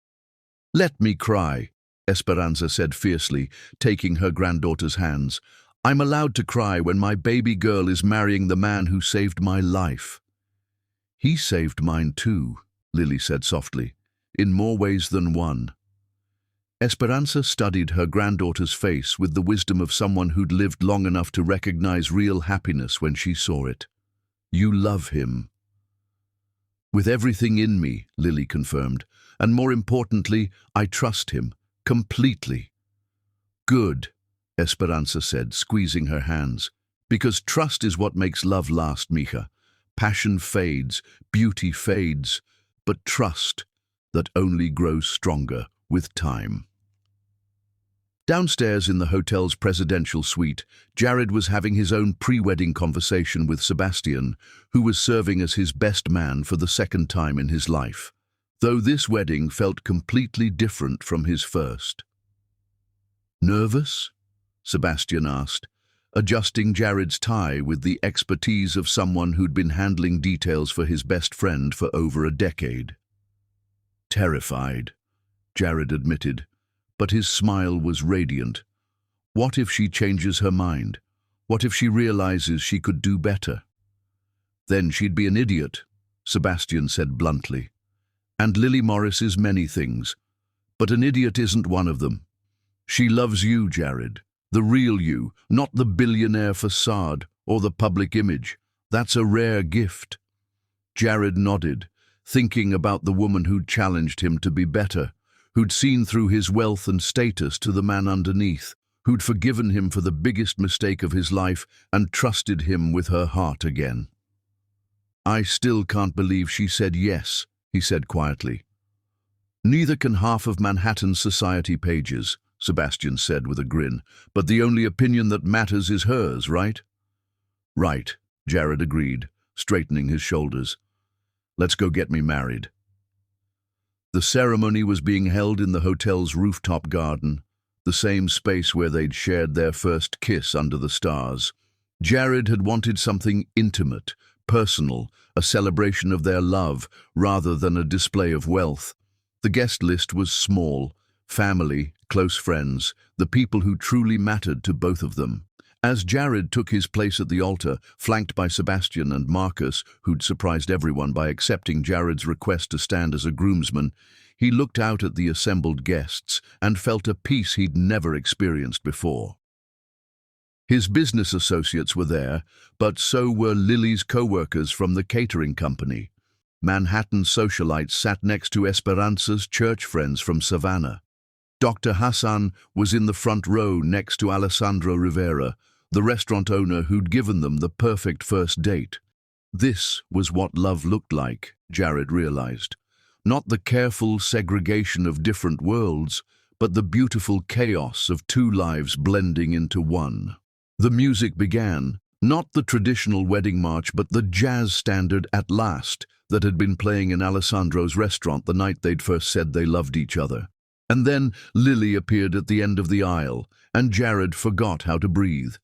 "Let me cry," Esperanza said fiercely, taking her granddaughter's hands. "I'm allowed to cry when my baby girl is marrying the man who saved my life." "He saved mine too," Lily said softly, "in more ways than one." Esperanza studied her granddaughter's face with the wisdom of someone who'd lived long enough to recognize real happiness when she saw it. "You love him." "With everything in me," Lily confirmed, "and more importantly, I trust him. Completely." "Good," Esperanza said, squeezing her hands. "Because trust is what makes love last, Mija. Passion fades, beauty fades, but trust, that only grows stronger with time." Downstairs in the hotel's presidential suite, Jared was having his own pre-wedding conversation with Sebastian, who was serving as his best man for the second time in his life, though this wedding felt completely different from his first. "Nervous?" Sebastian asked, adjusting Jared's tie with the expertise of someone who'd been handling details for his best friend for over a decade. "Terrified," Jared admitted, but his smile was radiant. What if she changes her mind? What if she realizes she could do better? "Then she'd be an idiot," Sebastian said bluntly. "And Lily Morris is many things, but an idiot isn't one of them. She loves you, Jared, the real you, not the billionaire facade or the public image. That's a rare gift." Jared nodded, thinking about the woman who'd challenged him to be better, who'd seen through his wealth and status to the man underneath, who'd forgiven him for the biggest mistake of his life and trusted him with her heart again. "I still can't believe she said yes," he said quietly. "Neither can half of Manhattan's society pages," Sebastian said with a grin, "but the only opinion that matters is hers, right?" "Right," Jared agreed, straightening his shoulders. "Let's go get me married." The ceremony was being held in the hotel's rooftop garden, the same space where they'd shared their first kiss under the stars. Jared had wanted something intimate, personal, a celebration of their love rather than a display of wealth. The guest list was small: family, close friends, the people who truly mattered to both of them. As Jared took his place at the altar, flanked by Sebastian and Marcus, who'd surprised everyone by accepting Jared's request to stand as a groomsman, he looked out at the assembled guests and felt a peace he'd never experienced before. His business associates were there, but so were Lily's co-workers from the catering company. Manhattan socialites sat next to Esperanza's church friends from Savannah. Dr. Hassan was in the front row next to Alessandro Rivera, the restaurant owner who'd given them the perfect first date. This was what love looked like, Jared realized. Not the careful segregation of different worlds, but the beautiful chaos of two lives blending into one. The music began, not the traditional wedding march, but the jazz standard At Last that had been playing in Alessandro's restaurant the night they'd first said they loved each other. And then Lily appeared at the end of the aisle, and Jared forgot how to breathe.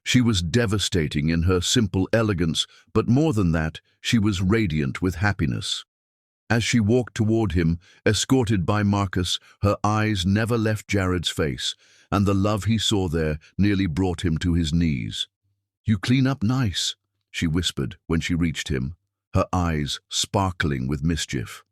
She was devastating in her simple elegance, but more than that, she was radiant with happiness. As she walked toward him, escorted by Marcus, her eyes never left Jared's face, and the love he saw there nearly brought him to his knees. "You clean up nice," she whispered when she reached him, her eyes sparkling with mischief.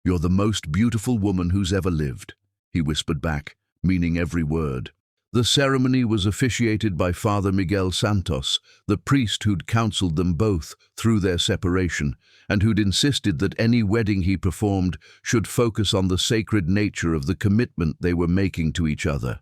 "You're the most beautiful woman who's ever lived," he whispered back, meaning every word. The ceremony was officiated by Father Miguel Santos, the priest who'd counseled them both through their separation, and who'd insisted that any wedding he performed should focus on the sacred nature of the commitment they were making to each other.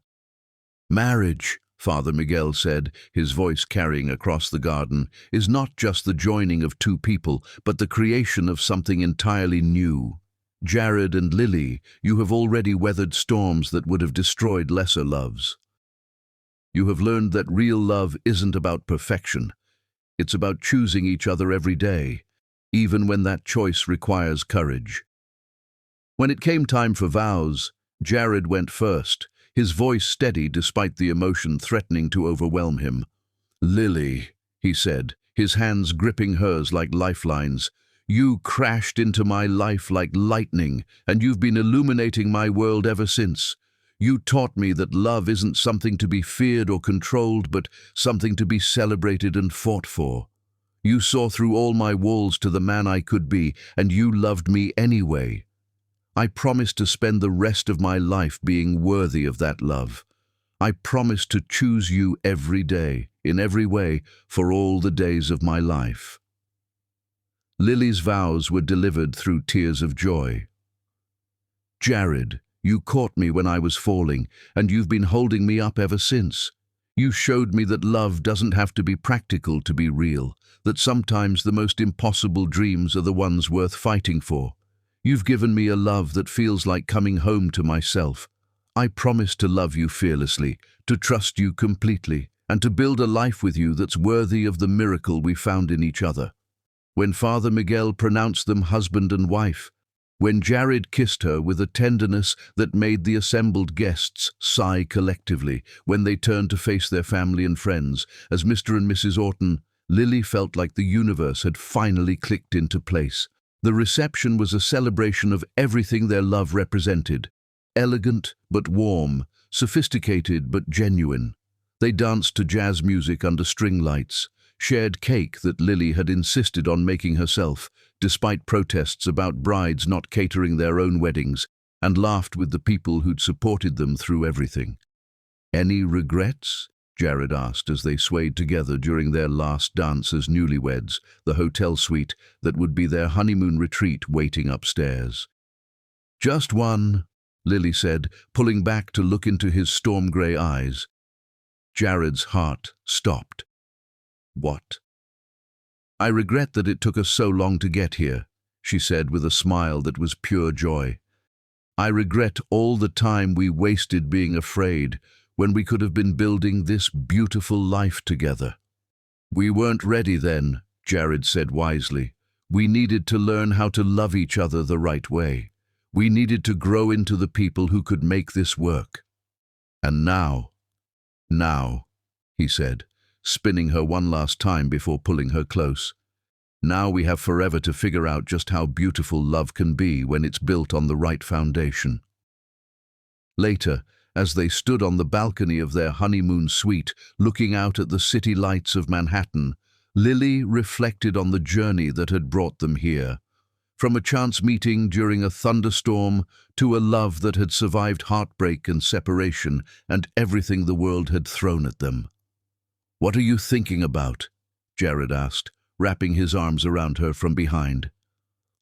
"Marriage," Father Miguel said, his voice carrying across the garden, "is not just the joining of two people, but the creation of something entirely new. Jared and Lily, you have already weathered storms that would have destroyed lesser loves. You have learned that real love isn't about perfection. It's about choosing each other every day, even when that choice requires courage. When it came time for vows, Jared went first, his voice steady despite the emotion threatening to overwhelm him. "Lily," he said, his hands gripping hers like lifelines, "you crashed into my life like lightning, and you've been illuminating my world ever since. You taught me that love isn't something to be feared or controlled, but something to be celebrated and fought for. You saw through all my walls to the man I could be, and you loved me anyway. I promise to spend the rest of my life being worthy of that love. I promise to choose you every day, in every way, for all the days of my life." Lily's vows were delivered through tears of joy. "Jared, you caught me when I was falling, and you've been holding me up ever since. You showed me that love doesn't have to be practical to be real, that sometimes the most impossible dreams are the ones worth fighting for. You've given me a love that feels like coming home to myself. I promise to love you fearlessly, to trust you completely, and to build a life with you that's worthy of the miracle we found in each other." When Father Miguel pronounced them husband and wife, when Jared kissed her with a tenderness that made the assembled guests sigh collectively, when they turned to face their family and friends, as Mr. and Mrs. Orton, Lily felt like the universe had finally clicked into place. The reception was a celebration of everything their love represented. Elegant but warm, sophisticated but genuine. They danced to jazz music under string lights, shared cake that Lily had insisted on making herself, despite protests about brides not catering their own weddings, and laughed with the people who'd supported them through everything. "Any regrets?" Jared asked as they swayed together during their last dance as newlyweds, the hotel suite that would be their honeymoon retreat waiting upstairs. "Just one," Lily said, pulling back to look into his storm-grey eyes. Jared's heart stopped. "What?" "I regret that it took us so long to get here," she said with a smile that was pure joy. "I regret all the time we wasted being afraid when we could have been building this beautiful life together." "We weren't ready then," Jared said wisely. "We needed to learn how to love each other the right way. We needed to grow into the people who could make this work. And now, he said, spinning her one last time before pulling her close. Now we have forever to figure out just how beautiful love can be when it's built on the right foundation." Later, as they stood on the balcony of their honeymoon suite, looking out at the city lights of Manhattan, Lily reflected on the journey that had brought them here. From a chance meeting during a thunderstorm to a love that had survived heartbreak and separation and everything the world had thrown at them. "What are you thinking about?" Jared asked, wrapping his arms around her from behind.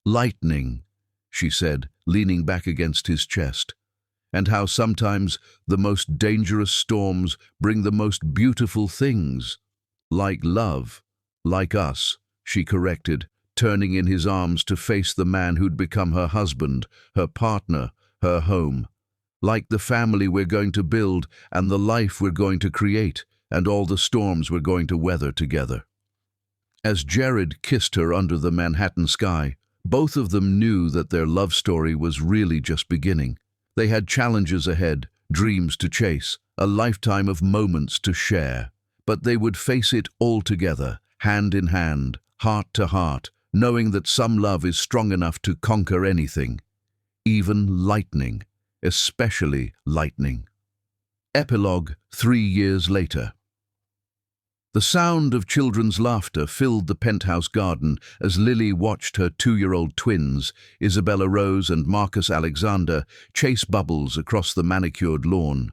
"Lightning," she said, leaning back against his chest. "And how sometimes the most dangerous storms bring the most beautiful things. Like love, like us," she corrected, turning in his arms to face the man who'd become her husband, her partner, her home. "Like the family we're going to build and the life we're going to create and all the storms we're going to weather together." As Jared kissed her under the Manhattan sky, both of them knew that their love story was really just beginning. They had challenges ahead, dreams to chase, a lifetime of moments to share. But they would face it all together, hand in hand, heart to heart, knowing that some love is strong enough to conquer anything, even lightning, especially lightning. Epilogue 3 years later. The sound of children's laughter filled the penthouse garden as Lily watched her 2-year-old twins, Isabella Rose and Marcus Alexander, chase bubbles across the manicured lawn.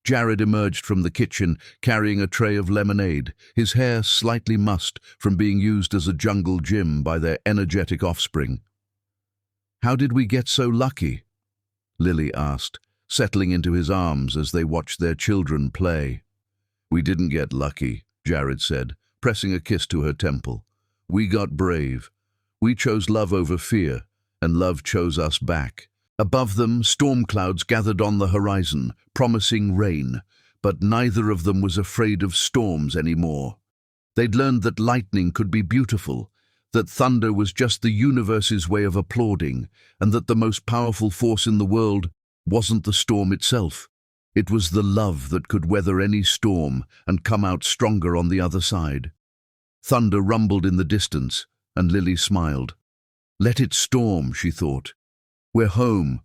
Jared emerged from the kitchen carrying a tray of lemonade, his hair slightly mussed from being used as a jungle gym by their energetic offspring. "How did we get so lucky?" Lily asked, settling into his arms as they watched their children play. "We didn't get lucky," Jared said, pressing a kiss to her temple. "We got brave. We chose love over fear, and love chose us back." Above them, storm clouds gathered on the horizon, promising rain. but neither of them was afraid of storms anymore. They'd learned that lightning could be beautiful, that thunder was just the universe's way of applauding, and that the most powerful force in the world wasn't the storm itself. It was the love that could weather any storm and come out stronger on the other side. Thunder rumbled in the distance, and Lily smiled. Let it storm, she thought. We're home,